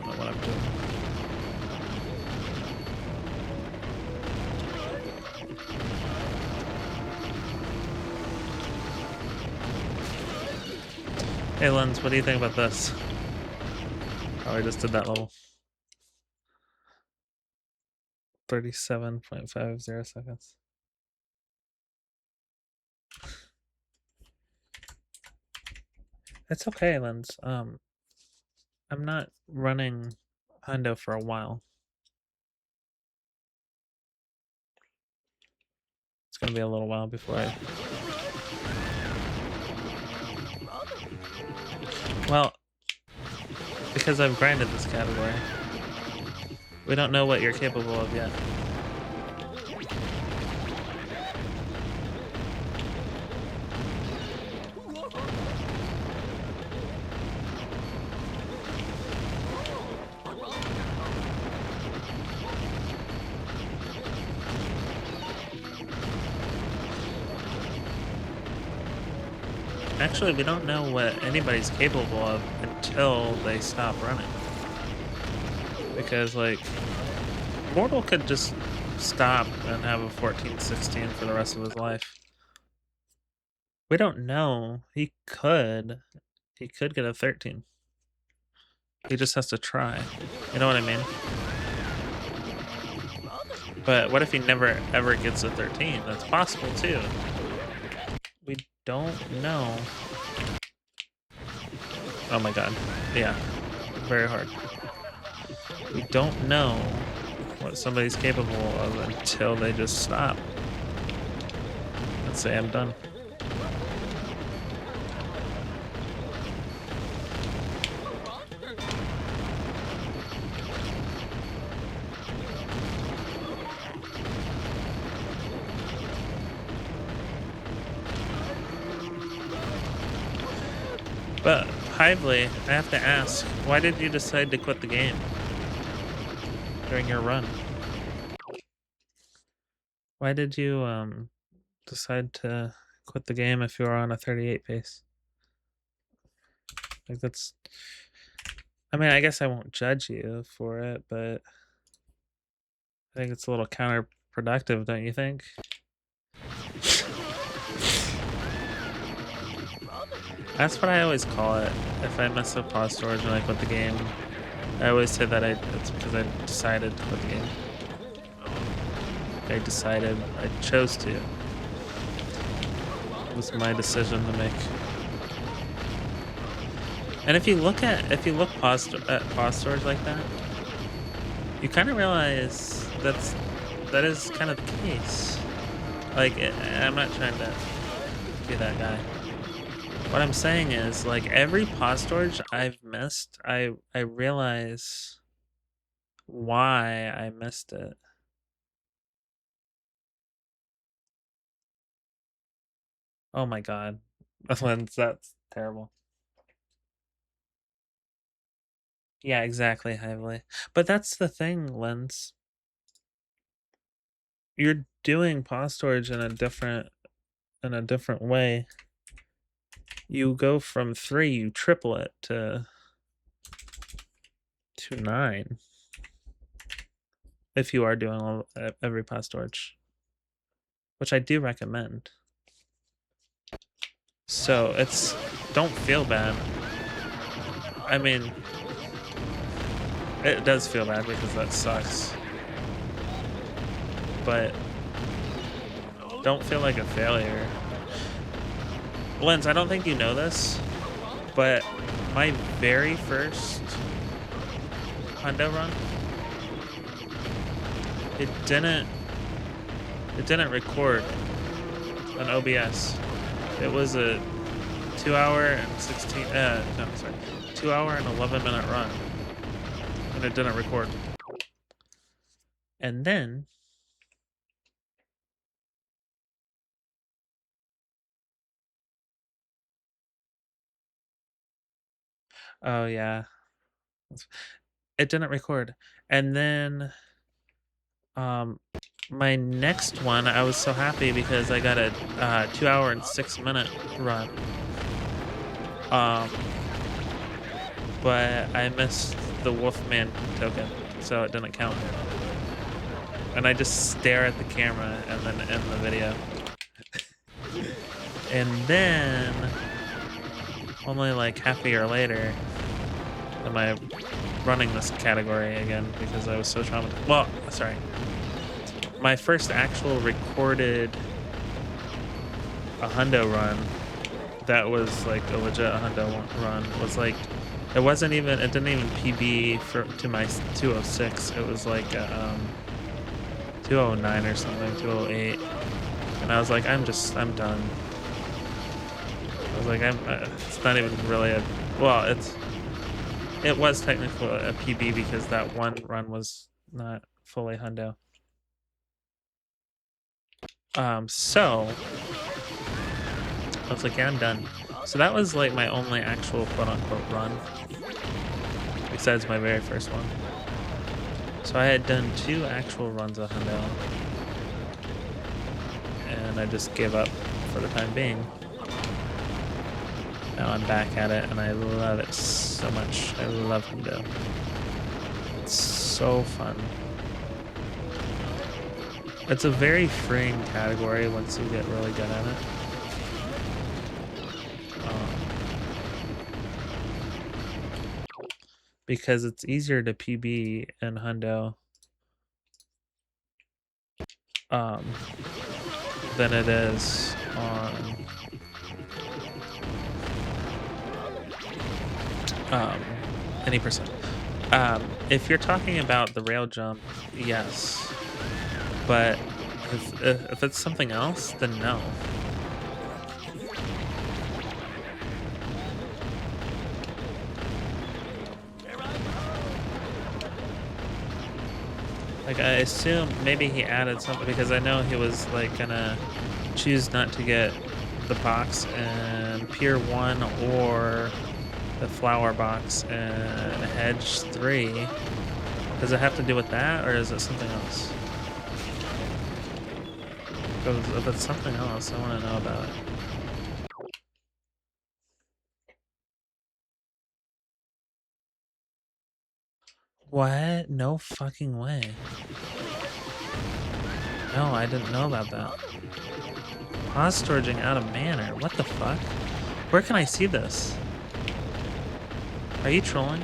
S1: know what I'm doing. Hey Lens, what do you think about this? Oh, I just did that level. 37.50 seconds. It's okay, Lens. I'm not running hundo for a while. It's gonna be a little while before I... Well, because I've grinded this category. We don't know what you're capable of yet. Actually, we don't know what anybody's capable of until they stop running. Because, like, Mortal could just stop and have a 14-16 for the rest of his life. We don't know. He could. He could get a 13. He just has to try. You know what I mean? But what if he never ever gets a 13? That's possible too. We don't know. Oh my god. Yeah. Very hard. We don't know what somebody's capable of until they just stop. Let's say I'm done. But, Hively, I have to ask, why did you decide to quit the game during your run? Why did you, decide to quit the game if you were on a 38 pace? Like, that's... I mean, I guess I won't judge you for it, but I think it's a little counterproductive, don't you think? That's what I always call it. If I mess up pause storage when I quit the game, I always say that it's because I decided to quit the game. I chose to. It was my decision to make. And if you look at pause storage like that, you kind of realize that is kind of the case. Like, I'm not trying to be that guy. What I'm saying is, like, every pause storage I've missed, I realize why I missed it. Oh my god. That's terrible. Yeah, exactly, Hively. But that's the thing, Lens. You're doing pause storage in a different way. You go from 3, you triple it to 9. If you are doing every pause storage, which I do recommend. So don't feel bad. I mean, it does feel bad because that sucks. But don't feel like a failure. Lens, I don't think you know this, but my very first hundo run, it didn't record on OBS. It was a 2 hour and 2 hour and 11-minute run, and it didn't record. And then oh yeah, it didn't record. And then my next one, I was so happy because I got a 2 hour and 6-minute run. But I missed the Wolfman token, so it didn't count. And I just stare at the camera and then end the video. And then, only like half a year later, am I running this category again because I was so traumatized. Well, sorry. My first actual recorded hundo run that was like a legit hundo run was like It wasn't even, it didn't even PB to my 206. It was like 209 or something, 208. And I was like, I'm done. I was like, it's not even really well, it was technically a PB because that one run was not fully hundo. So I was like, yeah, I'm done. So that was like my only actual quote-unquote run, besides my very first one. So I had done 2 actual runs of hundo, and I just gave up for the time being. Now I'm back at it, and I love it so much. I love hundo. It's so fun. It's a very freeing category once you get really good at it. Because it's easier to PB in hundo than it is on any percent. If you're talking about the rail jump, yes, but if it's something else, then no. Like, I assume maybe he added something, because I know he was like gonna choose not to get the box in Pier 1 or the flower box in Hedge 3. Does it have to do with that, or is it something else? Because if it's something else, I want to know about it. What? No fucking way. No, I didn't know about that. Pause storaging out of manner. What the fuck? Where can I see this? Are you trolling?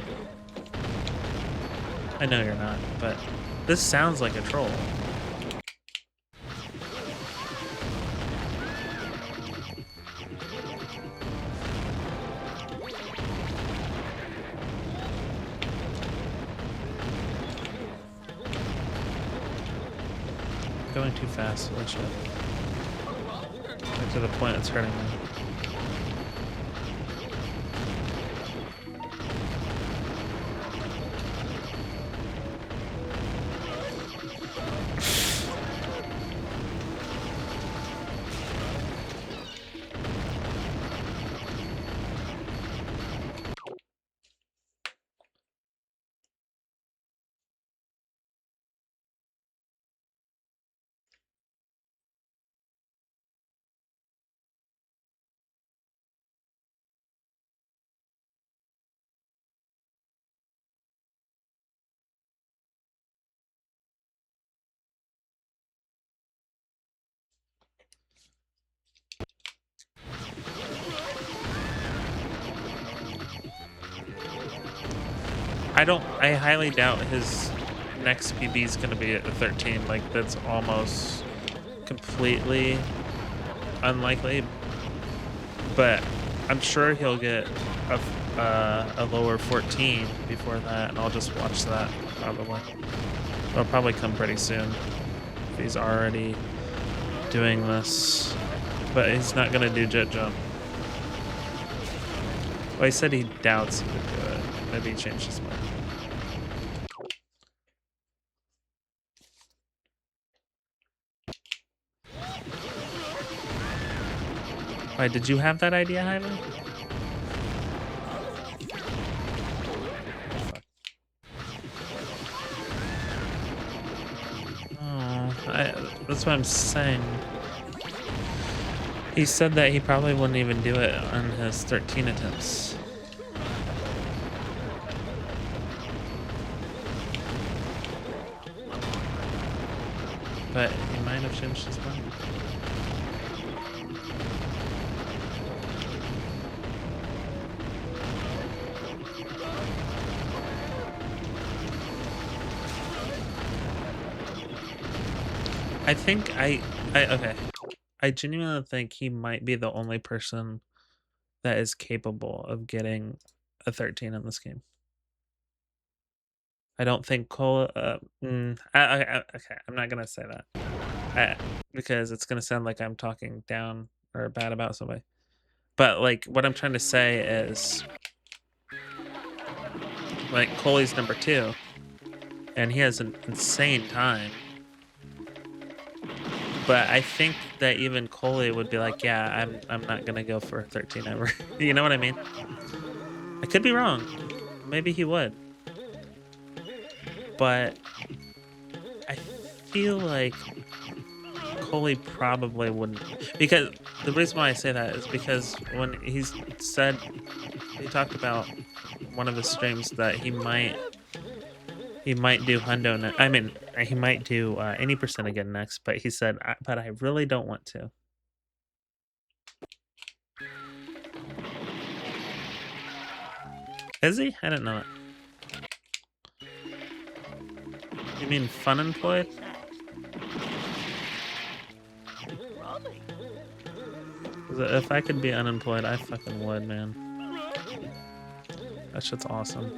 S1: I know you're not, but this sounds like a troll. Going too fast, holy shit. Like to the point it's hurting me. I highly doubt his next PB is going to be at a 13. Like, that's almost completely unlikely. But I'm sure he'll get a lower 14 before that, and I'll just watch that probably. It'll probably come pretty soon if he's already doing this. But he's not going to do jet jump. Well, he said he doubts he would do it. Maybe he changed his mind. Why, did you have that idea, Hyman? Oh, that's what I'm saying. He said that he probably wouldn't even do it on his 13 attempts. But he might have changed his mind. I think okay. I genuinely think he might be the only person that is capable of getting a 13 in this game. I don't think Cole. Okay, I'm not gonna say that because it's gonna sound like I'm talking down or bad about somebody. But like, what I'm trying to say is, like, Coley's number 2, and he has an insane time. But I think that even Coley would be like, yeah, I'm not gonna go for a 13 ever. You know what I mean? I could be wrong. Maybe he would. But I feel like Coley probably wouldn't, because the reason why I say that is because when he talked about one of his streams that he might do Hundo. I mean, he might do any percent again next, but he said, but I really don't want to. Is he? I didn't know it. You mean fun employed? If I could be unemployed, I fucking would, man. That shit's awesome.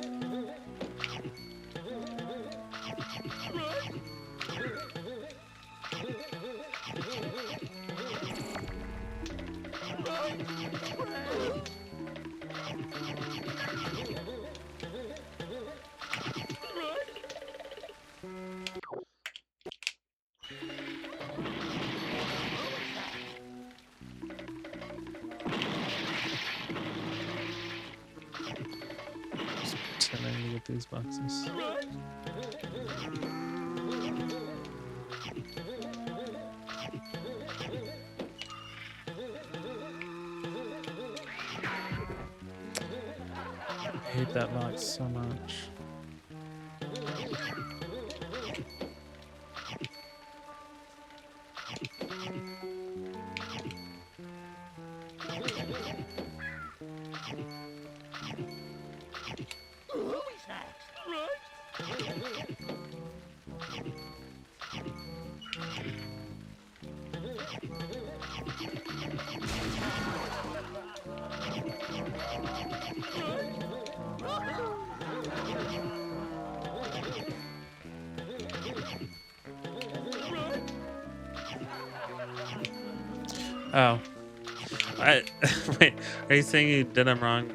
S1: Just pretending to get these boxes. I hate that box so much. Oh. Wait, are you saying you did them wrong?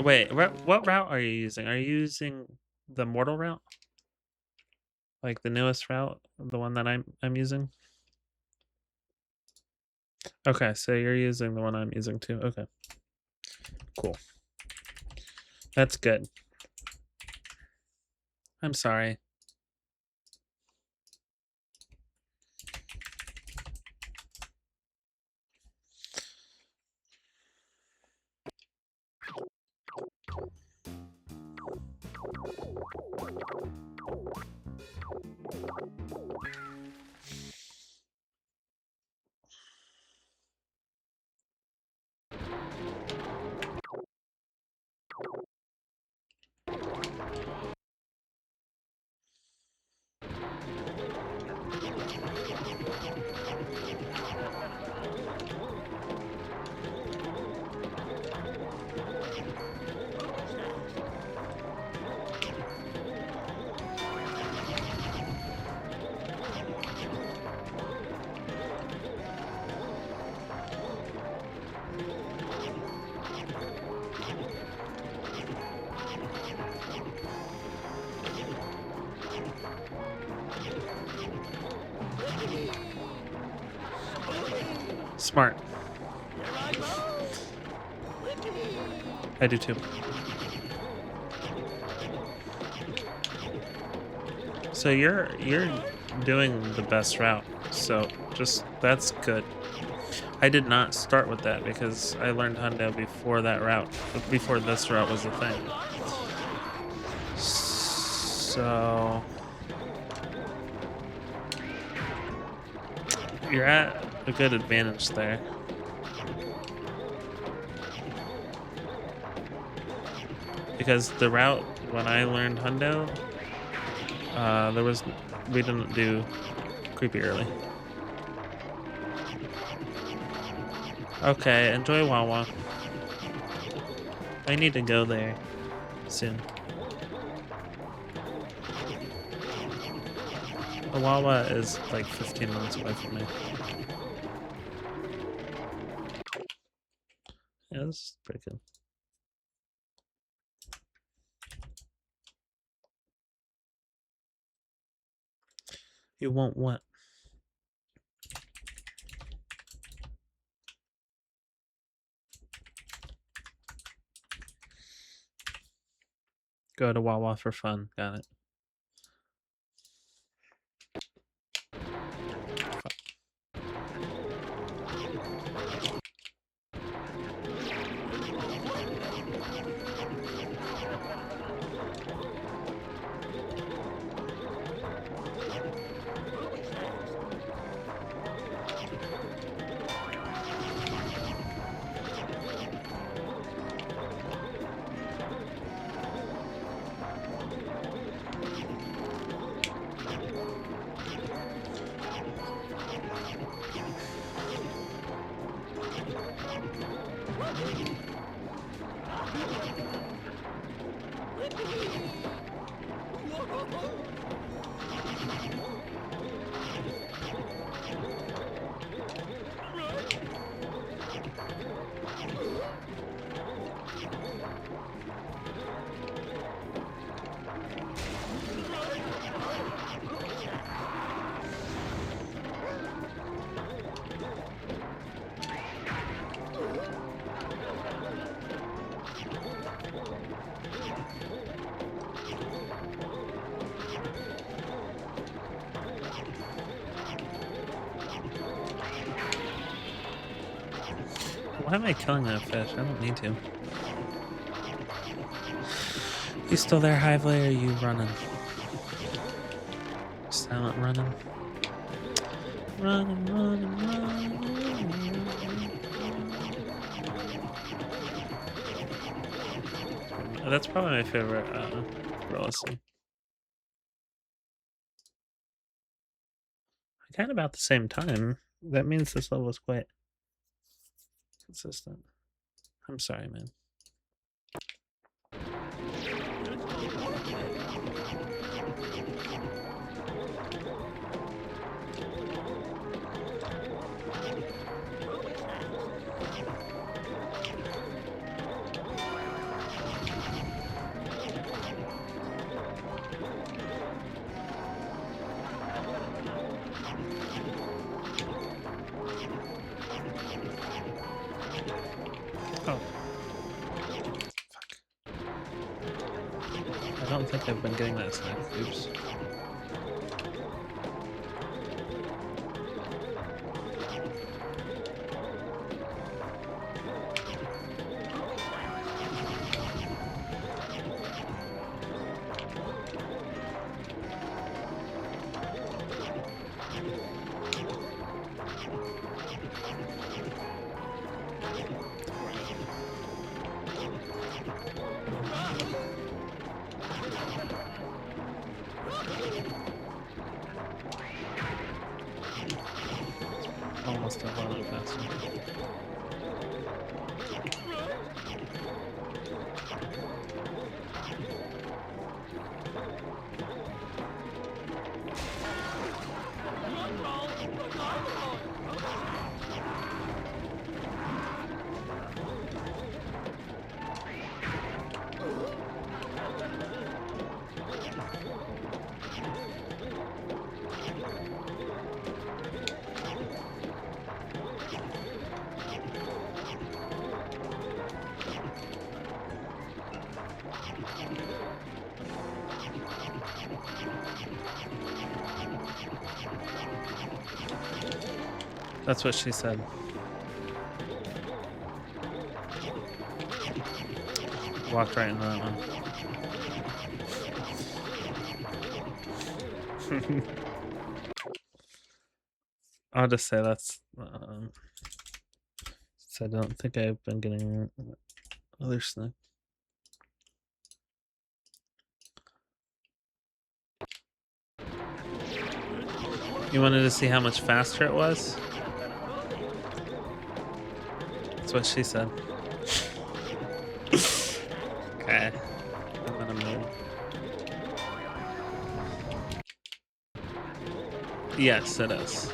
S1: Wait, what route are you using? Are you using the mortal route? Like the newest route? The one that I'm using? Okay, so you're using the one I'm using too. Okay. Cool. That's good. I'm sorry. Smart. I do too. So you're doing the best route. So just that's good. I did not start with that because I learned Hundo before that route, before this route was a thing. So you're at a good advantage there. Because the route when I learned Hundo, we didn't do creepy early. Okay, enjoy Wawa. I need to go there soon. The Wawa is like 15 minutes away from me. Yeah, this is pretty good. You won't what? Go to Wawa for fun. Got it. Why am I killing that fish? I don't need to. You still there, Hive Layer? Or you running? Silent running. Running, running, running. That's probably my favorite Rollison. Kind of about the same time. That means this level is quite consistent. I'm sorry, man. Oh. Fuck. I don't think I've been getting that snack. Oops. Almost a whole lot faster. That's what she said. Walked right into that one. I'll just say that's. So I don't think I've been getting other snack. You wanted to see how much faster it was? That's what she said. Yes, it is.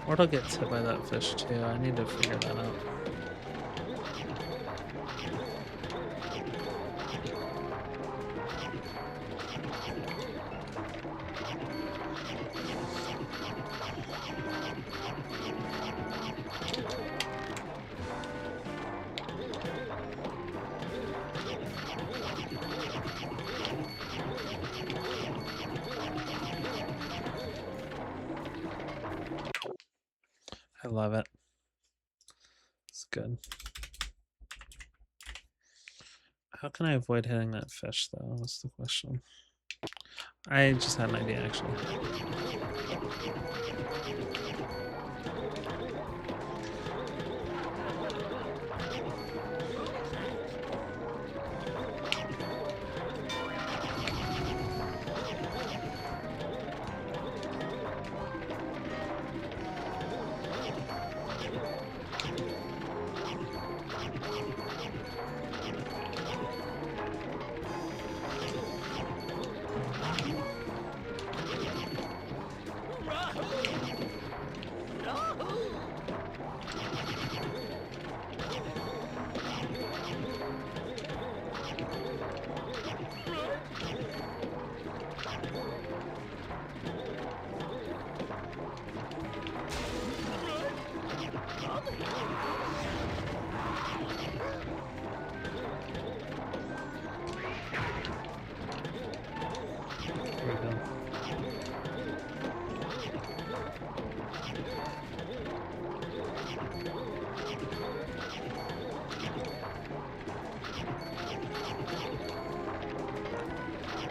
S1: Mortal gets hit by that fish too. I need to figure that out. I love it. It's good. How can I avoid hitting that fish, though? That's the question. I just had an idea, actually.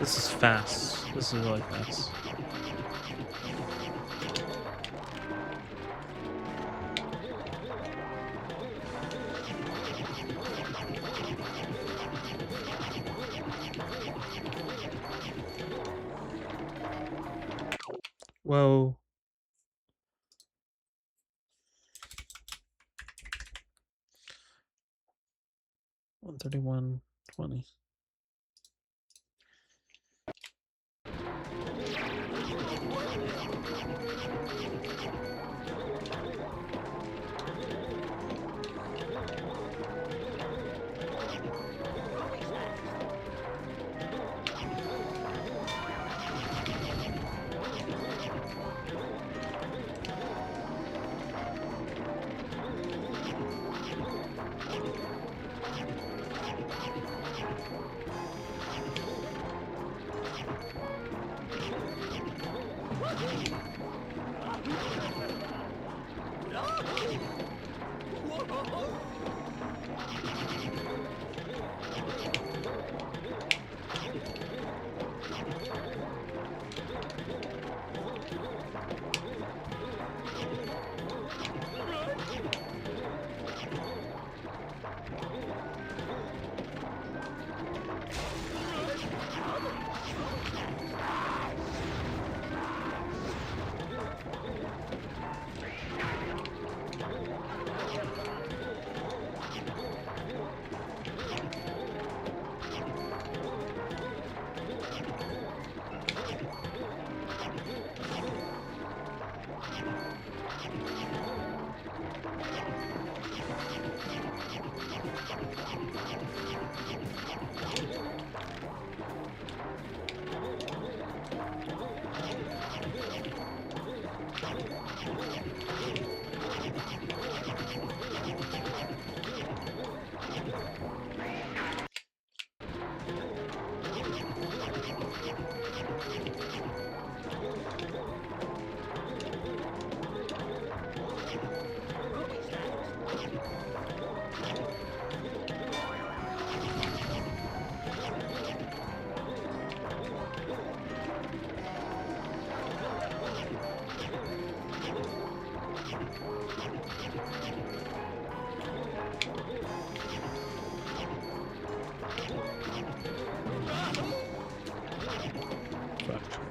S1: This is fast. This is really fast. Whoa. $131.20. Fuck.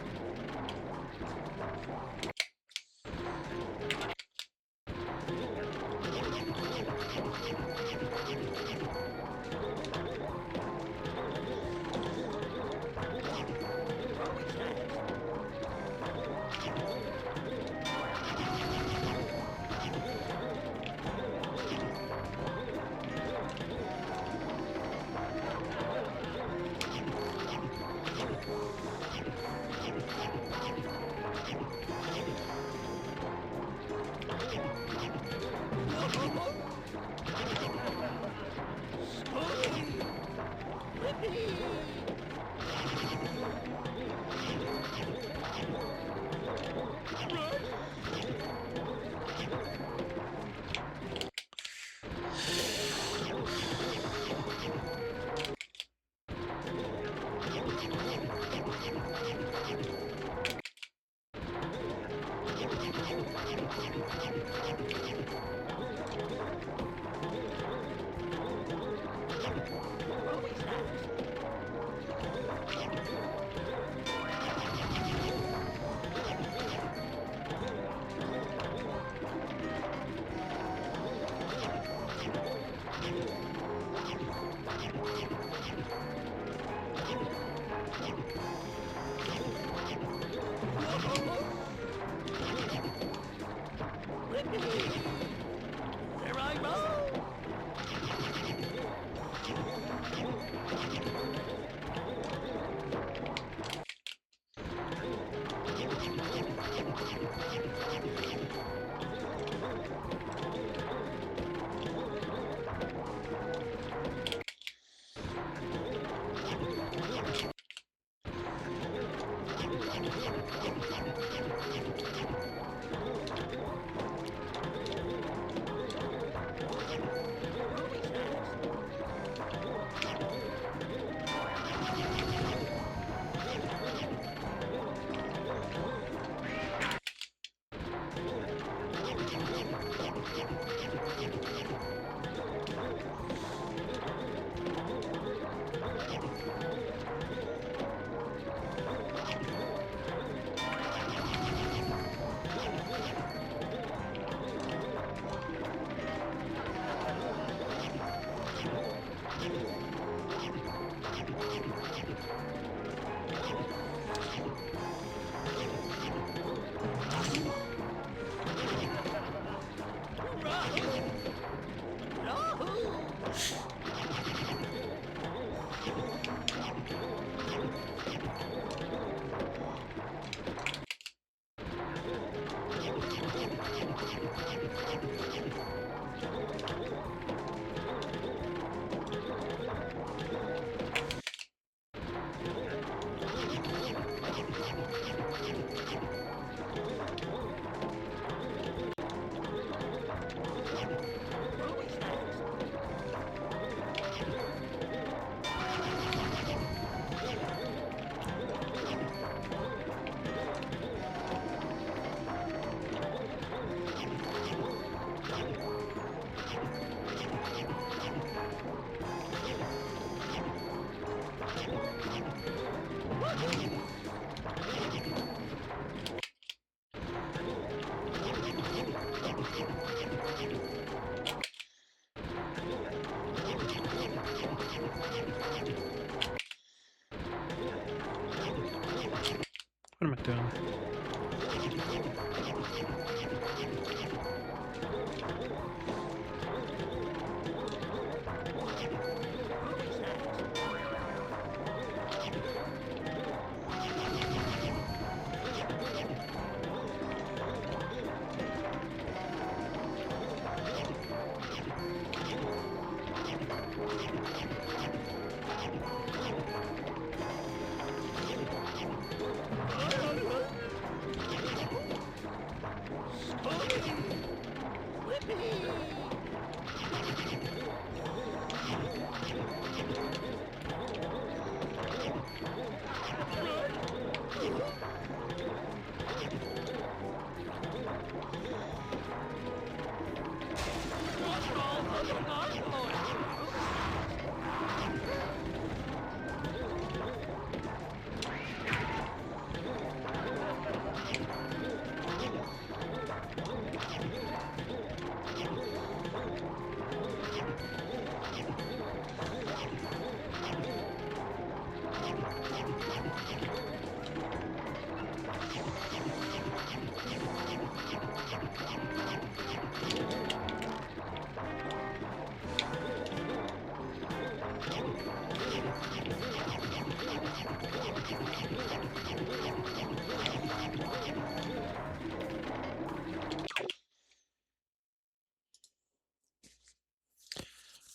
S1: What am I doing?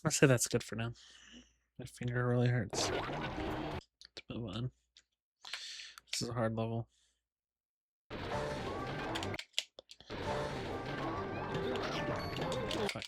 S1: I'll say that's good for now. My finger really hurts. Let's move on. This is a hard level. Fuck.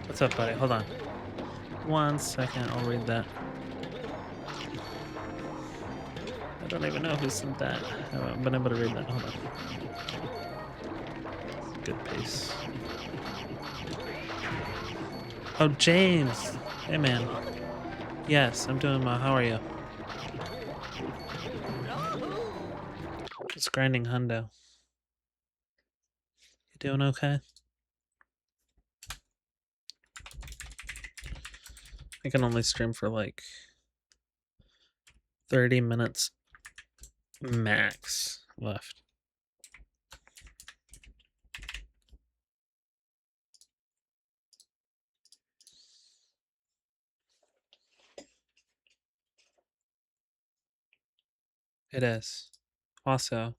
S1: What's up, buddy? Hold on. 1 second, I'll read that. I don't even know who sent that. I haven't been able to read that. Hold on. Good pace. Oh, James! Hey, man. Yes, I'm doing well. How are you? It's grinding hundo. You doing okay? I can only stream for like 30 minutes max left. It is. Also,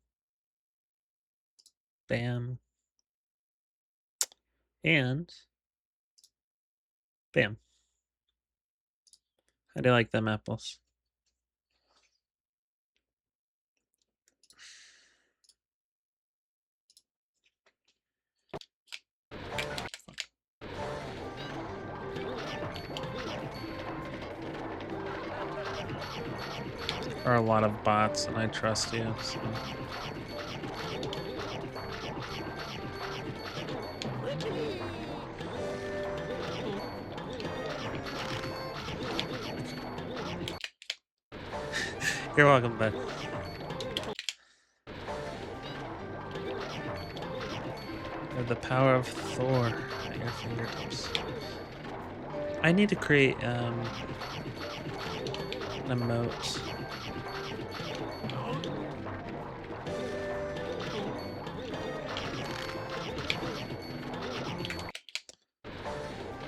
S1: bam. And bam. How do you like them apples? There are a lot of bots, and I trust you. So. You're welcome, bud. You have the power of Thor at your fingertips. I need to create an emote.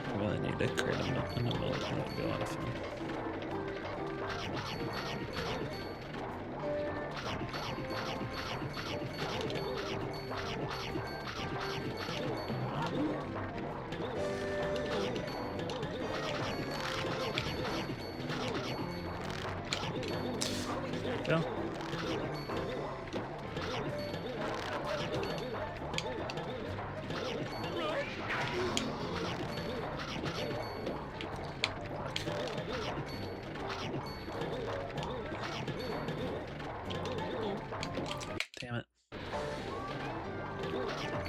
S1: I really need to create an emote. That would be a lot of fun. Go. Damn it.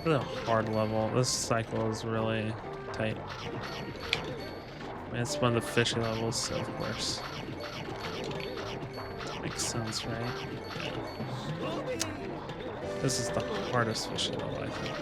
S1: This is a hard level. This cycle is really tight. I mean, it's one of the fishy levels, so of course. Makes sense, right? Yeah. This is the hardest fishy level, I think.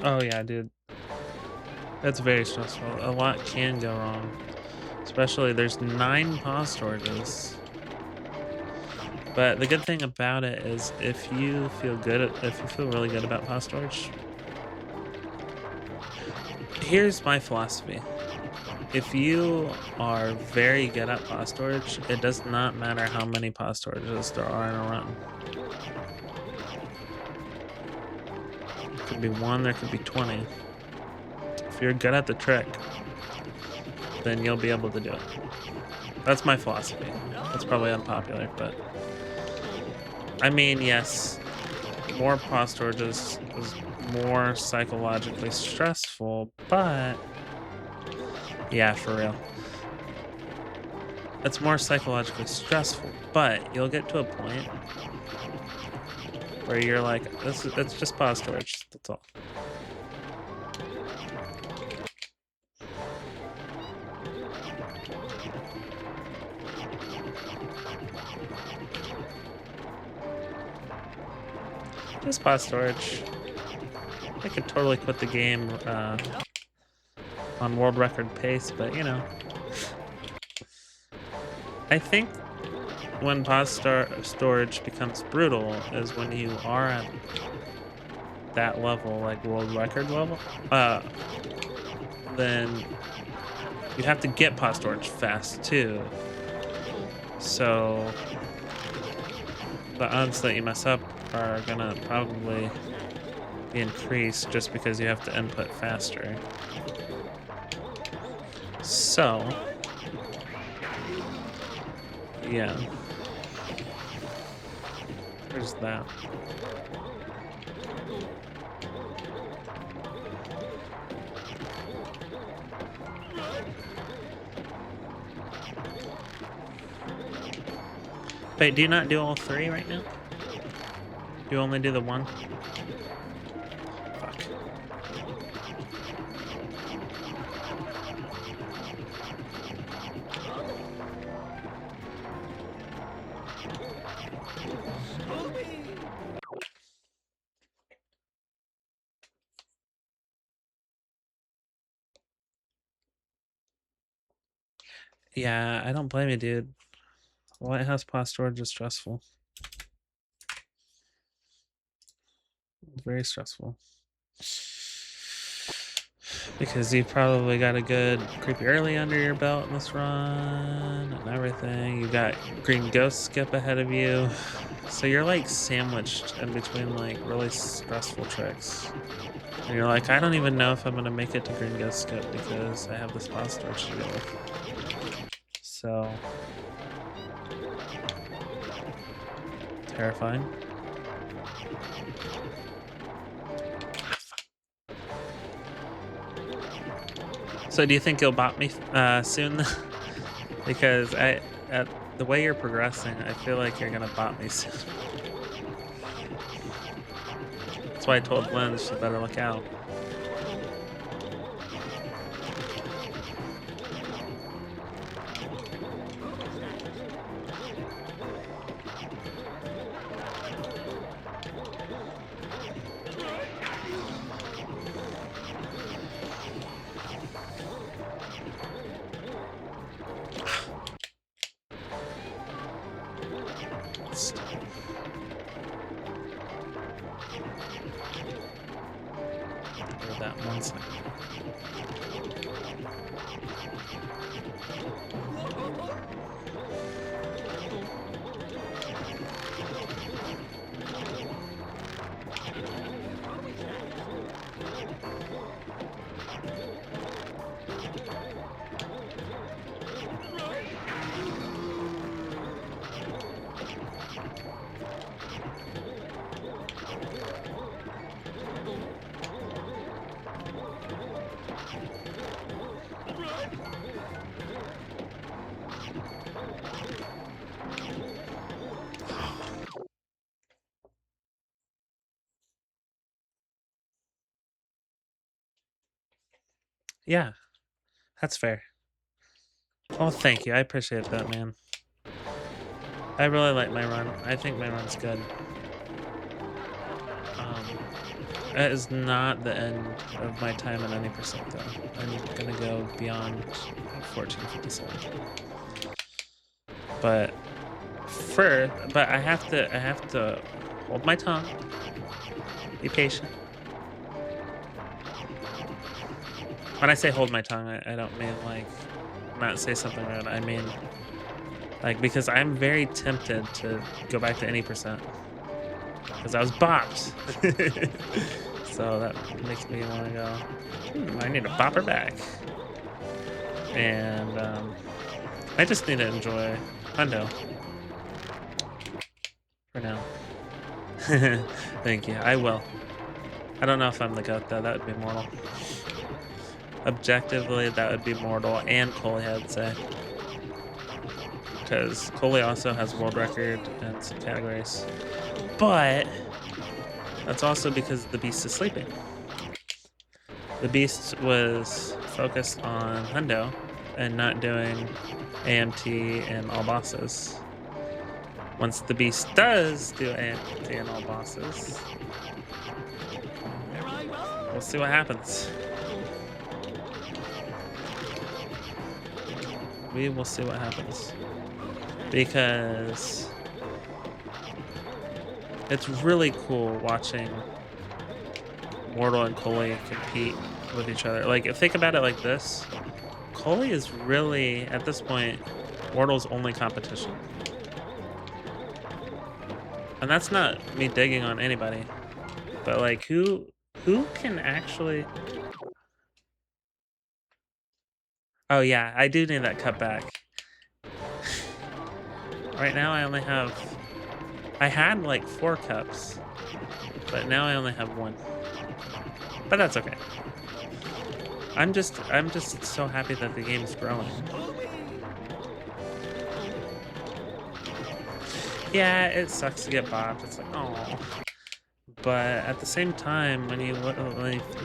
S1: Oh yeah, dude. That's very stressful. A lot can go wrong. Especially, there's 9 paw storages. But the good thing about it is if you feel really good about paw storage, here's my philosophy. If you are very good at paw storage, it does not matter how many paw storages there are in a run. It could be 1, there could be 20. If you're good at the trick, then you'll be able to do it. That's my philosophy. That's probably unpopular, but I mean, yes, more paw storages is more psychologically stressful, but yeah, for real. It's more psychologically stressful, but you'll get to a point where you're like, it's just paw storage, that's all. Just paw storage. I could totally quit the game on world record pace, but you know. I think when paw storage becomes brutal is when you are at that level, like world record level. Then you have to get paw storage fast too. So the odds that you mess up are gonna probably be increased just because you have to input faster. So yeah, there's that. Wait, do you not do all 3 right now? Do you only do the 1? Fuck. Yeah, I don't blame you, dude. White House paw storage is stressful. Very stressful. Because you've probably got a good creepy early under your belt in this run and everything. You got green ghost skip ahead of you. So you're like sandwiched in between like really stressful tricks. And you're like, I don't even know if I'm gonna make it to green ghost skip because I have this paw storage to deal with. So terrifying. So do you think you'll bot me soon? Because at the way you're progressing, I feel like you're gonna bot me soon. That's why I told Lynn she better look out. That 1 second. Yeah, that's fair. Oh, thank you. I appreciate that, man. I really like my run. I think my run's good. That is not the end of my time at any percent though. I'm gonna go beyond 1457. But I have to hold my tongue. Be patient. When I say hold my tongue, I don't mean like not say something rude. I mean like because I'm very tempted to go back to any percent. Because I was bopped. So that makes me want to go, I need to bop her back. And I just need to enjoy Hundo for now. Thank you. I will. I don't know if I'm the GOAT though. That would be mortal. Objectively, that would be mortal and Coley, I'd say. Because Coley also has world record in some categories. But that's also because the beast is sleeping. The beast was focused on Hundo and not doing AMT and all bosses. Once the beast does do AMT and all bosses, we'll see what happens. We will see what happens. Because it's really cool watching Mortal and Coley compete with each other. Like, think about it like this. Coley is really, at this point, Mortal's only competition. And that's not me digging on anybody. But, like, who can actually... Oh, yeah, I do need that cut back. Right now, I only have... I had, like, 4 cups. But now I only have 1. But that's okay. I'm just so happy that the game's growing. Yeah, it sucks to get bopped. It's like, oh. But at the same time, when you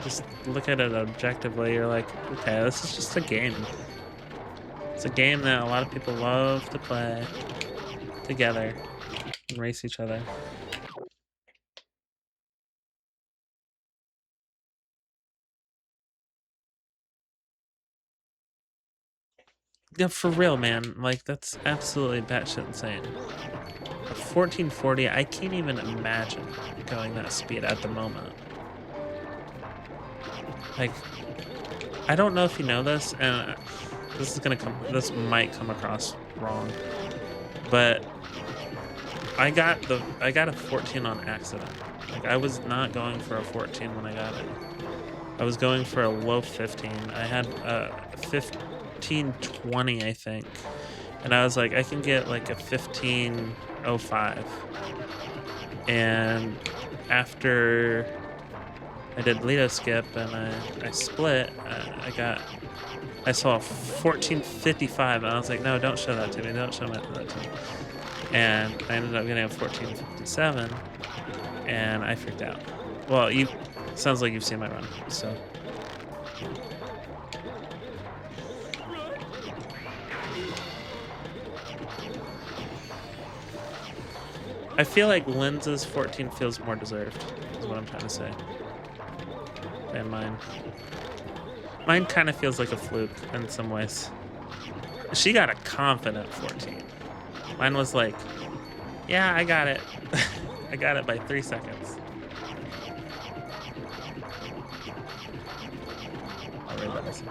S1: just look at it objectively, you're like, okay, this is just a game. It's a game that a lot of people love to play together and race each other. Yeah, for real, man. Like, that's absolutely batshit insane. 1440, I can't even imagine going that speed at the moment. Like, I don't know if you know this, and this might come across wrong, but I got a 14 on accident. Like, I was not going for a 14 when I got it. I was going for a low 15. I had a 1520, I think. And I was like, I can get like a 1505. And after I did Lido skip and I split, I saw a 1455 and I was like, no, don't show that to me. Don't show that to me. And I ended up getting a 1457 and I freaked out. Well, sounds like you've seen my run, so. I feel like Linza's 14 feels more deserved, is what I'm trying to say, than mine. Mine kind of feels like a fluke in some ways. She got a confident 14. Mine was like, yeah, I got it. I got it by 3 seconds. I'll read that myself.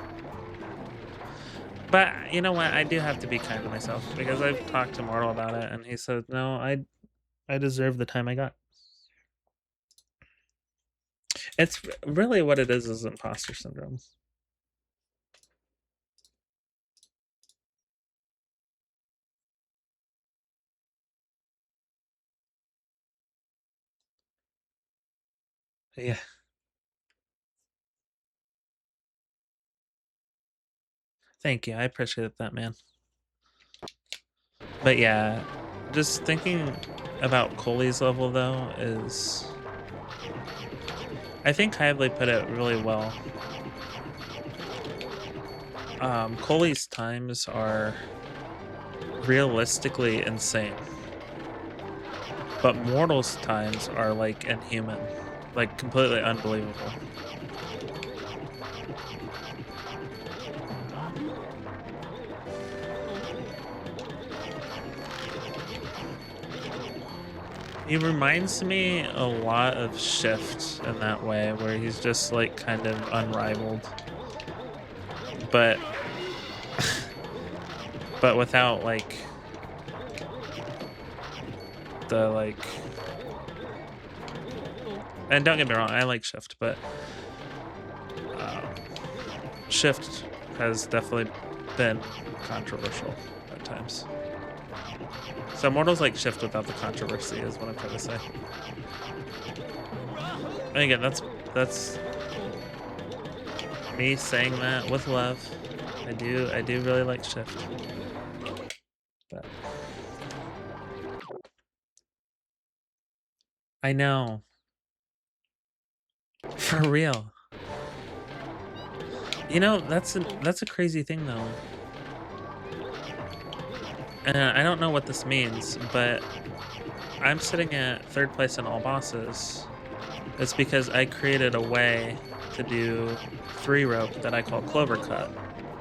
S1: But you know what? I do have to be kind to myself because I've talked to Mortal about it and he said, no, I deserve the time I got. It's really what it is imposter syndrome. Yeah. Thank you. I appreciate that, man. But yeah, just thinking about Coley's level though is, I think Hively put it really well. Coley's times are realistically insane, but Mortal's times are like inhuman. like completely unbelievable. He reminds me a lot of Shift in that way, where he's just like kind of unrivaled, but but without like the like. And don't get me wrong, I like Shift, but Shift has definitely been controversial at times. So Mortal's like Shift without the controversy is what I'm trying to say. And again, that's me saying that with love. I do really like Shift. But I know. For real. You know, that's a crazy thing though. And I don't know what this means, but I'm sitting at 3rd place in all bosses. It's because I created a way to do 3 rope that I call Clover Cut.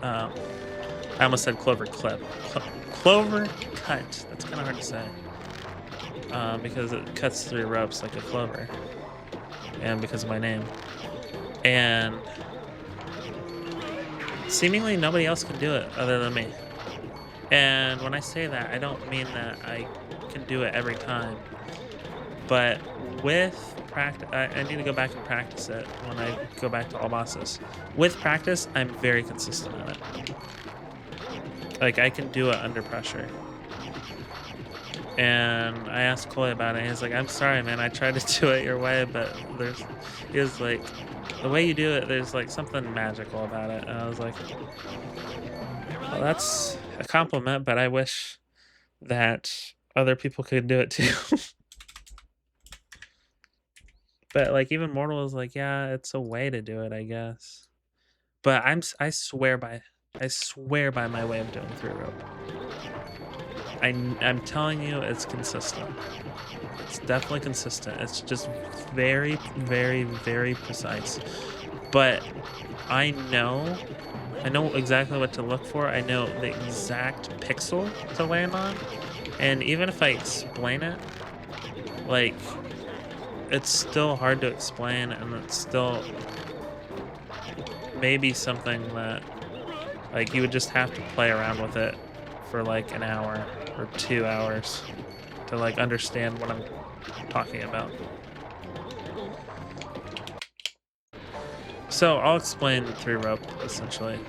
S1: I almost said Clover Clip. Clover Cut. That's kind of hard to say. Because it cuts 3 ropes like a clover. And because of my name. And seemingly nobody else can do it other than me. And when I say that, I don't mean that I can do it every time. But with practice, I need to go back and practice it when I go back to all bosses. With practice, I'm very consistent at it. Like, I can do it under pressure. And I asked Coley about it, and he's like, I'm sorry, man, I tried to do it your way, but he was like, the way you do it, there's like something magical about it. And I was like, well, that's a compliment, but I wish that other people could do it too. But like even Mortal is like, yeah, it's a way to do it, I guess. But I swear by my way of doing 3 rope. I'm telling you, it's consistent. It's definitely consistent. It's just very, very, very precise. But I know exactly what to look for. I know the exact pixel to land on. And even if I explain it, like, it's still hard to explain, and it's still maybe something that, like, you would just have to play around with it for like an hour or 2 hours to like understand what I'm talking about. So I'll explain 3 rope essentially.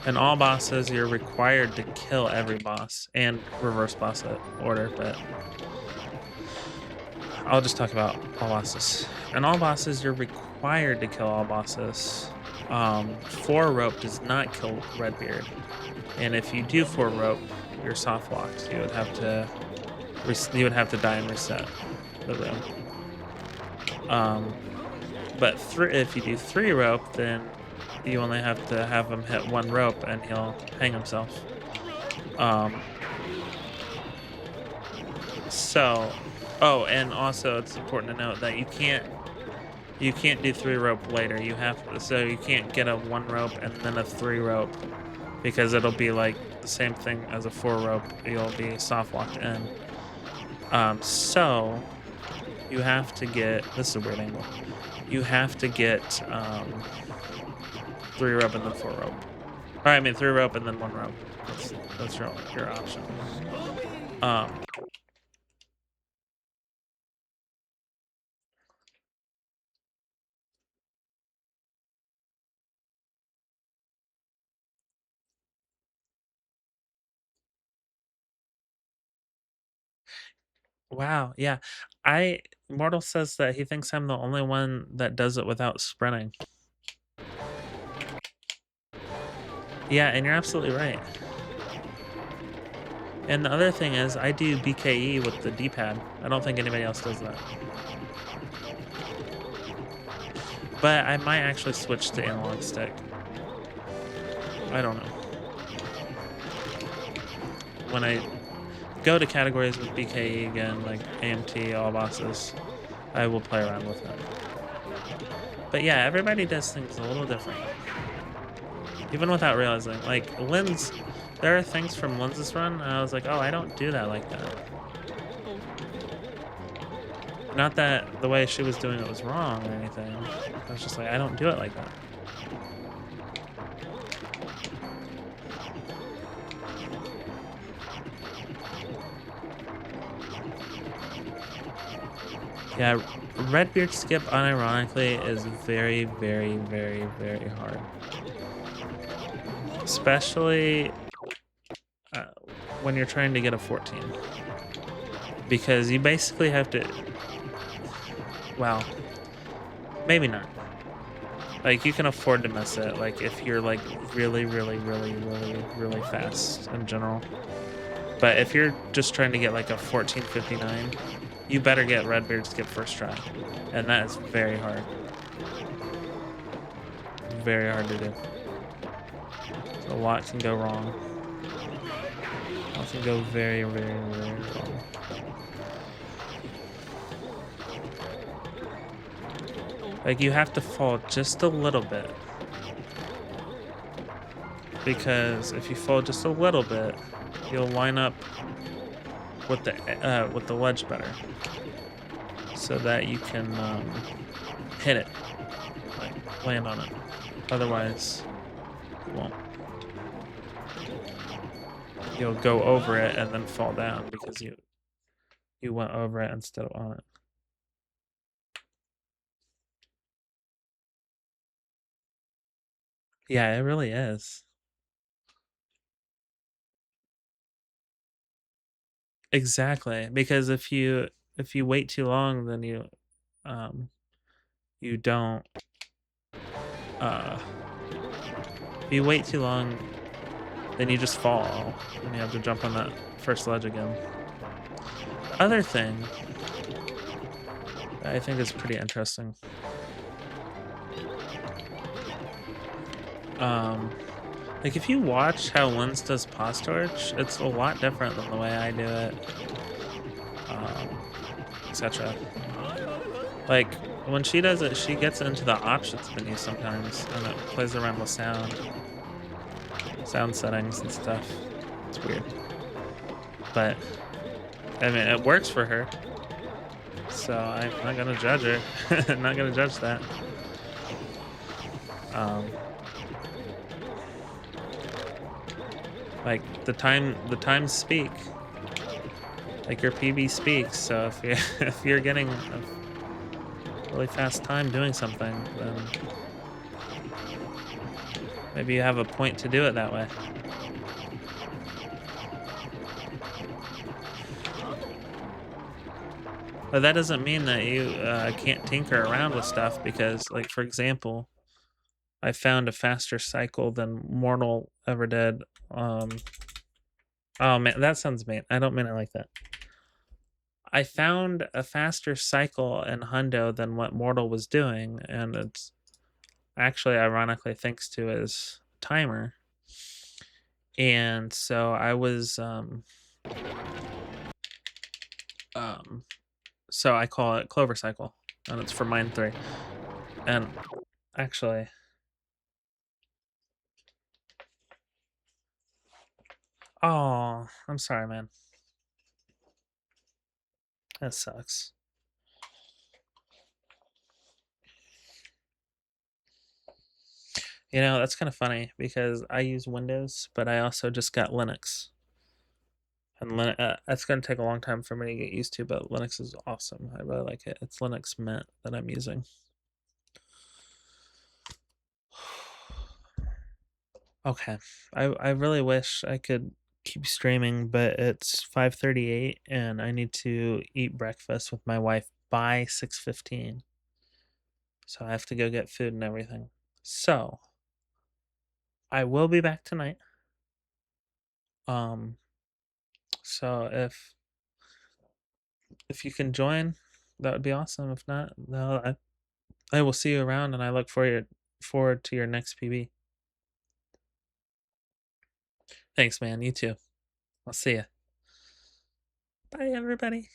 S1: In all bosses, you're required to kill every boss and reverse boss order, but I'll just talk about all bosses. In all bosses, you're required to kill all bosses. 4 rope does not kill Redbeard, and if you do 4 rope, you're soft locked. You would have to die and reset the room. But if you do 3 rope, then you only have to have him hit 1 rope and he'll hang himself. Oh, and also it's important to note that you can't do 3 rope later. So you can't get a 1 rope and then a 3 rope, because it'll be like the same thing as a 4 rope. You'll be soft locked in. So you have to get, this is a weird angle. You have to get 3 rope and then 4 rope. Or I mean 3 rope and then 1 rope. That's your option. Wow, yeah. Mortal says that he thinks I'm the only one that does it without sprinting. Yeah, and you're absolutely right. And the other thing is, I do BKE with the D-pad. I don't think anybody else does that. But I might actually switch to analog stick. I don't know. go to categories with BKE again, like AMT, all bosses, I will play around with it. But yeah, everybody does things a little different. Even without realizing. Like, Lynn's, there are things from Lynn's run, and I was like, oh, I don't do that like that. Not that the way she was doing it was wrong or anything. I was just like, I don't do it like that. Yeah, Redbeard skip unironically is very, very, very, very hard. Especially when you're trying to get a 14. Because you basically have to... Well, maybe not. Like, you can afford to miss it, like, if you're, like, really, really, really, really, really fast in general. But if you're just trying to get, like, a 1459, you better get Redbeard skip first try. And that is very hard. Very hard to do. A lot can go wrong. A lot can go very, very, very wrong. Like, you have to fall just a little bit. Because if you fall just a little bit, you'll line up with the ledge better. So that you can hit it. Like, land on it. Otherwise, you won't. You'll go over it and then fall down because you went over it instead of on it. Yeah, it really is. Exactly, because if you wait too long, then you don't if you wait too long, then you just fall and you have to jump on that first ledge again. The other thing that I think is pretty interesting. Like, if you watch how Lens does pause torch, it's a lot different than the way I do it, etc. Like, when she does it, she gets into the options menu sometimes, and it plays around with sound settings and stuff. It's weird. But, I mean, it works for her. So I'm not gonna judge her. I'm not gonna judge that. Like, the times speak. Like, your PB speaks. So if you're getting a really fast time doing something, then maybe you have a point to do it that way. But that doesn't mean that you can't tinker around with stuff, because, like, for example, I found a faster cycle than Mortal ever did. Oh man, that sounds mean. I don't mean it like that. I found a faster cycle in Hundo than what Mortal was doing, and it's actually ironically thanks to his timer. And so I was so I call it Clover Cycle, and it's for Mine 3. And actually, oh, I'm sorry, man. That sucks. You know, that's kind of funny because I use Windows, but I also just got Linux. And it's going to take a long time for me to get used to, but Linux is awesome. I really like it. It's Linux Mint that I'm using. Okay. I really wish I could keep streaming, but it's 5:38 and I need to eat breakfast with my wife by 6:15. So I have to go get food and everything. So, I will be back tonight. So if you can join, that would be awesome. If not, no, I will see you around, and I look forward to your next PB. Thanks, man. You too. I'll see ya. Bye, everybody.